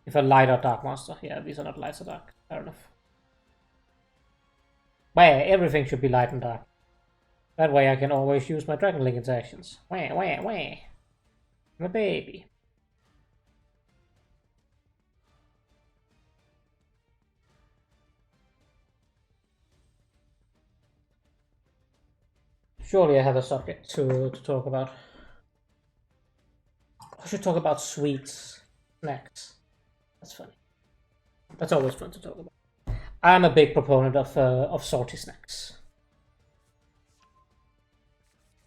if a light or dark monster? Yeah, these are not lights or dark. Fair enough. Where everything should be light and dark. That way I can always use my Dragon Link actions. Where? My baby. Surely I have a subject to talk about. I should talk about sweets, snacks. That's funny. That's always fun to talk about. I'm a big proponent of salty snacks.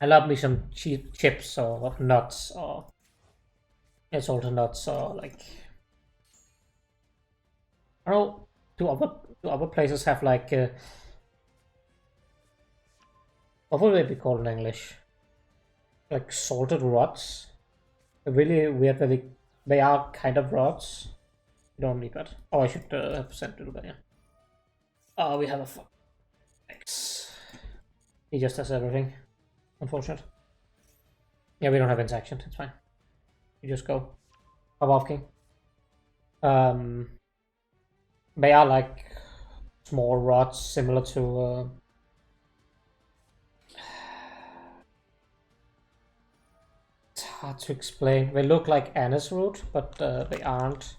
I love me some chips or nuts or salted nuts or like I don't know. Do other places have like what would they be called in English? Like salted rods? Really weird that they are kind of rods. You don't need that. Oh, I should have sent it over here. Oh, we have a X. He just has everything. Unfortunate. Yeah, we don't have interaction. It's fine. You just go. Pop off king. They are like small rods similar to it's hard to explain. They look like anise root, but they aren't.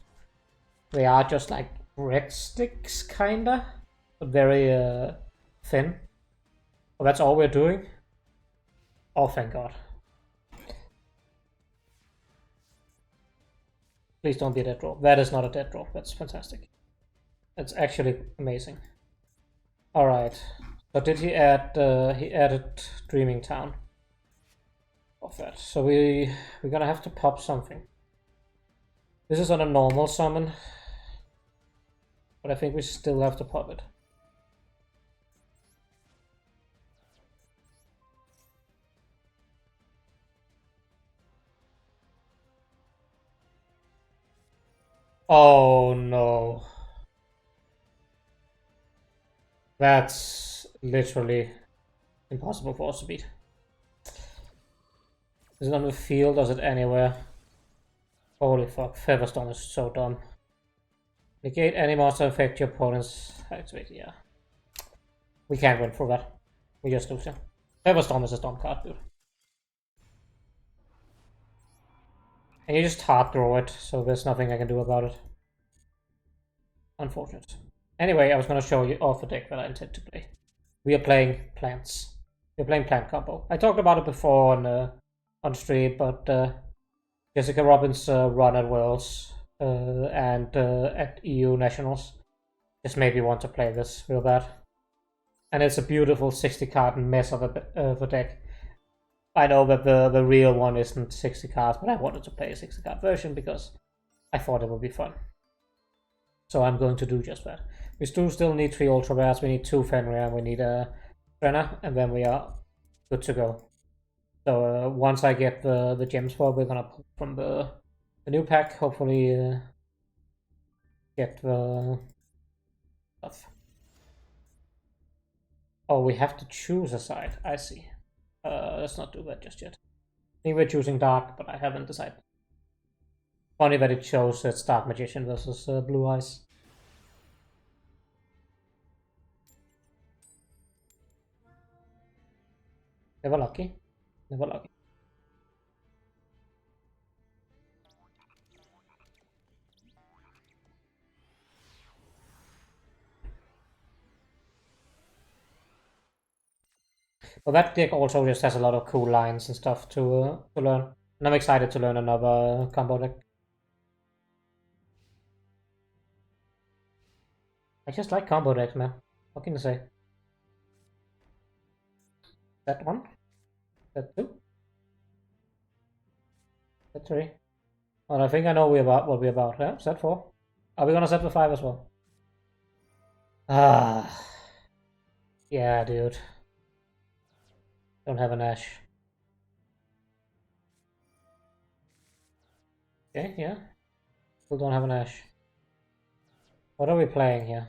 They are just like breadsticks, kinda, but very thin. Well, that's all we're doing. Oh, thank God. Please don't be a dead draw. That is not a dead draw. That's fantastic. That's actually amazing. Alright. So did he add... he added Dreaming Town. Of that. So we're gonna have to pop something. This is on a normal summon. But I think we still have to pop it. Oh no. That's literally impossible for us to beat. Is it on the field? Is it anywhere? Holy fuck, Featherstorm is so dumb. Negate any monster affect your opponent's activate, yeah. We can't win for that. We just lose him. Featherstorm is a dumb card, dude. And you just hard draw it, so there's nothing I can do about it. Unfortunate. Anyway, I was going to show you off the deck that I intend to play. We are playing plants. We're playing plant combo. I talked about it before on stream, but Jessica Robbins' run at Worlds and at EU Nationals just made me want to play this real bad. And it's a beautiful 60 card mess of a deck. I know that the real one isn't 60 cards, but I wanted to play a 60 card version because I thought it would be fun. So I'm going to do just that. We still need 3 Ultra Rares, we need 2 Fenrir, and we need a Brenner, and then we are good to go. So once I get the gems for, we're gonna pull from the new pack, hopefully get the stuff. Oh, we have to choose a side, I see. Let's not do that just yet. I think we're choosing Dark, but I haven't decided. Funny that it shows it's Dark Magician versus Blue Eyes. Never lucky. Never lucky. But that deck also just has a lot of cool lines and stuff to learn. And I'm excited to learn another combo deck. I just like combo decks, man. What can you say? That one? That two? That three? Well, I think I know what we're about. Yeah, set four. Are we gonna set for 5 as well? Ah. Yeah, dude. Don't have an Ash. Okay, yeah. Still don't have an Ash. What are we playing here?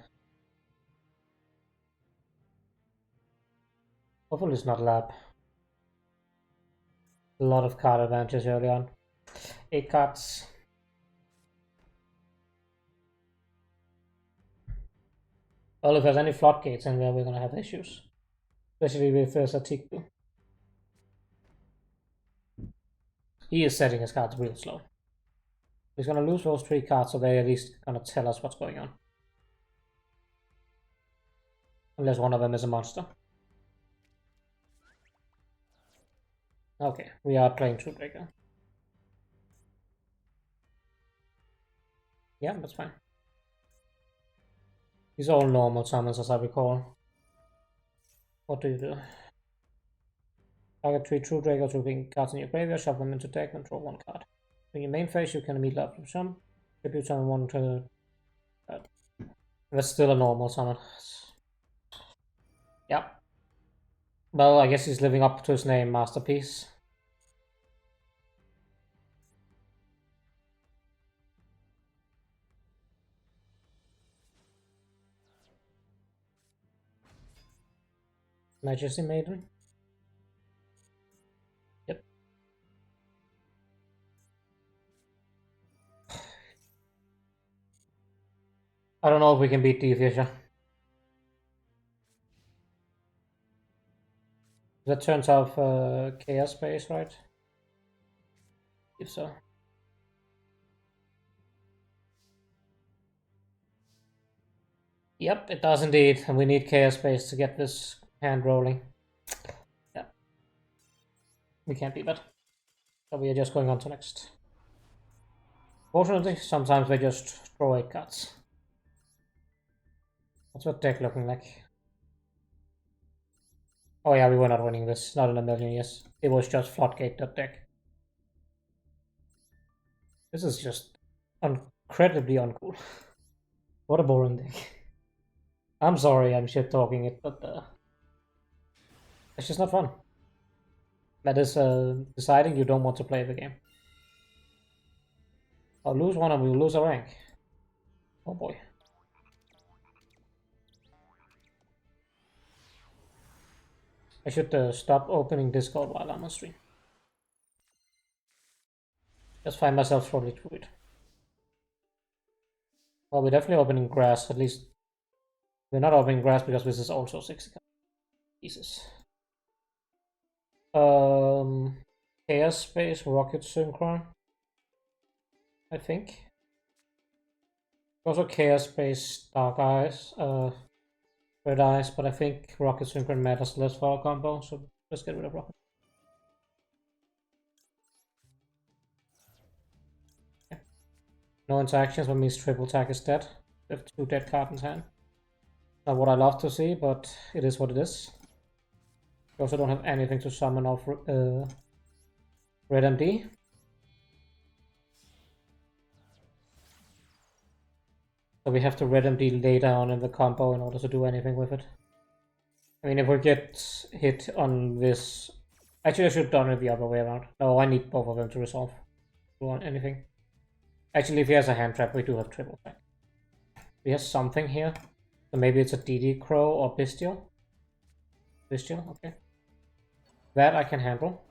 Hopefully it's not lab. A lot of card advantage early on. 8 cards. Well, if there's any floodgates in there, we're gonna have issues. Especially with Satiku. He is setting his cards real slow. He's gonna lose those 3 cards, so they're at least gonna tell us what's going on. Unless one of them is a monster. Okay, we are playing True Breaker. Yeah, that's fine. These are all normal summons as I recall. What do you do? Target 3 True Breakers with cards in your graveyard, shuffle them into deck, and draw 1 card. In your main phase, you can immediately up some. Tribute summon 1 to... That's still a normal summon. Yeah. Well, I guess he's living up to his name, Masterpiece. Majesty Maiden. Yep. I don't know if we can beat the Fisher. That turns off Chaos Space, right? If so. Yep, it does indeed, and we need Chaos Space to get this hand rolling. Yeah. We can't beat that. So we are just going on to next. Fortunately, sometimes they just draw 8 cards. What's that deck looking like? Oh yeah, we were not winning this. Not in a million years. It was just Floodgate, that deck. This is just incredibly uncool. What a boring deck. I'm sorry I'm shit talking it, but it's just not fun. That is deciding you don't want to play the game. I'll lose one and we'll lose a rank. Oh boy. I should stop opening Discord while I'm on stream. Just find myself scrolling through it. Well, we're definitely opening grass, at least. We're not opening grass because this is also 60 pieces. Chaos Space, Rocket Synchron. I think. Also Chaos Space, Dark Eyes, Red Eyes, but I think Rocket Synchron matters less for our combo, so let's get rid of Rocket. Okay. No interactions, that means triple attack is dead. We have 2 dead cards in hand. Not what I love to see, but it is what it is. We also don't have anything to summon off Red MD. So we have to Red MD later on in the combo in order to do anything with it. I mean, if we get hit on this... Actually, I should have done it the other way around. No, I need both of them to resolve. Do anything. Actually, if he has a hand trap, we do have triple attack. We have something here. So maybe it's a DD Crow or Bestial. Bestial, okay. That I can handle.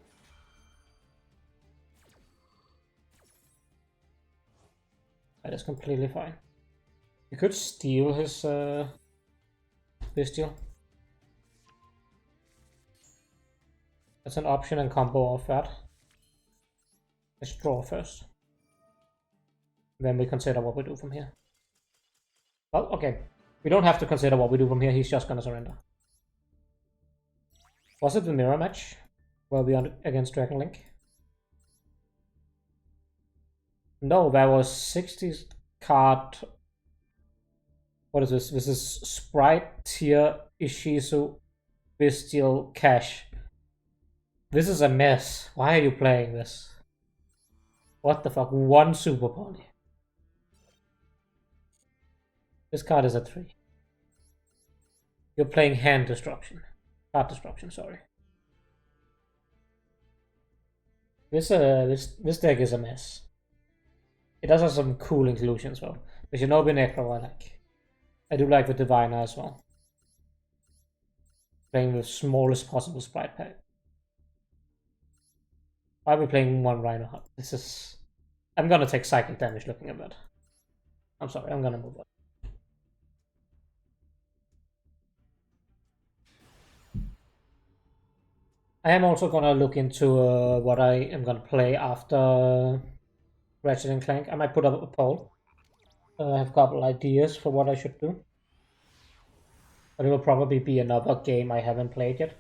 That is completely fine. You could steal his Bestial. That's an option and combo off that. Let's draw first. Then we consider what we do from here. Well, okay. We don't have to consider what we do from here, he's just gonna surrender. Was it the mirror match? Were we on against Dragon Link? No, there was 60 card. What is this? This is Sprite Tier Ishizu Bestial Cash. This is a mess. Why are you playing this? What the fuck? One Super Pony. This card is a 3. You're playing hand disruption. Card disruption, sorry. This deck is a mess. It does have some cool inclusions though. The Shinobi Necro I like. I do like the Diviner as well. Playing the smallest possible sprite pack. Why are we playing one Rhino Hub? This is... I'm gonna take psychic damage looking at that. I'm sorry, I'm gonna move on. I am also gonna look into what I am gonna play after Ratchet and Clank. I might put up a poll. I have a couple ideas for what I should do. But it will probably be another game I haven't played yet.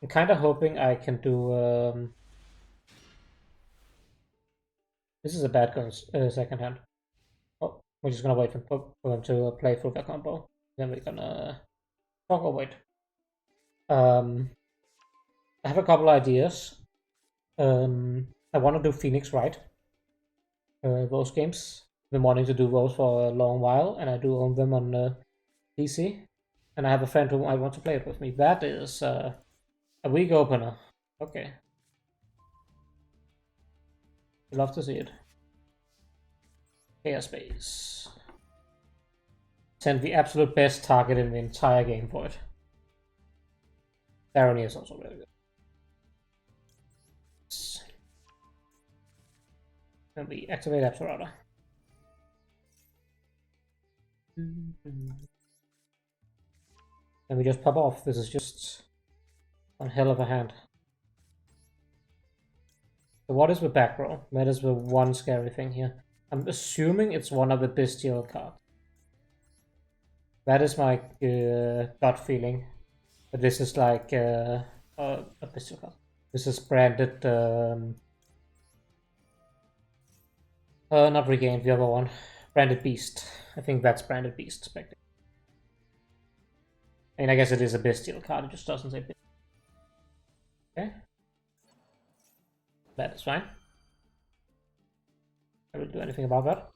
I'm kind of hoping I can do... This is a bad gun, second hand. Oh, we're just gonna wait for them to play through the combo. Then we're gonna... Oh, wait. I have a couple ideas. I want to do Phoenix Wright. Those games. I've been wanting to do those for a long while, and I do own them on PC. And I have a friend who I want to play it with me. That is a weak opener. Okay. I'd love to see it. Chaos Space. Send the absolute best target in the entire game for it. Barony is also really good. And we activate Absorata. And we just pop off. This is just one hell of a hand. So what is the back row? That is the one scary thing here. I'm assuming it's one of the bestial cards. That is my gut feeling. But this is like a bestial card. This is branded... not Regained, the other one. Branded Beast. I think that's Branded Beast. I mean, I guess it is a bestial card, it just doesn't say bestial. Okay. That is fine. I will do anything about that.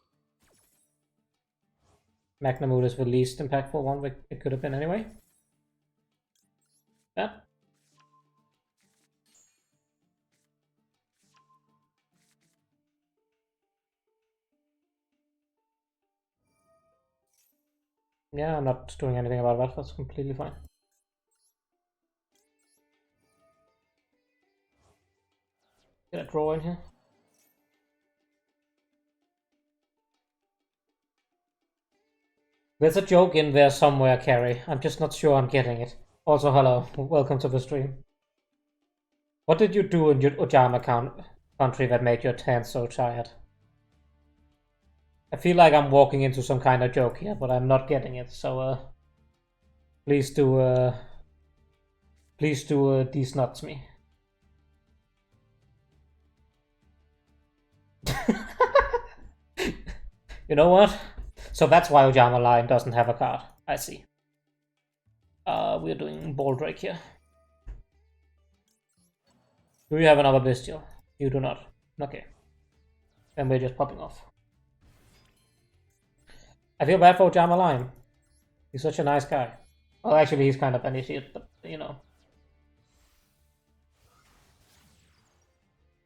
Magnamood is the least impactful one that it could have been anyway. That. Yeah, I'm not doing anything about that, that's completely fine. Get a draw in here. There's a joke in there somewhere, Carrie. I'm just not sure I'm getting it. Also, hello. Welcome to the stream. What did you do in your Ojama country that made your hands so tired? I feel like I'm walking into some kind of joke here, but I'm not getting it. So, please do these nuts me. You know what? So that's why Ojama Line doesn't have a card. I see. We're doing Baldrake here. Do you have another bestial? You do not. Okay. Then we're just popping off. I feel bad for Ojama Line. He's such a nice guy. Well, actually, he's kind of an idiot, but you know.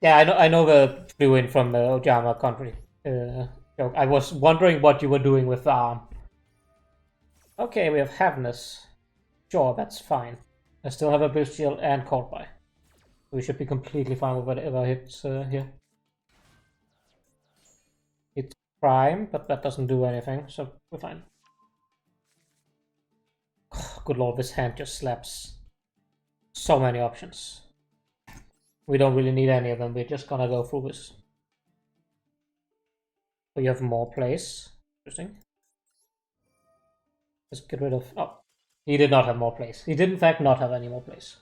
Yeah, I know the flew in from the Ojama country. Joke. I was wondering what you were doing with the arm. Okay, we have Havness. Sure, that's fine. I still have a bestial and caught by. We should be completely fine with whatever hits here. It's prime, but that doesn't do anything, so we're fine. Good lord, this hand just slaps. So many options. We don't really need any of them, we're just gonna go through this. So you have more plays. Interesting. Let's get rid of... Oh, he did not have more plays. He did in fact not have any more plays.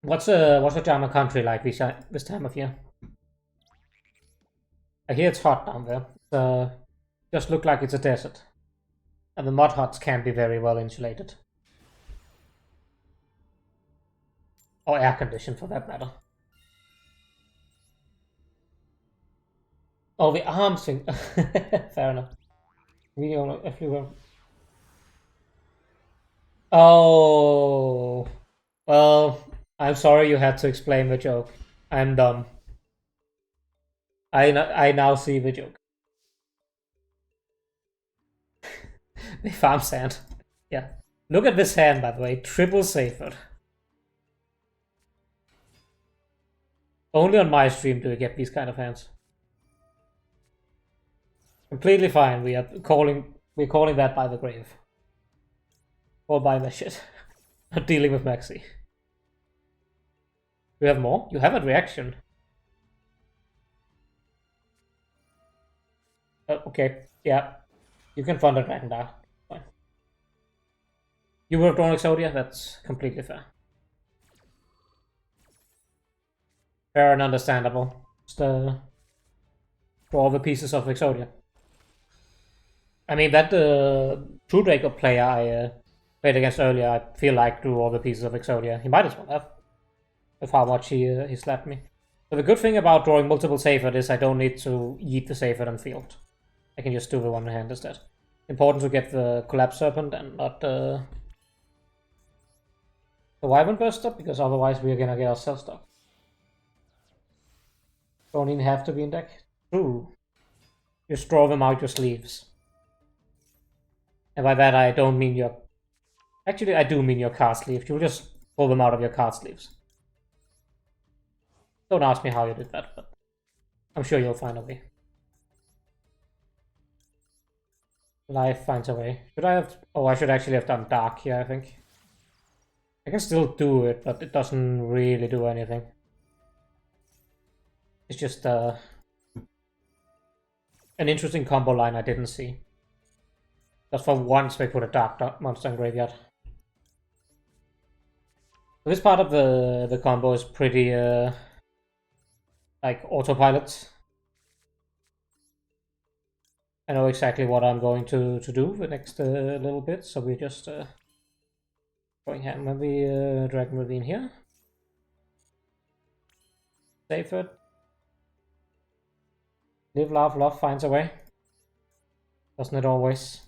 What's the German country like this time of year? I hear it's hot down there. Just look like it's a desert. And the mud huts can't be very well insulated. Or air conditioned for that matter. Oh, the arms thing. Fair enough. We don't if you will. Oh. Well, I'm sorry you had to explain the joke. I'm dumb. I now see the joke. They farm sand. Yeah. Look at this hand, by the way. Triple safer. Only on my stream do we get these kind of hands. Completely fine. We're calling that by the grave. Or by the shit. Not dealing with Maxi. You have more? You have a reaction. Okay. Yeah. You can fund a dragon now. Fine. You would have drawn Exodia? That's completely fair. Fair and understandable. Just draw all the pieces of Exodia. I mean, that True Draco player I played against earlier, I feel like drew all the pieces of Exodia. He might as well have. With how much he slapped me. So the good thing about drawing multiple Seyfert is I don't need to eat the Seyfert on field. I can just do the one hand instead. Important to get the Collapse Serpent and not the Wyvern Burster, because otherwise we're gonna get ourselves stuck. Don't even have to be in deck. True. Just draw them out your sleeves. And by that I don't mean your... Actually, I do mean your card sleeve. You'll just pull them out of your card sleeves. Don't ask me how you did that, but I'm sure you'll find a way. Life finds a way. Should I have... Oh, I should actually have done Dark here, I think. I can still do it, but it doesn't really do anything. It's just an interesting combo line I didn't see. Just for once they put a Dark monster in graveyard. So this part of the combo is pretty like autopilot. I know exactly what I'm going to do the next little bit, so we're just going hammer the Dragon Ravine here. Save it. Live, laugh, love finds a way. Doesn't it always?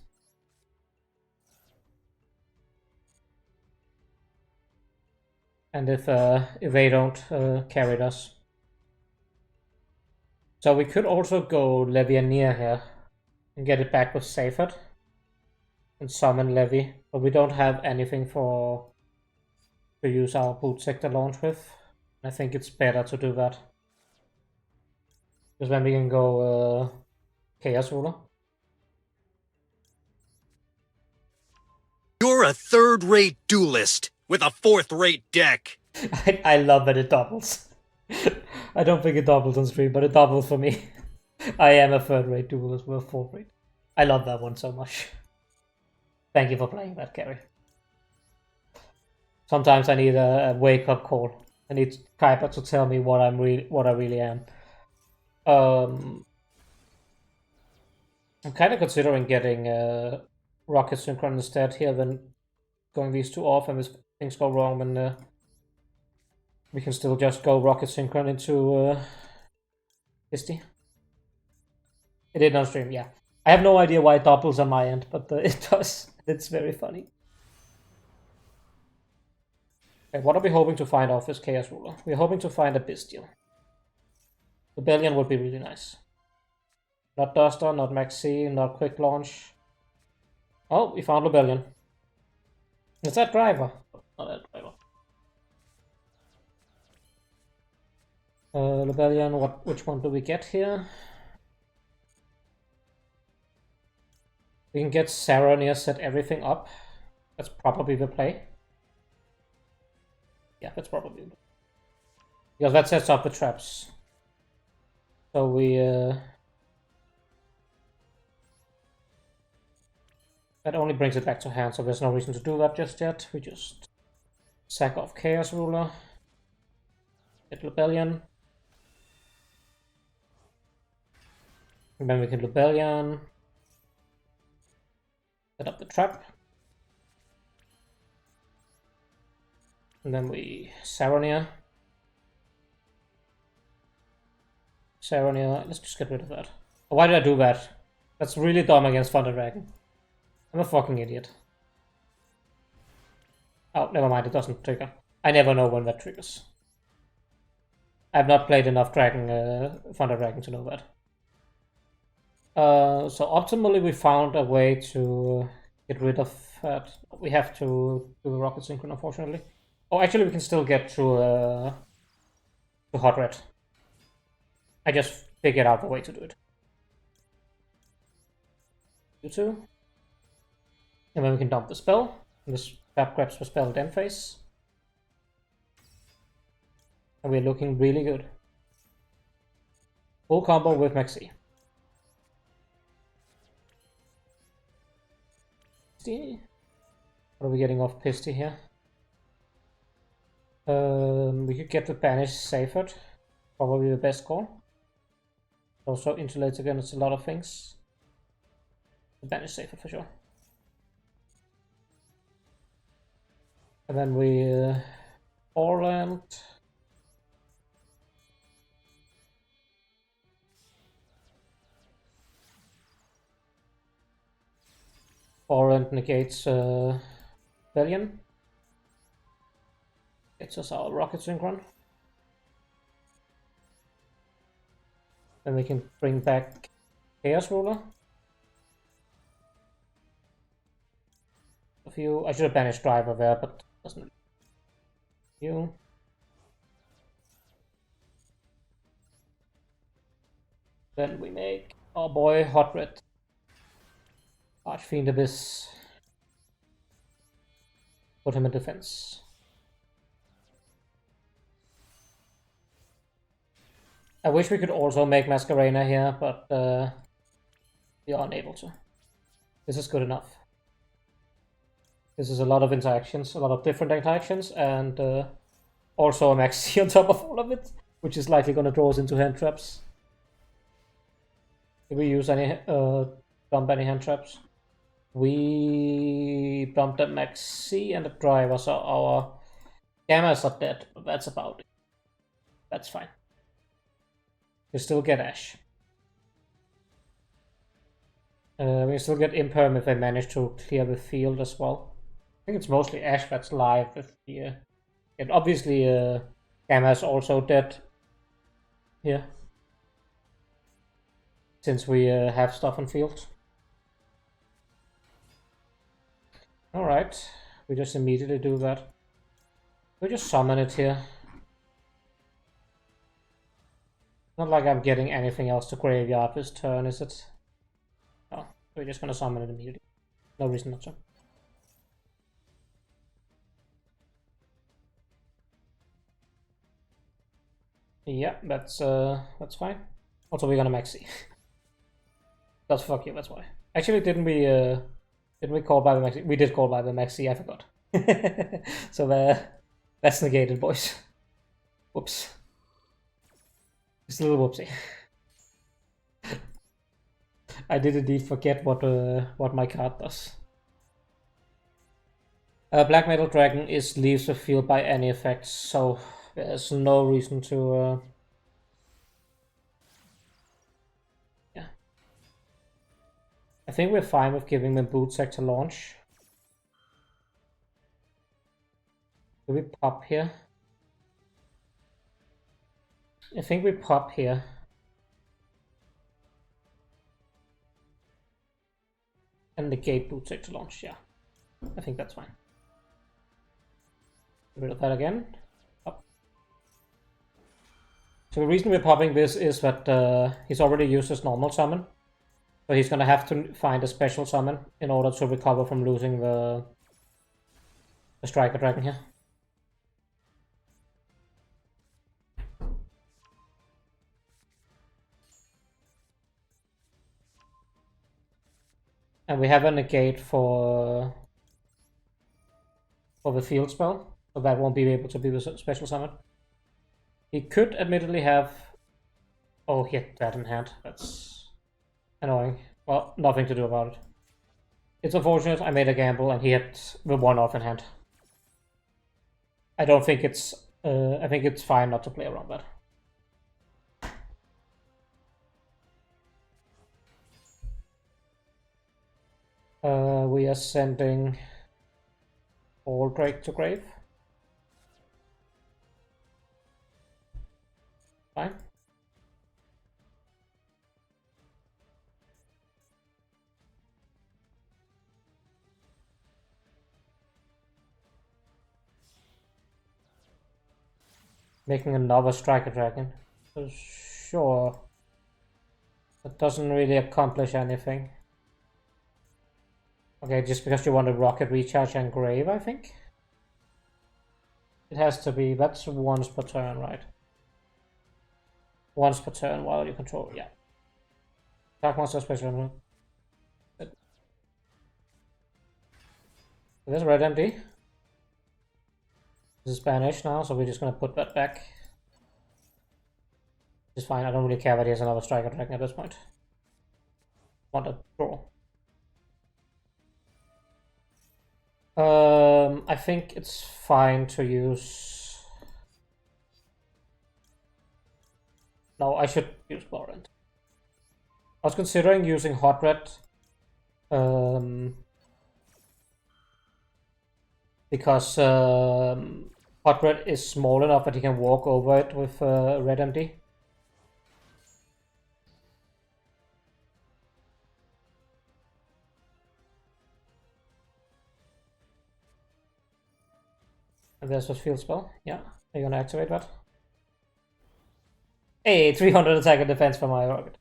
And if they don't carry us. So we could also go Levianeer here and get it back with Seyfert and summon Levy, but we don't have anything to use our boot sector launch with. I think it's better to do that. Because then we can go Chaos Ruler. You're a third-rate duelist with a fourth-rate deck. I love that it doubles. I don't think it doubles on stream, but it doubles for me. I am a third-rate duelist with a fourth-rate. I love that one so much. Thank you for playing that, Carrie. Sometimes I need a wake-up call. I need Kuiper to tell me what I really am. I'm kind of considering getting Rocket Synchron instead here than going these two off, and if things go wrong, then we can still just go Rocket Synchron into Misty. It did on stream, yeah. I have no idea why it doubles on my end, but it does. It's very funny. Okay, what are we hoping to find off this Chaos Ruler? We're hoping to find a Bestial. Rebellion would be really nice. Not Duster, not Maxi, not Quick Launch. Oh, we found Rebellion. Is that Driver? Not that Driver. Rebellion, which one do we get here? We can get Saronir, set everything up. That's probably the play. Yeah, that's probably the play. Because that sets up the traps. So we... that only brings it back to hand, so there's no reason to do that just yet. We just sack off Chaos Ruler. Get Rebellion. And then we can Rebellion. Set up the trap. And then we Saronir. Let's just get rid of that. Why did I do that? That's really dumb against Thunder Dragon. I'm a fucking idiot. Oh, never mind, it doesn't trigger. I never know when that triggers. I've not played enough Thunder Dragon to know that. So optimally we found a way to get rid of that. We have to do the rocket synchron, unfortunately. Oh, actually we can still get to Hot Red. I just figured out the way to do it. You two. And then we can dump the spell. And this trap grabs the spell at end phase. And we're looking really good. Full combo with Maxi. What are we getting off Pisty here? We could get the Banish Safered. Probably the best call. Also insulates against a lot of things. The Banish Safered for sure. And then we Orland. Orland negates Rebellion. Gets us our rocket synchron. Then we can bring back Chaos Ruler. A few. I should have banished Driver there, but doesn't. You. Then we make our boy Hot Red. Archfiend Abyss. Put him in defense. I wish we could also make Masquerena here, but we are unable to. This is good enough. This is a lot of interactions, a lot of different interactions, and also a Maxi on top of all of it, which is likely going to draw us into hand traps. Did we use any dump any hand traps? We dumped a Maxi and a Driver, so our Gammas are dead, but that's about it. That's fine. We still get Ash. We still get Imperm if I manage to clear the field as well. I think it's mostly Ash that's live with the... and obviously Gamma's also dead here. Since we have stuff on field. Alright, we just immediately do that. We just summon it here. Not like I'm getting anything else to graveyard this turn, is it? No, we're just gonna summon it immediately. No reason not to. Yeah, that's fine. Also, we're gonna Maxi. That's fuck you. That's why. Actually, didn't we call by the Maxi? We did call by the Maxi. I forgot. So that's negated, boys. Whoops. Just a little whoopsie. I did indeed forget what my card does. Black Metal Dragon leaves the field by any effect, so there's no reason to. Yeah. I think we're fine with giving them boot sec to launch. Do we pop here? I think we pop here. And negate boot sec to launch, yeah. I think that's fine. Get rid of that again. Up. So the reason we're popping this is that he's already used his normal summon. So he's gonna have to find a special summon in order to recover from losing the Striker Dragon here. And we have a negate for the field spell, so that won't be able to be the special summon. He could admittedly have... Oh, he had that in hand. That's annoying. Well, nothing to do about it. It's unfortunate. I made a gamble and he had the 1-off in hand. I don't think it's... I think it's fine not to play around that. We are sending all Drake to grave. Fine. Making another striker dragon. Sure. That doesn't really accomplish anything. Okay, just because you want a rocket recharge and grave, I think? It has to be, that's once per turn, right? Once per turn while you control, yeah. Attack monster special. There's red empty. This is Spanish now, so we're just gonna put that back. It's fine, I don't really care that he has another striker dragon at this point. Want a draw. I think it's fine to use... No, I should use Warrant. I was considering using Hot Red. Because Hot Red is small enough that he can walk over it with Red MD. And there's the field spell. Yeah, are you gonna activate that? Hey, 300 attack and defense for my rocket.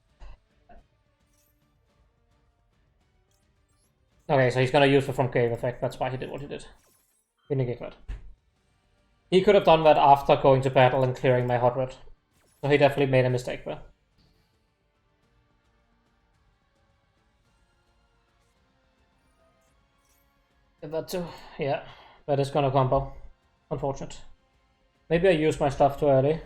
Okay, so he's gonna use the front cave effect. That's why he did what he did. We negate that. He could have done that after going to battle and clearing my hot red. So he definitely made a mistake there. That too. Yeah, that is gonna combo. Unfortunate. Maybe I used my stuff too early.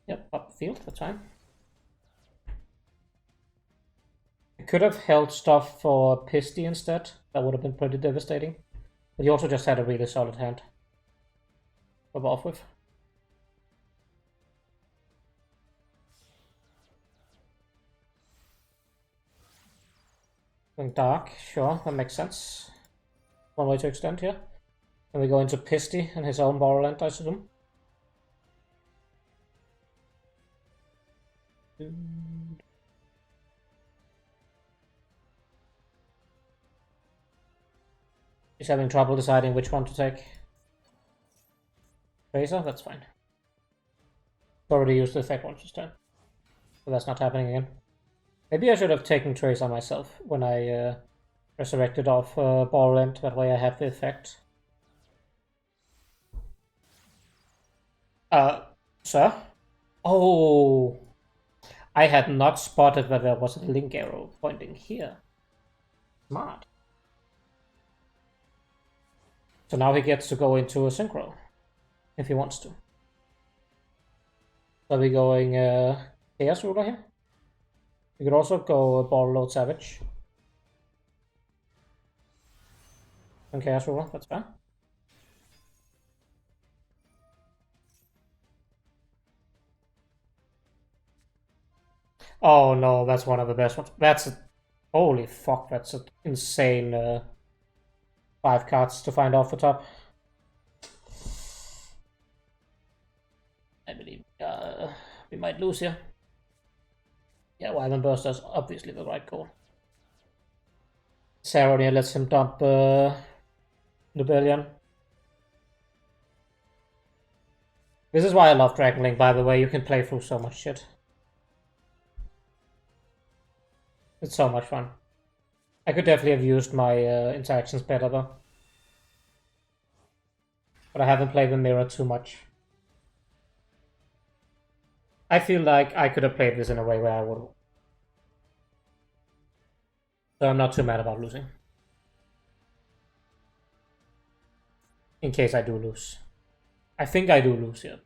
Yep, up the field, that's fine. I could have held stuff for Pisty instead. That would have been pretty devastating. But you also just had a really solid hand to go off with. Going dark, sure, that makes sense. One way to extend here. And we go into Pisty and his own Borderland, I assume. He's having trouble deciding which one to take. Tracer, that's fine. Already used the effect once this time. So that's not happening again. Maybe I should have taken Tracer myself when I resurrected off Borderland, that way I have the effect. Sir? Oh! I had not spotted that there was a link arrow pointing here. Smart. So now he gets to go into a synchro, if he wants to. So we're going Chaos Ruler here. We could also go Ball Savage. And Chaos Ruler, that's fine. Oh no, that's one of the best ones. That's a... Holy fuck, that's an insane 5 cards to find off the top. I believe we might lose here. Yeah, Wyvern Burster is obviously the right call. Saronia lets him dump Rebellion. This is why I love Dragon Link, by the way. You can play through so much shit. It's so much fun. I could definitely have used my interactions better though. But I haven't played the mirror too much. I feel like I could have played this in a way where I would So I'm not too mad about losing. In case I do lose. I think I do lose here.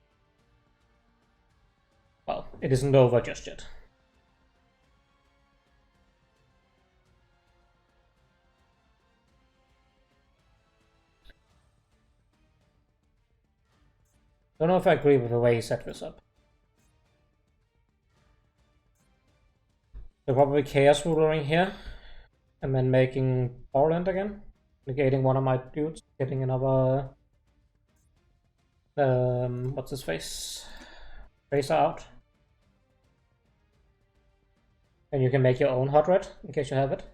Well, it isn't over just yet. Don't know if I agree with the way he set this up. So probably Chaos Rulering here, and then making Powerland again, negating one of my dudes, getting another what's his face? Tracer out. And you can make your own Hot Red, in case you have it.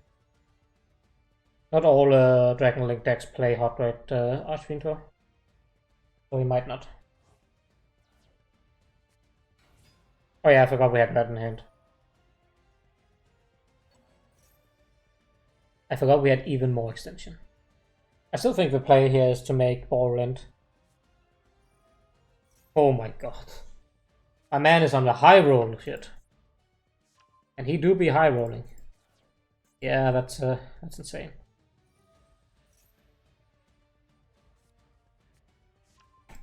Not all Dragon Link decks play Hot Red Archfiend though. So we might not. Oh yeah, I forgot we had that in hand. I forgot we had even more extension. I still think the play here is to make Borderland. Oh my god. My man is on the high roll shit. And he do be high rolling. Yeah, that's insane.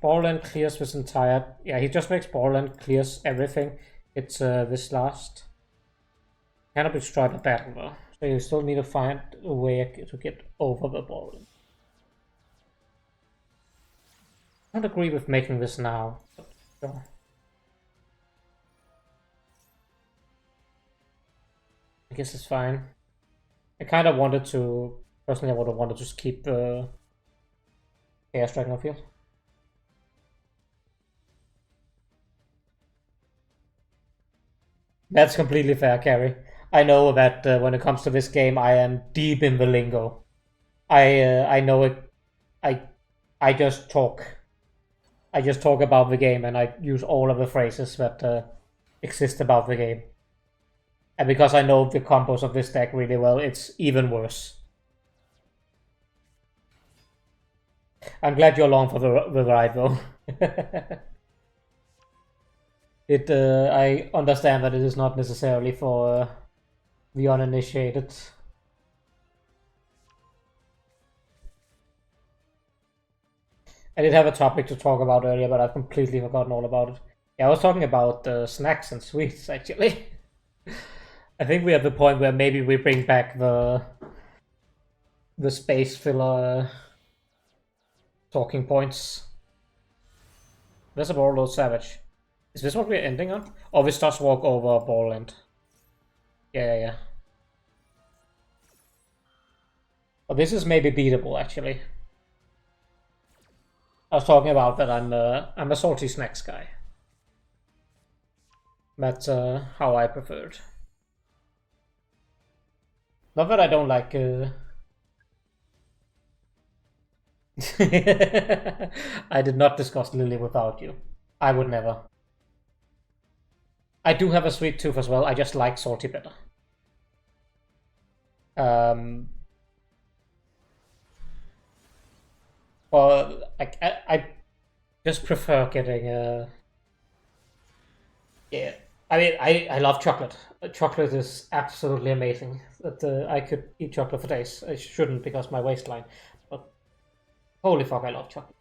Borderland clears this entire... Yeah, he just makes Borderland, clears everything. It's this last. Cannot be destroyed by battle though. So you still need to find a way to get over the Borderland. I don't agree with making this now. But sure. I guess it's fine. I kind of wanted to... Personally, I would have wanted to just keep the Chaos Dragon field. That's completely fair, Carrie. I know that when it comes to this game, I am deep in the lingo. I know it. I just talk. I just talk about the game, and I use all of the phrases that exist about the game. And because I know the combos of this deck really well, it's even worse. I'm glad you're along for the ride, though. I understand that it is not necessarily for the uninitiated. I did have a topic to talk about earlier, but I've completely forgotten all about it. Yeah, I was talking about snacks and sweets, actually. I think we're at the point where maybe we bring back the space filler talking points. There's a Warlord Savage. Is this what we're ending on? Or we start walk over Borderland? Yeah. But this is maybe beatable, actually. I was talking about that I'm a salty snacks guy. That's how I prefer it. Not that I don't like... I did not discuss Lily without you. I would never. I do have a sweet tooth as well, I just like salty better. Well, I just prefer getting yeah. I mean, I love chocolate. Chocolate is absolutely amazing. That I could eat chocolate for days. I shouldn't because of my waistline, but holy fuck, I love chocolate.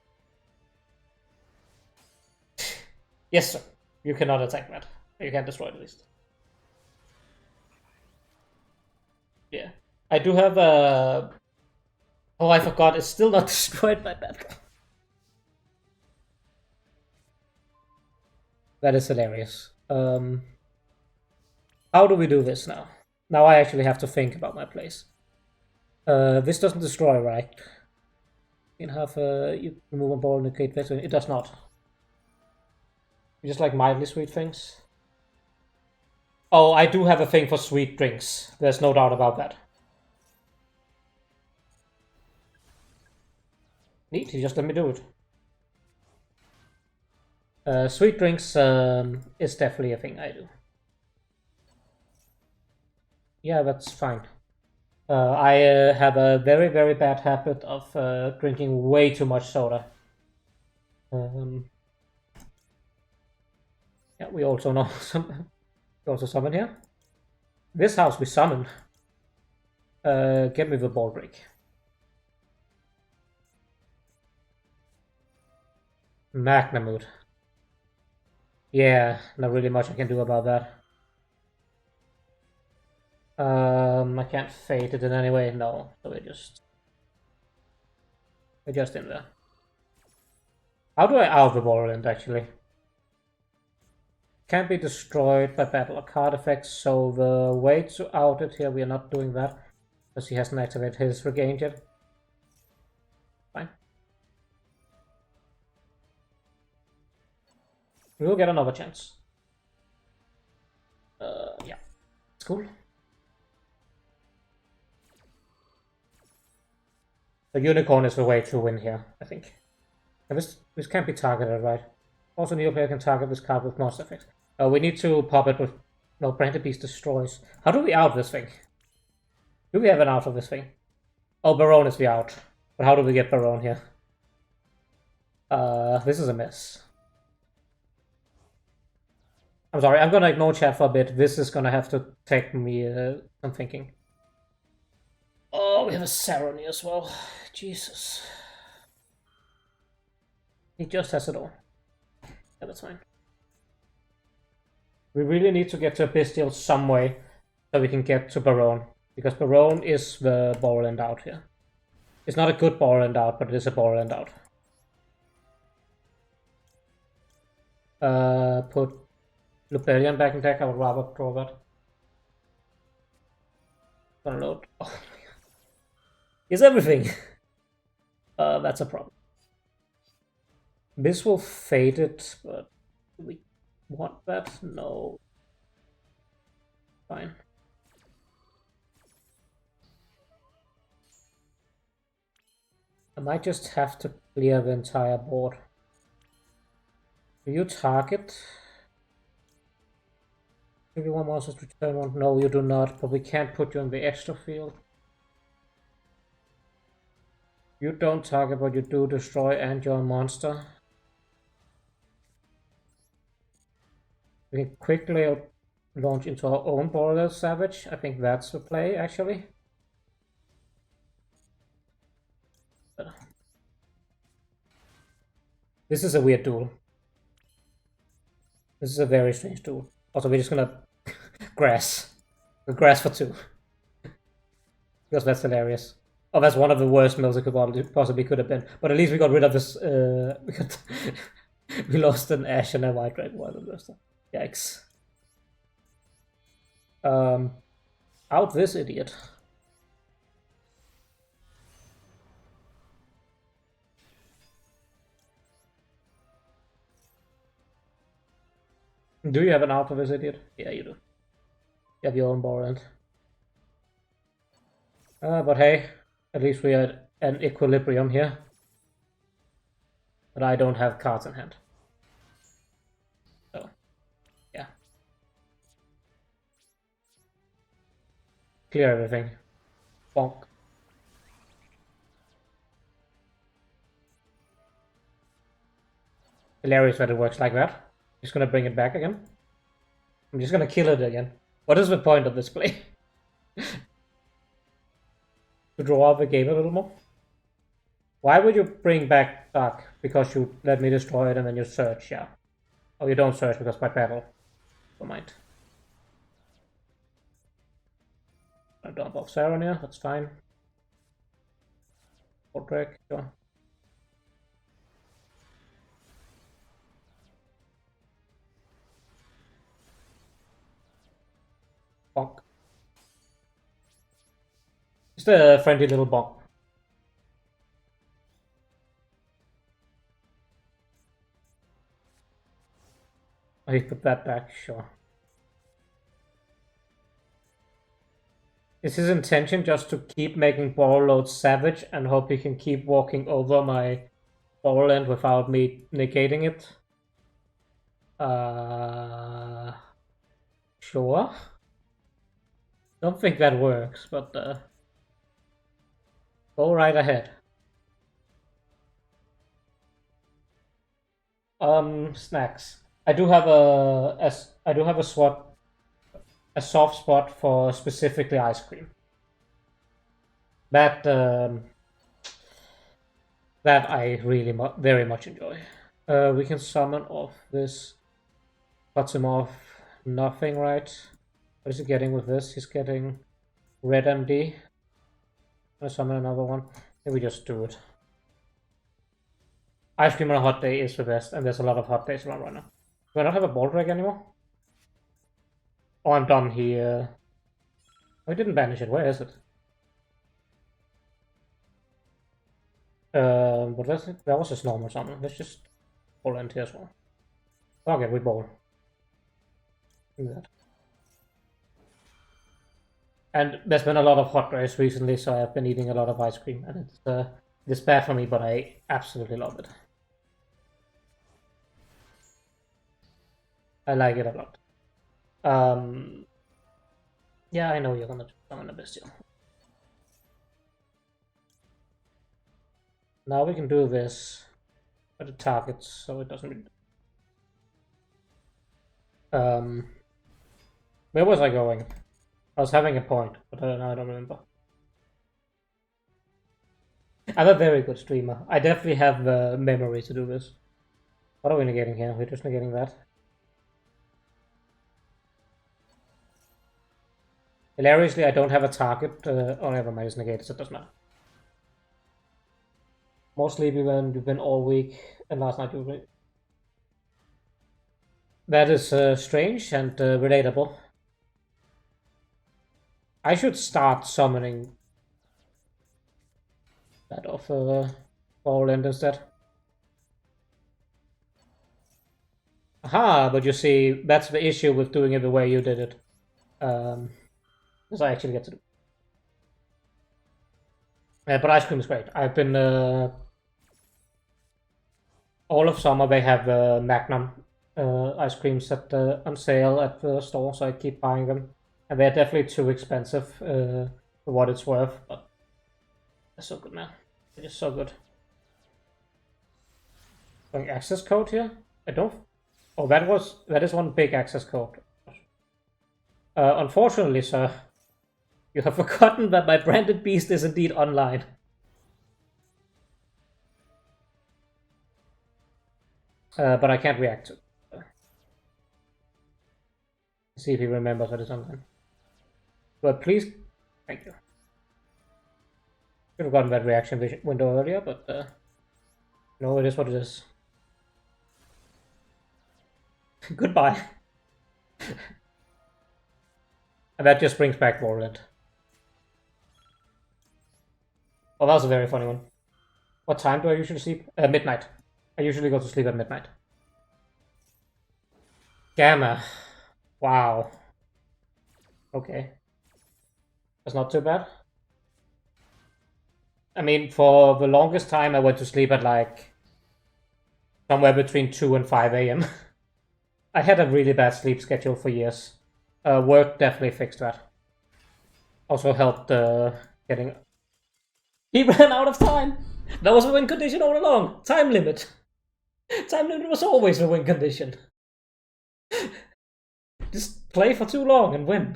Yes, sir. You cannot attack that. You can destroy it at least. Yeah, I do have a. Oh, I forgot. It's still not destroyed by that. That is hilarious. How do we do this now? Now I actually have to think about my place. This doesn't destroy, right? You can have you remove a ball and negate vector. It does not. Just like mildly sweet things. Oh, I do have a thing for sweet drinks. There's no doubt about that. Neat, you just let me do it. Sweet drinks is definitely a thing I do. Yeah, that's fine. I have a very, very bad habit of drinking way too much soda. Yeah, we also know some. We also summon here. This house we summon. Get me the ball break. Magnamut. Yeah, not really much I can do about that. I can't fade it in any way. No, so we're just in there. How do I out the Borderland actually? Can't be destroyed by battle or card effects, so the way to out it here, we are not doing that because he hasn't activated his regain yet. Fine. We will get another chance. Yeah, it's cool. The unicorn is the way to win here, I think. And this can't be targeted, right? Also, new player can target this card with monster effects. We need to pop it with... No, Branded Beast destroys. How do we out this thing? Do we have an out of this thing? Oh, Baron is the out. But how do we get Baron here? This is a mess. I'm sorry, I'm gonna ignore chat for a bit. This is gonna have to take me some thinking. Oh, we have a Sarony as well. Jesus. He just has it all. Yeah, that's fine. We really need to get to a Bestial some way so we can get to Baron. Because Baron is the Borderland out here. It's not a good Borderland out, but it is a Borderland out. Put Luperian back in deck. I would rather draw that. Gonna load. Oh my god. Is everything? That's a problem. This will fade it, but do we want that? No. Fine. I might just have to clear the entire board. Do you target? Do you want monsters to return one? No, you do not, but we can't put you in the extra field. You don't target, but you do destroy and your monster. We can quickly launch into our own Border Savage. I think that's the play, actually. This is a weird duel. This is a very strange duel. Also, we're just gonna grass. Grass for 2. Because that's hilarious. Oh, that's one of the worst mills it possibly could have been. But at least we got rid of this. We lost an Ash and a White Dragon while we lost. Yikes. Out this idiot. Do you have an out for this idiot? Yeah, you do. You have your own Borderland. But hey, at least we are at an equilibrium here. But I don't have cards in hand. So, yeah. Clear everything. Bonk. Hilarious that it works like that. Just gonna bring it back again. I'm just gonna kill it again. What is the point of this play? To draw out the game a little more? Why would you bring back Dark? Because you let me destroy it and then you search, yeah. Oh, you don't search because by battle. Never mind. I dump off Saronia, that's fine. Portrait, sure. Bonk. Just a friendly little bonk. I put that back, sure. Is his intention just to keep making Borderlord savage and hope he can keep walking over my Borderland without me negating it? Sure. Don't think that works, but go right ahead. Snacks. I do have a soft spot for specifically ice cream. That that I really very much enjoy. We can summon off this. Cuts him off. Nothing, right? What is he getting with this? He's getting red MD. I'll summon another one. Maybe we just do it. Ice cream on a hot day is the best, and there's a lot of hot days around right now. Do I not have a ball drag anymore? Oh, I'm done here. I didn't banish it. Where is it? But that was just normal summon. Let's just ball end here as well. Okay, we ball. That. And there's been a lot of hot days recently, so I've been eating a lot of ice cream, and it's bad for me, but I absolutely love it. I like it a lot. Yeah, I know you're gonna summon a bestial. Now we can do this for the targets, so it doesn't. Where was I going? I was having a point, but I don't remember. I'm a very good streamer. I definitely have the memory to do this. What are we negating here? We're just negating that. Hilariously, I don't have a target. Oh, never mind, it's negated, so it doesn't matter. More sleepy when you've been all week, and last night you were. That is strange and relatable. I should start summoning that off Ball End instead. Aha, but you see, that's the issue with doing it the way you did it. Because I actually get to do. But ice cream is great. I've been all of summer they have Magnum ice creams on sale at the store, so I keep buying them. And they're definitely too expensive for what it's worth, but they're so good now. They're just so good. Going access code here? I don't. Oh, that is one big access code. Unfortunately, sir, you have forgotten that my branded beast is indeed online. But I can't react to it. See if he remembers that it's online. But please, thank you. Should have gotten that reaction window earlier, but no, it is what it is. Goodbye. And that just brings back Morland. Oh, that was a very funny one. What time do I usually sleep? Midnight. I usually go to sleep at midnight. Gamma. Wow. Okay. That's not too bad. I mean, for the longest time, I went to sleep at like somewhere between 2 and 5 a.m. I had a really bad sleep schedule for years. Work definitely fixed that. Also helped getting... He ran out of time! That was a win condition all along! Time limit! Time limit was always a win condition. Just play for too long and win.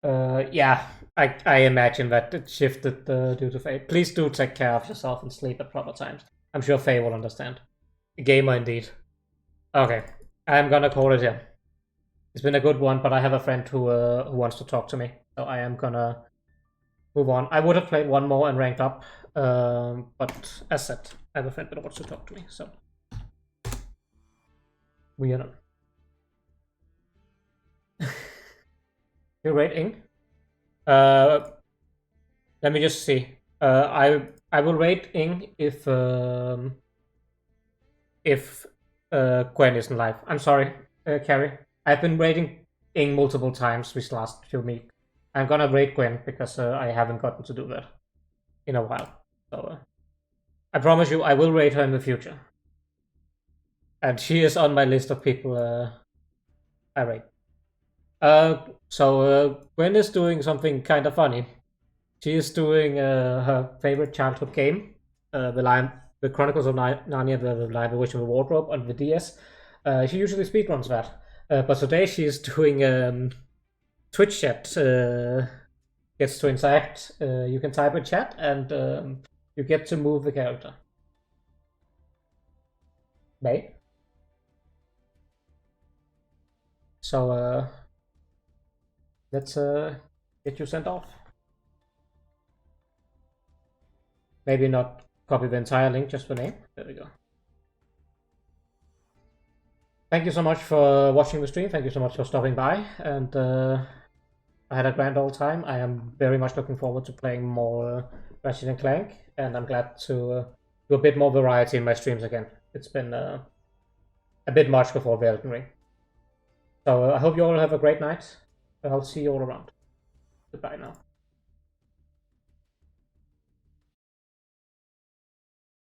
Yeah, I imagine that it shifted due to Faye. Please do take care of yourself and sleep at proper times. I'm sure Faye will understand. Gamer indeed. Okay, I'm gonna call it here. It's been a good one, but I have a friend who wants to talk to me, so I am gonna move on. I would have played one more and ranked up, but as said, I have a friend that wants to talk to me, so we are done. You rating? Let me just see. I will rate Ing if Gwen isn't live. I'm sorry, Carrie. I've been rating Ing multiple times these last few weeks. I'm gonna rate Gwen because I haven't gotten to do that in a while. So I promise you, I will rate her in the future. And she is on my list of people I rate. So Gwen is doing something kind of funny. She is doing her favorite childhood game, the Chronicles of Narnia, the Lion, the Witch, and the Wardrobe on the DS. She usually speedruns that, but today she is doing Twitch chat gets to interact. You can type in chat, and you get to move the character. May. So let's get you sent off. Maybe not copy the entire link, just the name. There we go. Thank you so much for watching the stream. Thank you so much for stopping by. And I had a grand old time. I am very much looking forward to playing more Ratchet and Clank. And I'm glad to do a bit more variety in my streams again. It's been a bit much before the Elden Ring. So I hope you all have a great night. And I'll see you all around. Goodbye now.